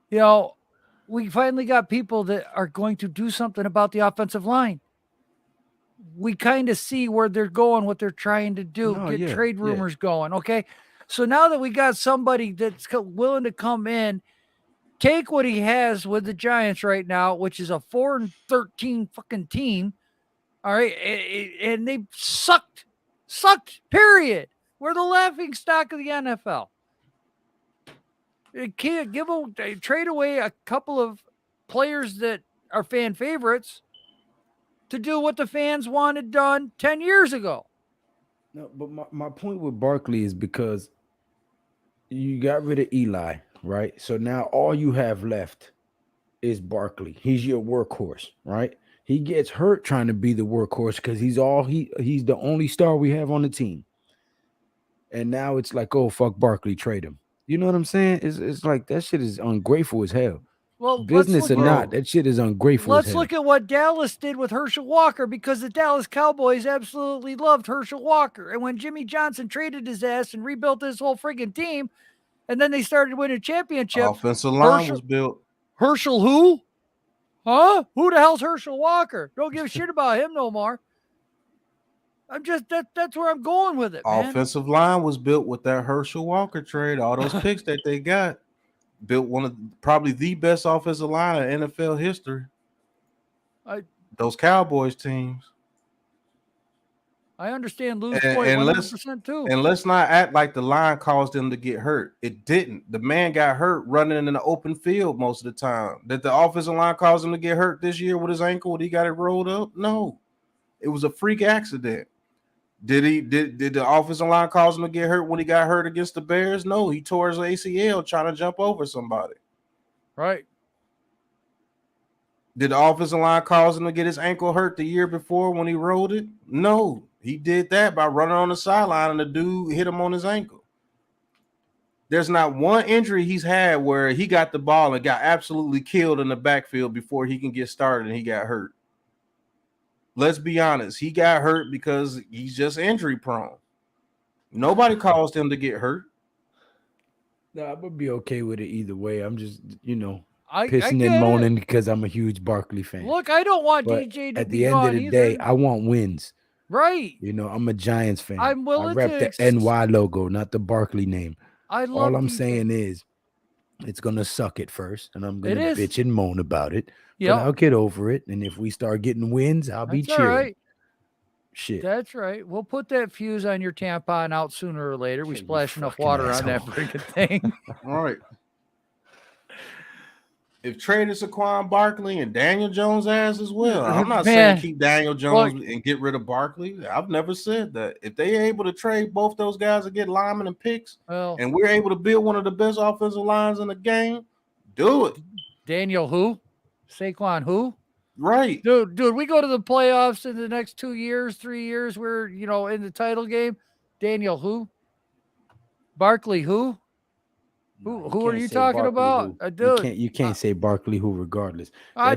You know, we finally got people that are going to do something about the offensive line. We kind of see where they're going, what they're trying to do, get trade rumors going. Okay. So now that we got somebody that's willing to come in, take what he has with the Giants right now, which is a 4-13 fucking team. All right. And they sucked, period. We're the laughing stock of the NFL. It can't trade away a couple of players that are fan favorites to do what the fans wanted done 10 years ago. No, but my point with Barkley is because you got rid of Eli, right? So now all you have left is Barkley. He's your workhorse, right? He gets hurt trying to be the workhorse because he's the only star we have on the team. And now it's like, oh, fuck Barkley, trade him. You know what I'm saying? It's like that shit is ungrateful as hell. Well, business or not, that shit is ungrateful. Let's look at what Dallas did with Herschel Walker, because the Dallas Cowboys absolutely loved Herschel Walker. And when Jimmy Johnson traded his ass and rebuilt his whole friggin' team, and then they started winning championships. Offensive line was built. Herschel who? Huh? Who the hell's Herschel Walker? Don't give a shit about him no more. I'm just that's where I'm going with it, man. Offensive line was built with that Herschel Walker trade. All those picks that they got. Built one of probably the best offensive line in NFL history. Those Cowboys teams. I understand Lou's point 100% too. And let's not act like the line caused them to get hurt. It didn't. The man got hurt running in the open field most of the time. Did the offensive line cause him to get hurt this year with his ankle when he got it rolled up? No. It was a freak accident. Did the offensive line cause him to get hurt when he got hurt against the Bears? No, he tore his ACL trying to jump over somebody. Right. Did the offensive line cause him to get his ankle hurt the year before when he rolled it? No, he did that by running on the sideline and the dude hit him on his ankle. There's not one injury he's had where he got the ball and got absolutely killed in the backfield before he can get started and he got hurt. Let's be honest. He got hurt because he's just injury prone. Nobody caused him to get hurt. No, I would be okay with it either way. I'm just, pissing and moaning because I'm a huge Barkley fan. Look, I don't want DJ to at the end of the day, I want wins. Right. I'm a Giants fan. I'm willing I rep the NY logo, not the Barkley name. All I'm saying is It's gonna suck at first, and I'm It gonna is. bitch and moan about it. But Yep. I'll get over it. And if we start getting wins, I'll be That's all cheering. right. Shit. That's right. We'll put that fuse on your tampon out sooner or later. We You splash enough fucking water on that asshole. freaking thing. All right. If traded Saquon Barkley and Daniel Jones ass as well, I'm not saying keep Daniel Jones and get rid of Barkley. I've never said that. If they able to trade both those guys and get linemen and picks, and we're able to build one of the best offensive lines in the game, do it. Daniel who? Saquon who? Right. Dude, we go to the playoffs in the next 2 years, 3 years. We're, in the title game. Daniel who? Barkley who? Who are you talking about? Dude. You can't say Barkley who regardless.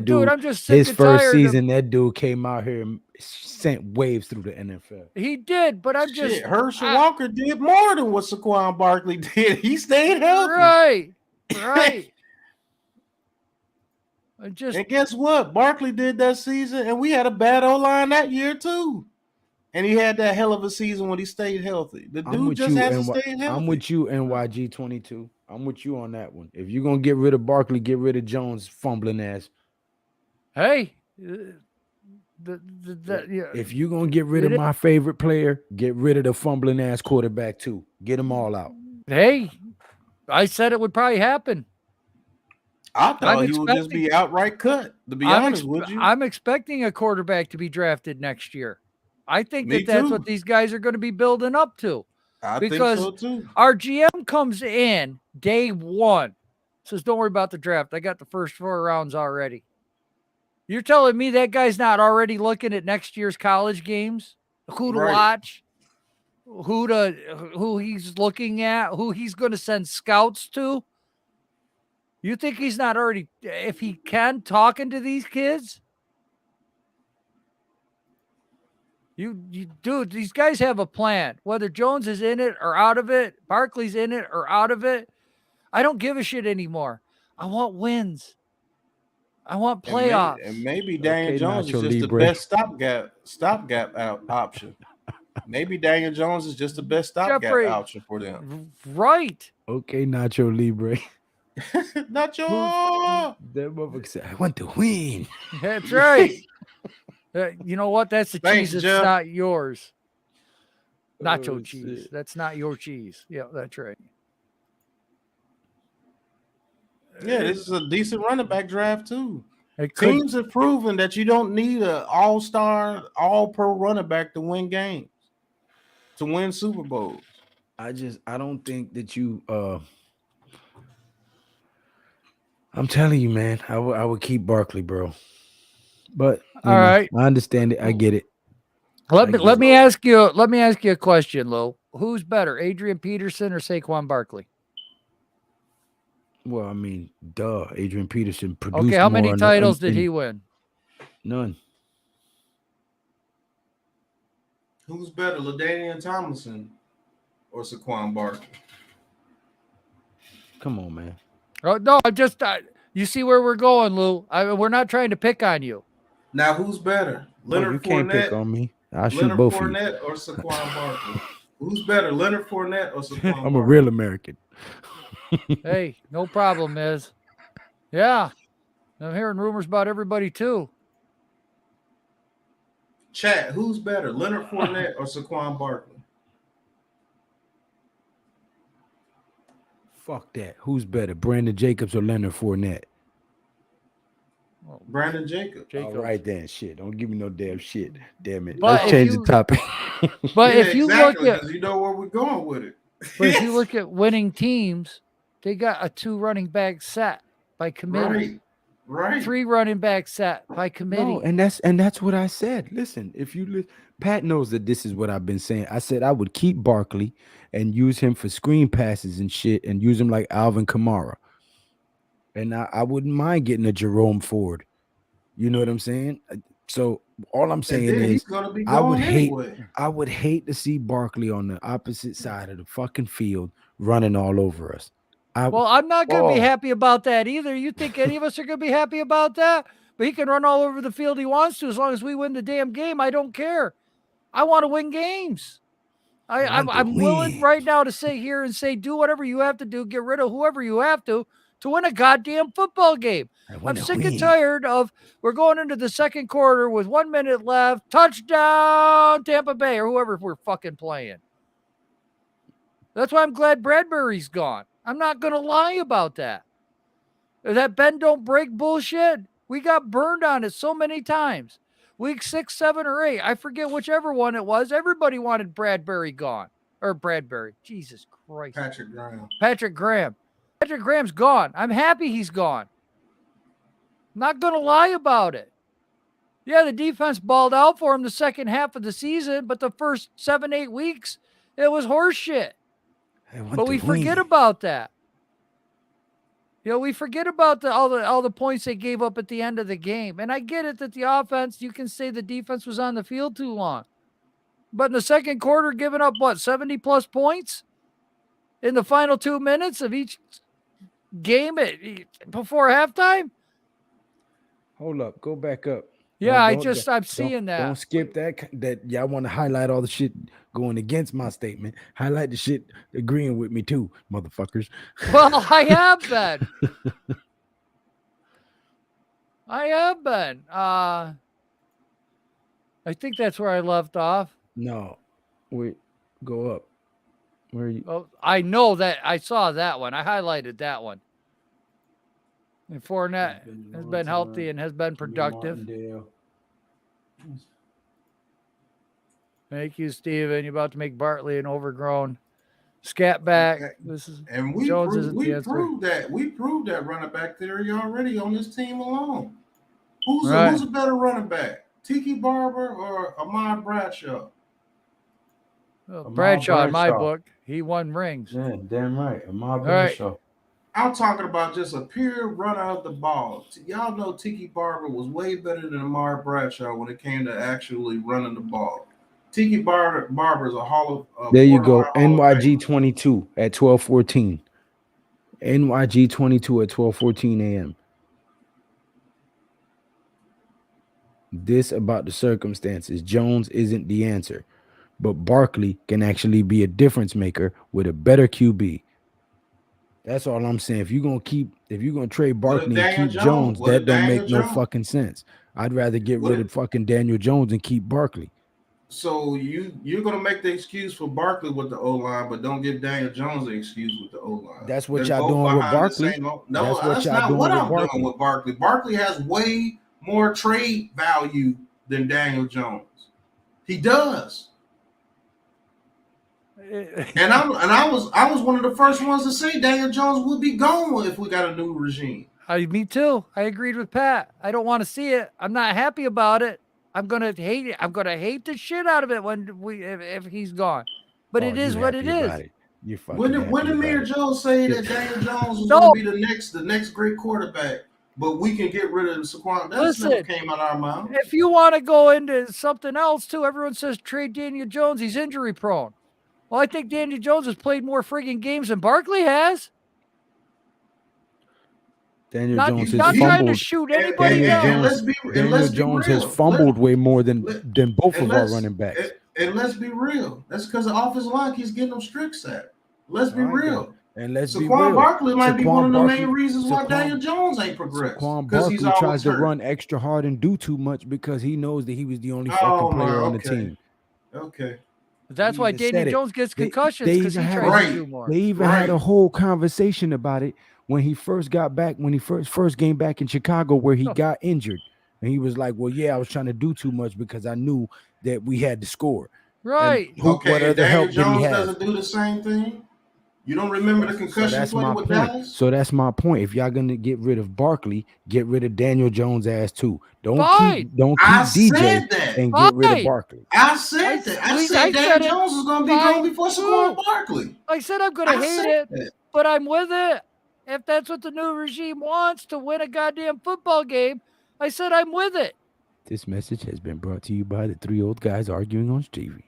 Dude, I'm just sick his and first tired season, that dude came out here and sent waves through the NFL. He did, but I'm just Herschel Walker did more than what Saquon Barkley did. He stayed healthy. Right. And guess what? Barkley did that season, and we had a bad O-line that year too. And he had that hell of a season when he stayed healthy. The dude just hasn't stayed healthy. I'm with you, NYG22. I'm with you on that one. If you're gonna get rid of Barkley, get rid of Jones fumbling ass. Hey, if you're gonna get rid of my favorite player, get rid of the fumbling ass quarterback too. Get them all out. Hey, I said it would probably happen. I thought he would just be outright cut, to be honest with you. I'm expecting a quarterback to be drafted next year. I think that's what these guys are going to be building up to. I think so too. Our GM comes in day one, says, don't worry about the draft. I got the first 4 rounds already. You're telling me that guy's not already looking at next year's college games? Who to watch? Who he's looking at? Who he's going to send scouts to? You think he's not already, if he can, talking to these kids? Dude, these guys have a plan. Whether Jones is in it or out of it, Barkley's in it or out of it, I don't give a shit anymore. I want wins. I want playoffs. And maybe Daniel Jones is just the best stopgap option. Maybe Daniel Jones is just the best stopgap option for them. Right. Okay, Nacho Libre. Nacho. That motherfucker said, I want to win. That's right. You know what? That's the cheese that's Jeff. not yours. Nacho cheese. Shit. That's not your cheese. Yeah, that's right. Yeah, this is a decent running back draft too. Teams have proven that you don't need an all-star, all-pro running back to win games, to win Super Bowls. I don't think that you I'm telling you, man, I would keep Barkley, bro. But all right, I understand it. I get it. Let me ask you a question, Lou. Who's better, Adrian Peterson or Saquon Barkley? Well, I mean, Adrian Peterson produced. Okay, how many titles did he win? None. Who's better, LaDainian Tomlinson or Saquon Barkley? Come on, man. Oh no, I'm just you see where we're going, Lou. We're not trying to pick on you. Now, who's better, Leonard you Fournette? Can't pick on me. I'll shoot Leonard both of you. Fournette or Saquon Barkley? Who's better, Leonard Fournette or Saquon Barkley? I'm a real American. Hey, no problem, Miz. Yeah, I'm hearing rumors about everybody too. Chat, who's better, Leonard Fournette or Saquon Barkley? Fuck that. Who's better, Brandon Jacobs or Leonard Fournette? Brandon Jacobs. All right then, shit. Don't give me no damn shit. Damn it. But let's change the topic. But if you look at, you know where we're going with it. But if you look at winning teams, they got a 2 running back set by committee. Right. 3 running back set by committee. No, and that's what I said. Listen, Pat knows that this is what I've been saying. I said I would keep Barkley and use him for screen passes and shit, and use him like Alvin Kamara. And I wouldn't mind getting a Jerome Ford. You know what I'm saying? So all I'm saying is I would hate to see Barkley on the opposite side of the fucking field running all over us. Well, I'm not going to be happy about that either. You think any of us are going to be happy about that? But he can run all over the field he wants to as long as we win the damn game. I don't care. I want to win games. I'm willing right now to sit here and say, do whatever you have to do. Get rid of whoever you have to. to win a goddamn football game. I'm sick and tired of we're going into the second quarter with 1 minute left. Touchdown, Tampa Bay, or whoever we're fucking playing. That's why I'm glad Bradbury's gone. I'm not going to lie about that. That bend don't break bullshit. We got burned on it so many times. Week 6, 7, or 8. I forget whichever one it was. Everybody wanted Bradbury gone. Or Bradbury. Jesus Christ. Patrick Graham. Patrick Graham's gone. I'm happy he's gone. Not going to lie about it. Yeah, the defense balled out for him the second half of the season, but the first 7, 8 weeks, it was horse shit. But we forget about that. We forget about all the points they gave up at the end of the game. And I get it that the offense, you can say the defense was on the field too long. But in the second quarter, giving up, 70-plus points in the final 2 minutes of each game before halftime? Hold up. Go back up. Yeah, I'm seeing that. Don't skip that y'all want to highlight all the shit going against my statement. Highlight the shit agreeing with me too, motherfuckers. Well, I have been. I think that's where I left off. No. Wait. Go up. Where are you? Oh, I know that. I saw that one. I highlighted that one. And Fournette has been healthy and has been productive. Thank you, Steven. You're about to make Bartley an overgrown scat back. And we proved that running back theory already on this team alone. Who's a better running back? Tiki Barber or Ahmad Bradshaw? Well, Bradshaw, in my book, he won rings. Yeah, damn right. Ahmad Bradshaw. Right. I'm talking about just a pure runner of the ball. Y'all know Tiki Barber was way better than Ahmad Bradshaw when it came to actually running the ball. Tiki Barber is a Hall of there you go. NYG 22 at 12:14. NYG 22 at 12:14 a.m. This about the circumstances. Jones isn't the answer, but Barkley can actually be a difference maker with a better QB. That's all I'm saying. If you're gonna trade Barkley and keep Jones, that don't make no fucking sense. I'd rather get rid of fucking Daniel Jones and keep Barkley. So you're gonna make the excuse for Barkley with the O-line, but don't give Daniel Jones the excuse with the O-line. That's what y'all doing with Barkley. No, that's not what I'm doing with Barkley. Barkley has way more trade value than Daniel Jones. He does. And I was one of the first ones to say Daniel Jones would be gone if we got a new regime. Me too. I agreed with Pat. I don't want to see it. I'm not happy about it. I'm gonna hate it. I'm gonna hate the shit out of it if he's gone. But it is what it is. When did Amir Jones say that Daniel Jones was gonna be the next great quarterback? But we can get rid of Saquon. That never came out of our mouth. If you want to go into something else too, everyone says trade Daniel Jones. He's injury prone. Well, I think Daniel Jones has played more friggin' games than Barkley has. Daniel Jones has fumbled. Trying to shoot anybody down. Daniel Jones has fumbled way more than both of our running backs. And let's be real. That's because the offensive line keeps getting them strict sacked. Let's be real. And let's be real. Saquon Barkley might be one of the main reasons why Daniel Jones ain't progressed. Saquon Barkley tries to run extra hard and do too much because he knows that he was the only fucking player on the team. Okay. That's why Daniel Jones gets concussions because he tries to do more. They even had a whole conversation about it when he first got back, when he first came back in Chicago, where he got injured. And he was like, well, yeah, I was trying to do too much because I knew that we had to score. Right. What other help did he have? Doesn't do the same thing? You don't remember the concussion play with Dallas? So that's my point. If y'all gonna get rid of Barkley, get rid of Daniel Jones' ass too. Don't keep DJ and get rid of Barkley. I said that. I said Daniel Jones is gonna be gone before Saquon Barkley. I said I'm gonna hate it, but I'm with it. If that's what the new regime wants to win a goddamn football game, I said I'm with it. This message has been brought to you by the three old guys arguing on TV.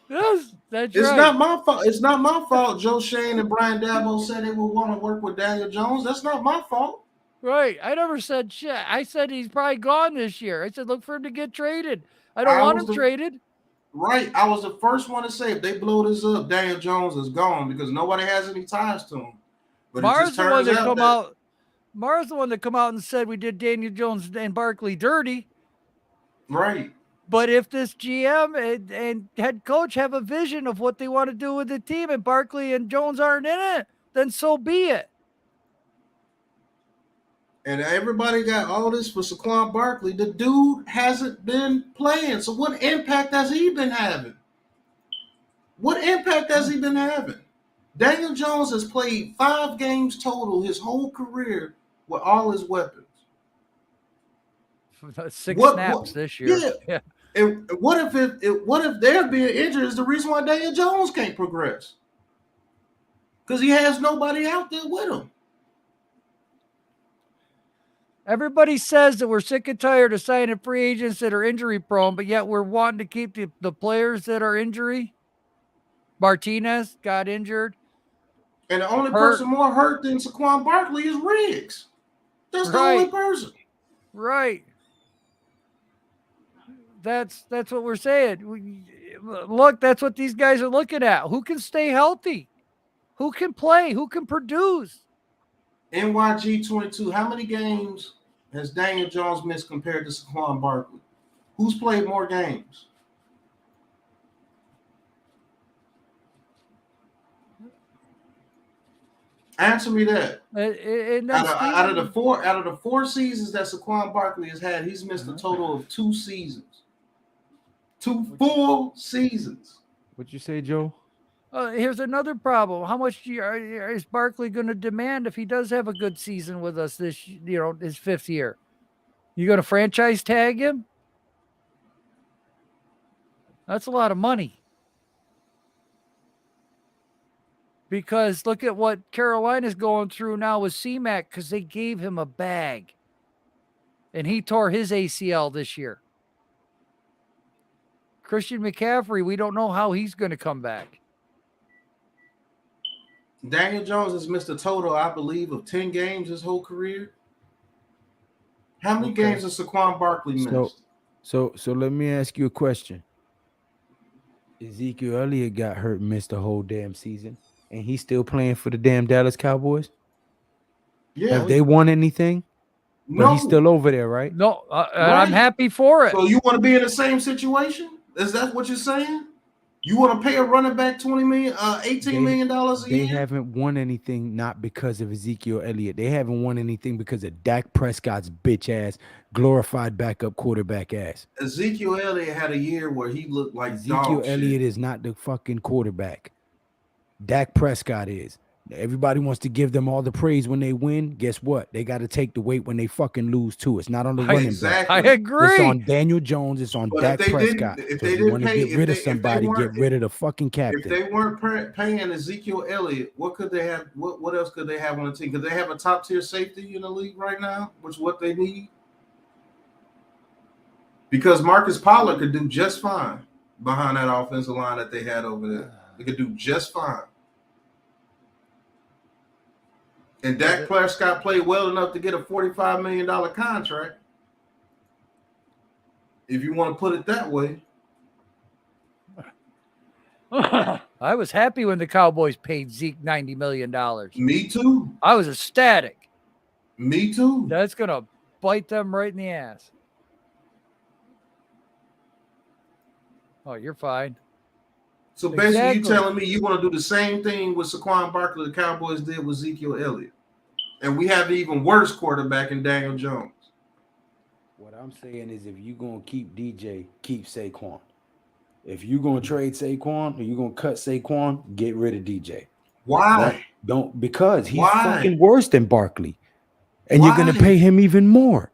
Yes, that's it's right. Not my fault. It's not my fault. Joe Shane and Brian Dabo said they would want to work with Daniel Jones. That's not my fault. Right. I never said shit. I said he's probably gone this year. I said look for him to get traded. I don't want him traded. Right. I was the first one to say if they blow this up, Daniel Jones is gone because nobody has any ties to him. But Mara's it just the one turns that out come that out. Mara's the one that come out and said we did Daniel Jones and Barkley dirty. right. But if this GM and head coach have a vision of what they want to do with the team, and Barkley and Jones aren't in it, then so be it. And everybody got all this for Saquon Barkley. The dude hasn't been playing. So what impact has he been having? What impact has he been having? Daniel Jones has played 5 games total his whole career with all his weapons. 6 snaps this year. Yeah. And what if they're being injured is the reason why Daniel Jones can't progress? Because he has nobody out there with him. Everybody says that we're sick and tired of signing free agents that are injury prone, but yet we're wanting to keep the players that are injury. Martinez got injured. And the only person more hurt than Saquon Barkley is Riggs. That's the only person. Right. That's what we're saying. Look, that's what these guys are looking at. Who can stay healthy? Who can play? Who can produce? NYG 22, how many games has Daniel Jones missed compared to Saquon Barkley? Who's played more games? Answer me that. Out of the four seasons that Saquon Barkley has had, he's missed a total of 2 seasons. 2 full seasons. What you say, Joe? Here's another problem. How much is Barkley going to demand if he does have a good season with us this, his 5th year? You going to franchise tag him? That's a lot of money. Because look at what Carolina's going through now with C-Mac because they gave him a bag. And he tore his ACL this year. Christian McCaffrey, we don't know how he's going to come back. Daniel Jones has missed a total, I believe, of 10 games his whole career. How many games has Saquon Barkley missed? So let me ask you a question. Ezekiel Elliott got hurt, missed the whole damn season, and he's still playing for the damn Dallas Cowboys? Yeah. Have they won anything? No. But he's still over there, right? No, I'm happy for it. So you want to be in the same situation? Is that what you're saying? You want to pay a running back $18 million a year? They haven't won anything not because of Ezekiel Elliott. They haven't won anything because of Dak Prescott's bitch ass, glorified backup quarterback ass. Ezekiel Elliott had a year where he looked like Ezekiel Elliott is not the fucking quarterback. Dak Prescott is. Everybody wants to give them all the praise when they win. Guess what? They got to take the weight when they fucking lose too. It's not on the running back. I agree. It's on Daniel Jones. It's on Dak Prescott. If so they if you want to get rid of somebody, get rid of the fucking captain. If they weren't paying Ezekiel Elliott, what could they have? What else could they have on the team? Could they have a top tier safety in the league right now, which is what they need? Because Marcus Pollard could do just fine behind that offensive line that they had over there. They could do just fine. And Dak Prescott played well enough to get a $45 million contract. If you want to put it that way. I was happy when the Cowboys paid Zeke $90 million. Me too. I was ecstatic. Me too. That's going to bite them right in the ass. Oh, you're fine. So basically, you telling me you want to do the same thing with Saquon Barkley the Cowboys did with Ezekiel Elliott. And we have an even worse quarterback in Daniel Jones. What I'm saying is if you're going to keep DJ, keep Saquon. If you're going to trade Saquon or you're going to cut Saquon, get rid of DJ. Why? Because he's fucking worse than Barkley. And you're going to pay him even more.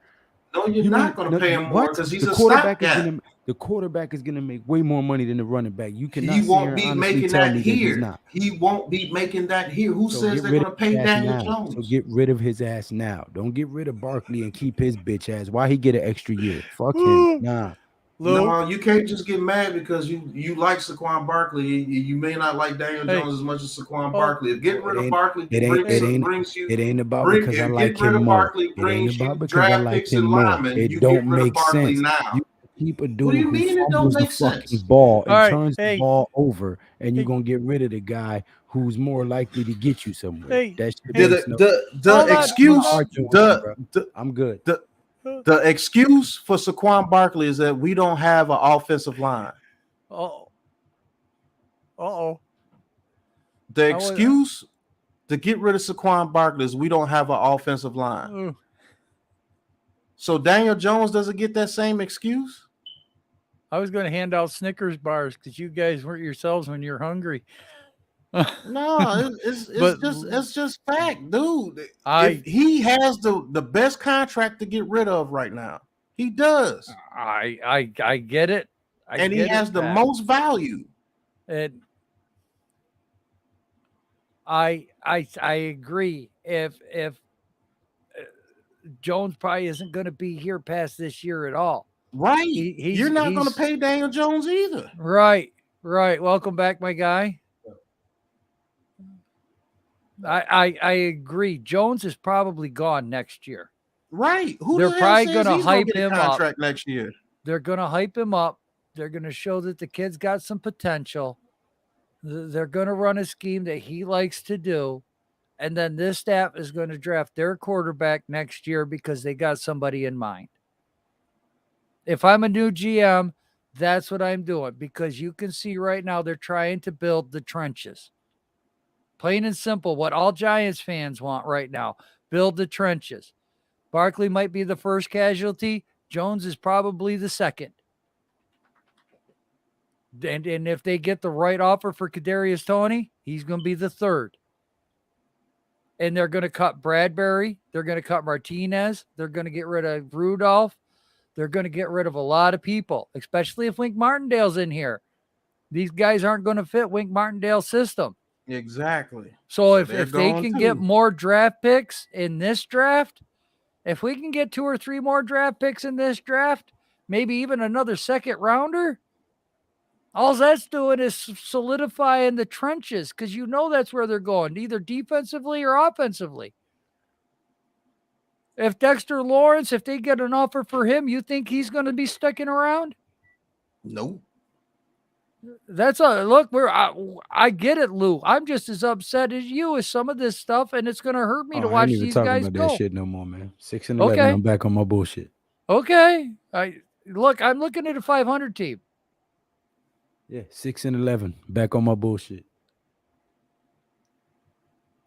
No, you're not going to pay him more because he's a stopgap. The quarterback is going to make way more money than the running back. You cannot. He won't be making that here. He won't be making that here. Who says they're going to pay Daniel Jones? So get rid of his ass now. Don't get rid of Barkley and keep his bitch ass. Why he get an extra year? Fuck him. Nah. No, you can't just get mad because you like Saquon Barkley. You may not like Daniel Jones as much as Saquon Barkley. If getting rid of Barkley brings you, it ain't about because I like him more. It ain't about because I like him more. It don't make sense. Keep a dude who fumbles the fucking ball and turns the ball over, and you're gonna get rid of the guy who's more likely to get you somewhere. Hey, That shit The makes no. the Hold on, excuse hold on. Arguing with you, bro. the I'm good. the excuse for Saquon Barkley is that we don't have an offensive line. Oh. Uh-oh. The I was- excuse to get rid of Saquon Barkley is we don't have an offensive line. Ooh. So Daniel Jones doesn't get that same excuse. I was going to hand out Snickers bars because you guys weren't yourselves when you're hungry. No, it's But- just fact, dude. I He has the best contract to get rid of right now. He does, I get it. and he has the most value. And I agree. If Jones probably isn't going to be here past this year at all. Right. He's- You're not going to he's- pay Daniel Jones either. Right. Welcome back, my guy. I agree. Jones is probably gone next year. Right. Who They're the hell probably says gonna he's hype get a him up. contract next year? They're going to hype him up. They're going to show that the kid's got some potential. They're going to run a scheme that he likes to do. And then this staff is going to draft their quarterback next year because they got somebody in mind. If I'm a new GM, that's what I'm doing because you can see right now they're trying to build the trenches. Plain and simple, what all Giants fans want right now, build the trenches. Barkley might be the first casualty. Jones is probably the second. And if they get the right offer for Kadarius Toney, he's going to be the third. And they're going to cut Bradbury. They're going to cut Martinez. They're going to get rid of Rudolph. They're going to get rid of a lot of people, especially if Wink Martindale's in here. These guys aren't going to fit Wink Martindale's system. Exactly. So if they're they going can too. get more draft picks in this draft, if we can get 2 or 3 more draft picks in this draft, maybe even another second rounder, all that's doing is solidifying the trenches because you know that's where they're going, either defensively or offensively. If Dexter Lawrence, if they get an offer for him, you think he's going to be sticking around? Nope. That's a look. I get it, Lou. I'm just as upset as you with some of this stuff, and it's going to hurt me to I watch ain't even these talking guys about go. that shit no more, man. 6-11. Okay. I'm back on my bullshit. Okay, I'm looking at a 500 team. Yeah, 6-11. Back on my bullshit.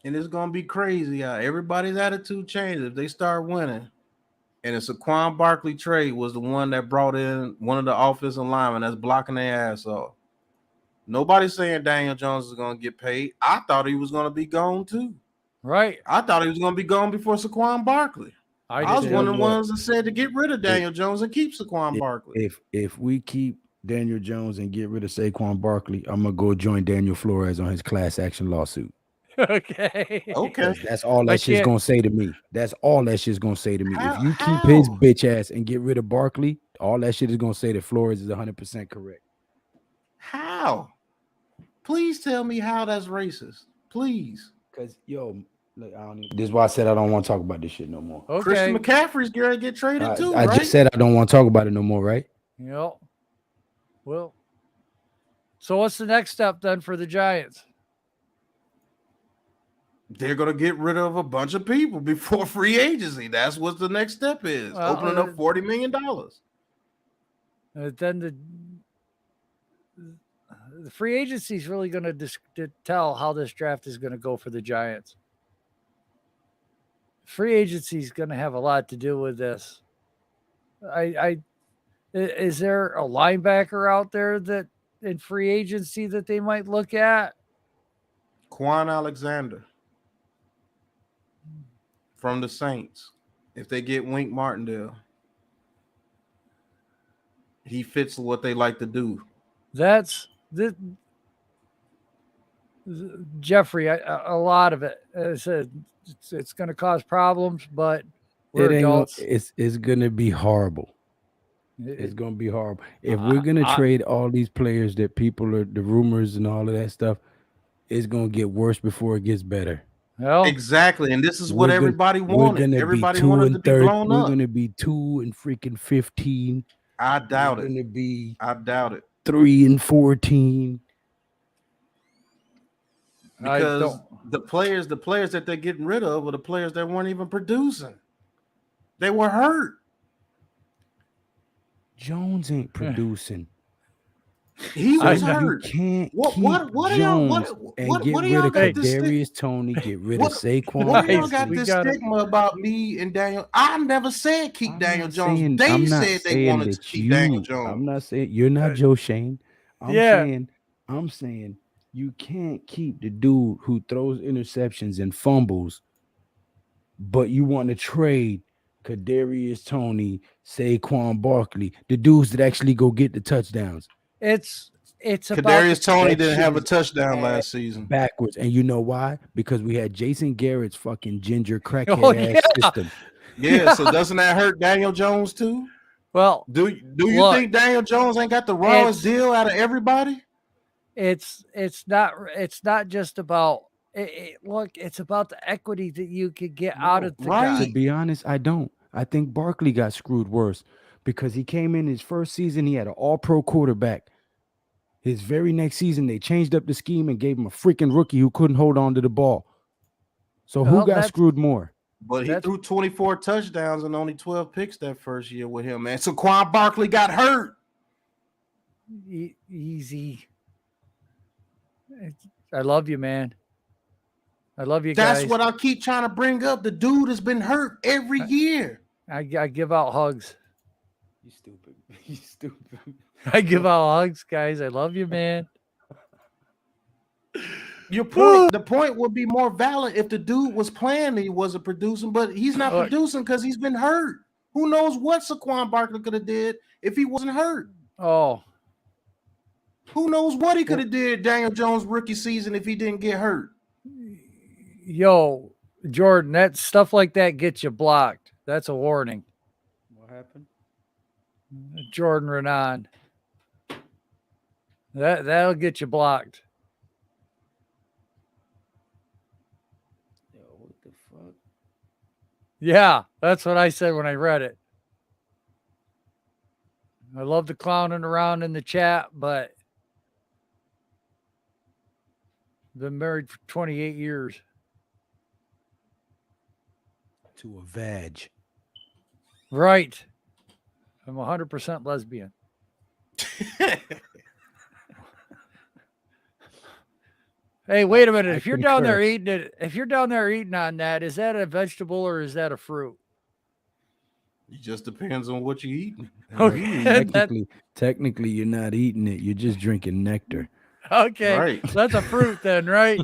And it's gonna be crazy how everybody's attitude changes if they start winning. And it's Saquon Barkley trade was the one that brought in one of the offensive linemen that's blocking their ass off. Nobody's saying Daniel Jones is gonna get paid. I thought he was gonna be gone too. Right. I thought he was gonna be gone before Saquon Barkley. I was tell one of you the what. ones that said to get rid of Daniel Jones and keep Saquon Barkley. If we keep Daniel Jones and get rid of Saquon Barkley, I'm gonna go join Daniel Flores on his class action lawsuit. Okay. Okay. That's all that shit's can't- gonna say to me. That's all that shit's gonna say to me. How- if you keep his how? bitch ass and get rid of Barkley, all that shit is gonna say that Flores is 100% correct. How? Please tell me how that's racist. Please. Cause look, this is why I said I don't want to talk about this shit no more. Okay. Christian McCaffrey's gonna get traded too, I right? just said I don't want to talk about it no more, right? Yep. Well, so what's the next step then for the Giants? They're gonna get rid of a bunch of people before free agency. That's what the next step is. Well, Opening up $40 million. Then the free agency is really going to tell how this draft is going to go for the Giants. Free agency is going to have a lot to do with this. Is there a linebacker out there that in free agency that they might look at? Quan Alexander from the Saints. If they get Wink Martindale, he fits what they like to do. That's the Jeffrey. A lot of it. It's going to cause problems, but we're adults. It's gonna be horrible. It's gonna be horrible. If we're gonna trade all these players that people are the rumors and all of that stuff, it's gonna get worse before it gets better. Well, Exactly, and this is what everybody We're wanted. gonna Everybody be 2 wanted and to be 30. blown We're up. gonna be 2 and freaking 15. I doubt We're it. gonna be I doubt it. 3 and 14. because the players that they're getting rid of were the players that weren't even producing. They were hurt. Jones ain't producing. He was know. hurt. You can't What keep Jones and get rid of Kadarius Toney, get rid of Saquon. What do y'all got Barkley. this stigma about me and Daniel? I never said keep Daniel Jones. They said they wanted to keep Daniel Jones. I'm not saying you're not Joe Shane. I'm saying you can't keep the dude who throws interceptions and fumbles, but you want to trade Kadarius Toney, Saquon Barkley, the dudes that actually go get the touchdowns. It's Kadarius Toney didn't have a touchdown last season. Backwards. And you know why? Because we had Jason Garrett's fucking ginger crackhead ass system. Yeah, so doesn't that hurt Daniel Jones too? Well, do you think Daniel Jones ain't got the rawest deal out of everybody? It's not just about look, it's about the equity that you could get out of the guy. To be honest, I don't. I think Barkley got screwed worse because he came in his first season, he had an all-pro quarterback. His very next season, they changed up the scheme and gave him a freaking rookie who couldn't hold on to the ball. So who got screwed more? But he threw 24 touchdowns and only 12 picks that first year with him, man. So Saquon Barkley got hurt. Easy. I love you, man. I love you guys. That's what I keep trying to bring up. The dude has been hurt every year. I give out hugs. You stupid. You stupid. I give out hugs, guys. I love you, man. Your point, the point would be more valid if the dude was playing and he wasn't producing, but he's not producing because he's been hurt. Who knows what Saquon Barkley could have did if he wasn't hurt? Oh. Who knows what he could have did Daniel Jones' rookie season if he didn't get hurt? Yo, Jordan, that stuff like that gets you blocked. That's a warning. What happened? Jordan Renan. That'll get you blocked. Yo, what the fuck? Yeah, that's what I said when I read it. I love the clowning around in the chat, but been married for 28 years. To a vag. Right. I'm 100% lesbian. Hey, wait a minute. If you're down there eating it, if you're down there eating on that, is that a vegetable or is that a fruit? It just depends on what you're eating. Okay. Technically, you're not eating it. You're just drinking nectar. Okay. Right. That's a fruit then, right?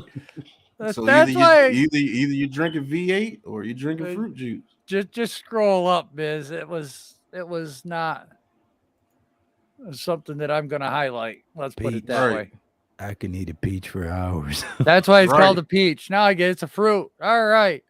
That's why either you're drinking V8 or you're drinking fruit juice. Just scroll up, Biz. It was not something that I'm going to highlight. Let's put it that way. I can eat a peach for hours. That's why it's called a peach. Now I get it's a fruit. All right.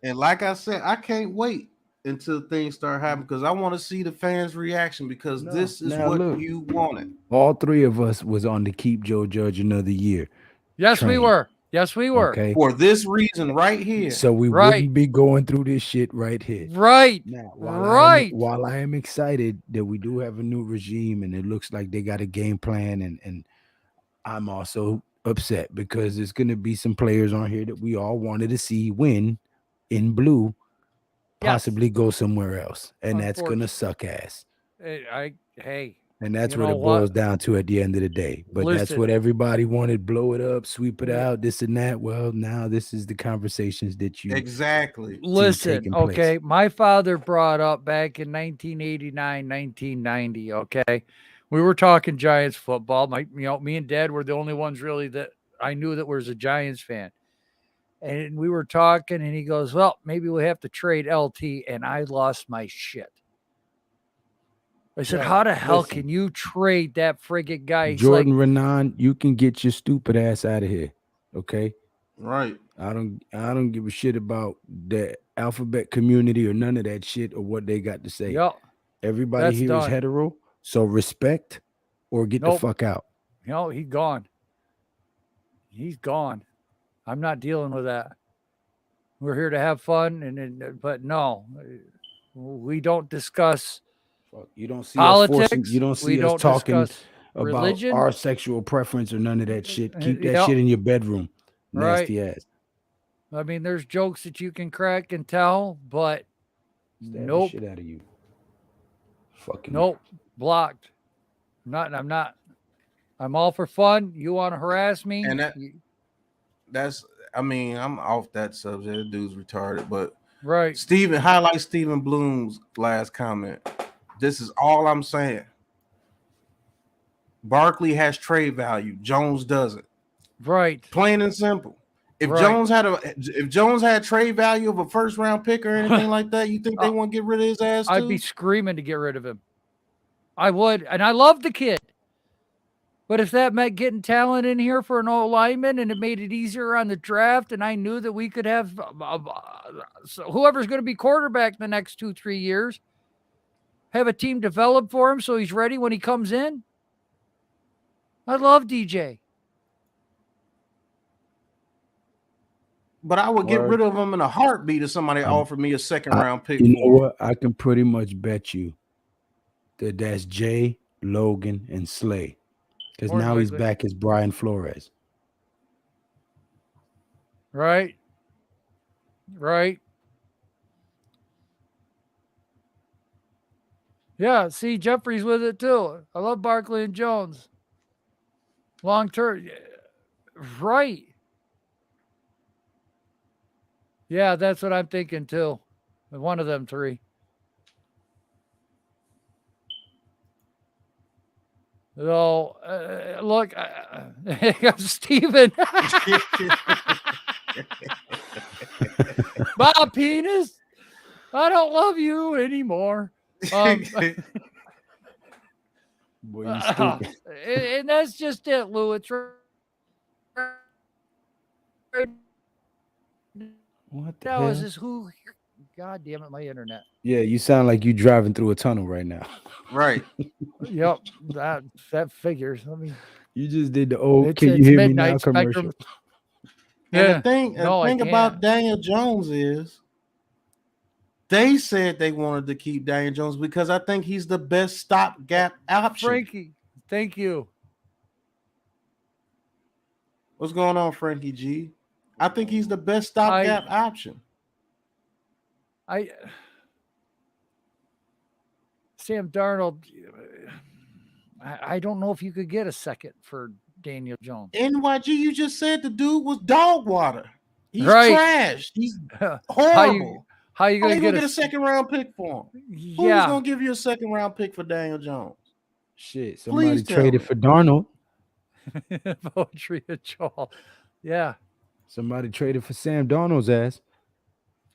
And like I said, I can't wait until things start happening because I want to see the fans' reaction because this is what you wanted. All three of us was on the Keep Joe Judge Another Year. Yes, we were. Yes, we were. Okay. For this reason right here. So we wouldn't be going through this shit right here. Right. Now, while I am excited that we do have a new regime and it looks like they got a game plan and I'm also upset because there's going to be some players on here that we all wanted to see win in blue, possibly go somewhere else. And that's going to suck ass. And that's what it boils down to at the end of the day. But that's what everybody wanted. Blow it up, sweep it out, this and that. Well, now this is the conversations that you listen. Okay. My father brought up back in 1989, 1990. Okay. We were talking Giants football. Me and Dad were the only ones really that I knew that was a Giants fan. And we were talking and he goes, well, maybe we'll have to trade LT. And I lost my shit. I said, how the hell can you trade that friggin' guy? He's Jordan Renan, you can get your stupid ass out of here. Okay. Right. I don't give a shit about the alphabet community or none of that shit or what they got to say. Yep. Everybody here is hetero. So respect or get the fuck out. He's gone. He's gone. I'm not dealing with that. We're here to have fun, but no, we don't discuss. You don't see politics. Us forcing, you don't see us talking about religion, our sexual preference or none of that shit. Keep that shit in your bedroom. Nasty ass. I mean, there's jokes that you can crack and tell, but Stab nope. the shit out of you. Fucking Nope. Blocked. I'm not. I'm all for fun. You want to harass me? And that's, I mean, I'm off that subject. That dude's retarded, but right. Highlight Stephen Bloom's last comment. This is all I'm saying. Barkley has trade value. Jones doesn't. Right. Plain and simple. If Right. Jones had trade value of a first round pick or anything like that, you think they want to get rid of his ass too? I'd be screaming to get rid of him. I would, and I love the kid. But if that meant getting talent in here for an old lineman and it made it easier on the draft, and I knew that we could have so whoever's going to be quarterback the next 2-3 years, have a team develop for him so he's ready when he comes in. I love DJ. But I would get rid of him in a heartbeat if somebody offered me a second round pick. You know what? I can pretty much bet you that that's Jay, Logan, and Slay. Because now he's back as Brian Flores. Right. Right. Yeah, see, Jeffrey's with it too. I love Barkley and Jones. Long term. Right. Yeah, that's what I'm thinking too. One of them three. So, look, Steven. My penis. I don't love you anymore. Boy, you stupid. And that's just it, Lou. It's what the now hell? is this who? God damn it, my internet. Yeah, you sound like you driving through a tunnel right now. Right. Yep, that figures. I mean, you just did the old. It's Can you hear me midnight now? Spectrum. Commercial. And the thing I about Daniel Jones is they said they wanted to keep Daniel Jones because I think he's the best stopgap option. Frankie, thank you. What's going on, Frankie G? I think he's the best stopgap option. Sam Darnold, I don't know if you could get a second for Daniel Jones. NYG, you just said the dude was dog water. He's trash. He's horrible. How you gonna get a second round pick for him? Yeah. Who's gonna give you a second round pick for Daniel Jones? Shit, somebody traded for Darnold. Poetry of Joel. Yeah. Somebody traded for Sam Darnold's ass.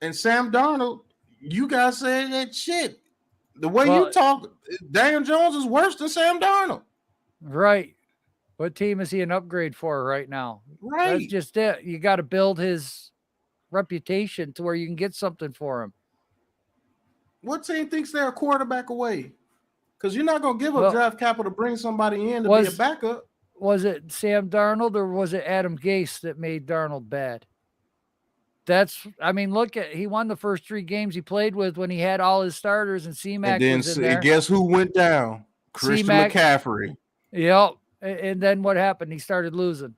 And Sam Darnold, you guys said that shit. The way you talk, Daniel Jones is worse than Sam Darnold. Right. What team is he an upgrade for right now? Right. That's just it. You got to build his reputation to where you can get something for him. What team thinks they're a quarterback away? Because you're not going to give up draft capital to bring somebody in to be a backup. Was it Sam Darnold or was it Adam Gase that made Darnold bad? He won the first 3 games he played with when he had all his starters and C-Mac was in there. And guess who went down? Christian McCaffrey. Yep. And then what happened? He started losing.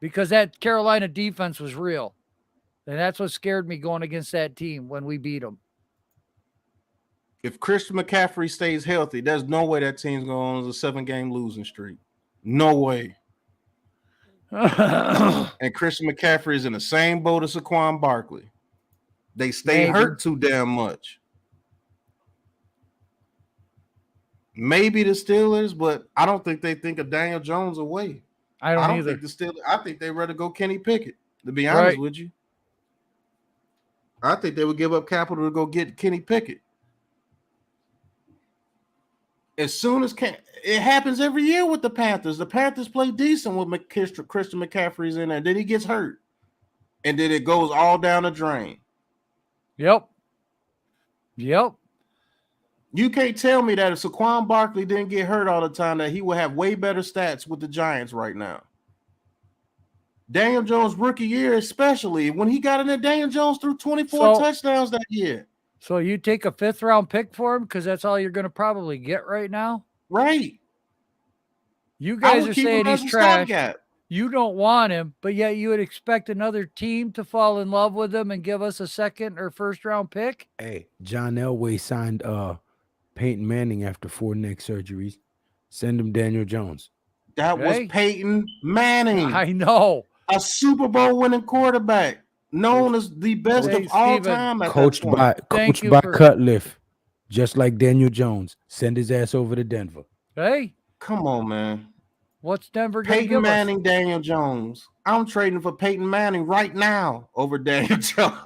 Because that Carolina defense was real. And that's what scared me going against that team when we beat them. If Christian McCaffrey stays healthy, there's no way that team's going on a 7-game losing streak. No way. And Christian McCaffrey is in the same boat as Saquon Barkley. They stay hurt too damn much. Maybe the Steelers, but I don't think they think of Daniel Jones away. I don't either. think the Steelers. I think they'd rather go Kenny Pickett, to be honest with you. I think they would give up capital to go get Kenny Pickett. As soon as it happens every year with the Panthers. The Panthers play decent with Christian McCaffrey's in there. Then he gets hurt. And then it goes all down the drain. Yep. You can't tell me that if Saquon Barkley didn't get hurt all the time, that he would have way better stats with the Giants right now. Daniel Jones' rookie year, especially, when he got in there, Daniel Jones threw 24 touchdowns that year. So you take a 5th-round pick for him because that's all you're going to probably get right now? Right. You guys are saying he's trash. You don't want him, but yet you would expect another team to fall in love with him and give us a second or first round pick? Hey, John Elway signed Peyton Manning after 4 neck surgeries. Send him Daniel Jones. That was Hey. Peyton Manning, I know. a Super Bowl winning quarterback, known as the best Hey, of all Steven. time at Coached that point. by Thank you for- Cutcliffe, just like Daniel Jones. Send his ass over to Denver. Hey, Come on, man. what's Denver going to Peyton give Manning, us? Daniel Jones. I'm trading for Peyton Manning right now over Daniel Jones.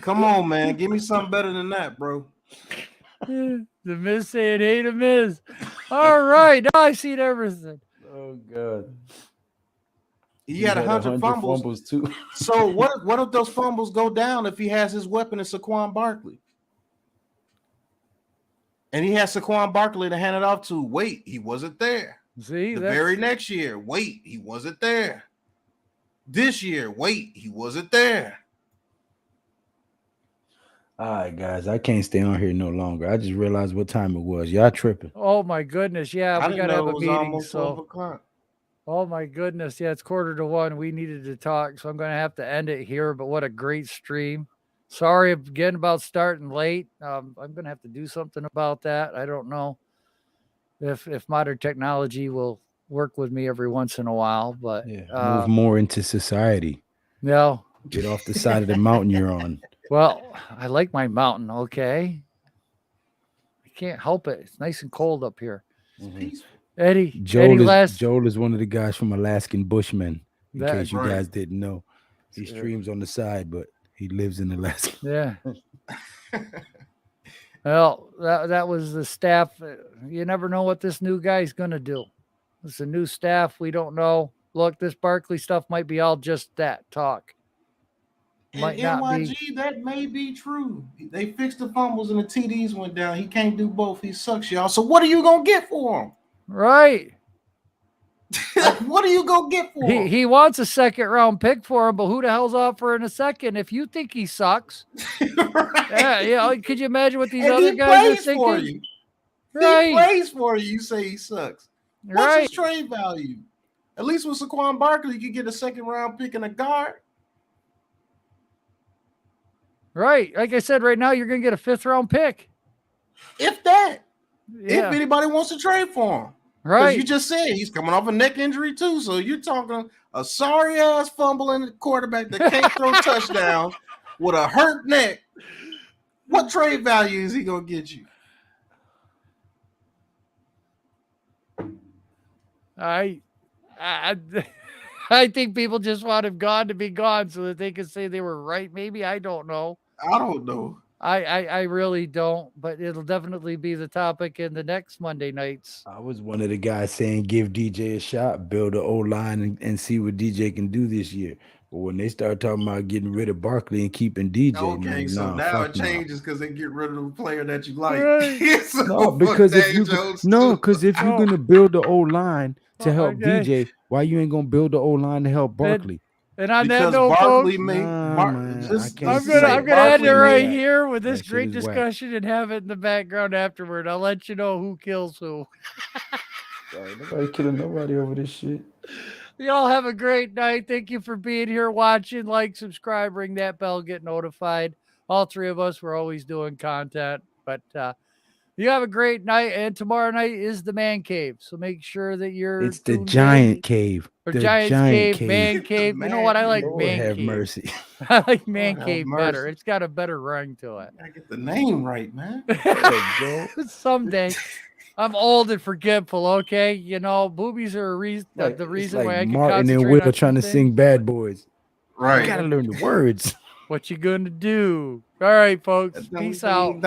Come on, man. Give me something better than that, bro. The Miz saying, hey, the Miz. All right. Now I seen everything. Oh God. He had 100 fumbles. too. So what if those fumbles go down if he has his weapon in Saquon Barkley? And he has Saquon Barkley to hand it off to. Wait, he wasn't there. See, The very next year, wait, he wasn't there. This year, wait, he wasn't there. All right, guys, I can't stay on here no longer. I just realized what time it was. Y'all tripping. Oh my goodness. Yeah, I we didn't got to know have it a was meeting. almost 12 So, o'clock. oh my goodness. Yeah, it's 1:45. We needed to talk. So I'm going to have to end it here. But what a great stream. Sorry again about starting late. I'm going to have to do something about that. I don't know if modern technology will work with me every once in a while, but Move more into society. no. Get off the side of the mountain you're on. Well, I like my mountain. Okay. I can't help it. It's nice and cold up here. Eddie, Joel is one of the guys from Alaskan Bushmen, in case you guys didn't know. He streams on the side, but he lives in Alaska. Yeah. Well, that was the staff. You never know what this new guy's going to do. It's a new staff. We don't know. Look, this Barkley stuff might be all just that talk. Might not NYG, that may be true. They fixed the fumbles and the TDs went down. He can't do both. He sucks, y'all. So what are you going to get for him? Right. What are you going to get for him? He wants a second round pick for him, but who the hell's offering a second? If you think he sucks. Right. Yeah. Could you imagine what these other guys are thinking? For you. Right. He plays for you. You say he sucks. What's his trade value? At least with Saquon Barkley, you could get a second round pick and a guard. Right. Like I said, right now, you're going to get a 5th round pick. If that. Yeah. If anybody wants to trade for him. Right. You just said he's coming off a neck injury too. So you're talking a sorry ass fumbling quarterback that can't throw touchdowns with a hurt neck. What trade value is he going to get you? I think people just want him gone to be gone so that they can say they were right. Maybe. I don't know. I don't know. I really don't, but it'll definitely be the topic in the next Monday nights. I was one of the guys saying give DJ a shot, build an O-line and see what DJ can do this year. But when they start talking about getting rid of Barkley and keeping DJ, okay, so now it changes because they get rid of the player that you like. Right. So no, because if you're gonna build the O-line to help DJ, why you ain't gonna build the O-line to help Barkley? And on because that note, Barkley folks, I'm gonna end it right here with this great discussion and have it in the background afterward. I'll let you know who kills who. Nobody killing nobody over this shit. Y'all have a great night. Thank you for being here, watching, like, subscribe, ring that bell, get notified. All 3 of us, we're always doing content. But you have a great night. And tomorrow night is the Man Cave. So make sure that you're It's the Giant Cave. Or Giant Cave, Man Cave. You know what? I like Lord Man have Cave. mercy. I like Man Cave better. It's got a better ring to it. I get the name right, man. Someday. I'm old and forgetful, okay? You know, boobies are the reason why I can Martin and Will trying to sing Bad Boys. Right. You gotta learn the words. What you gonna do? All right, folks. Peace out.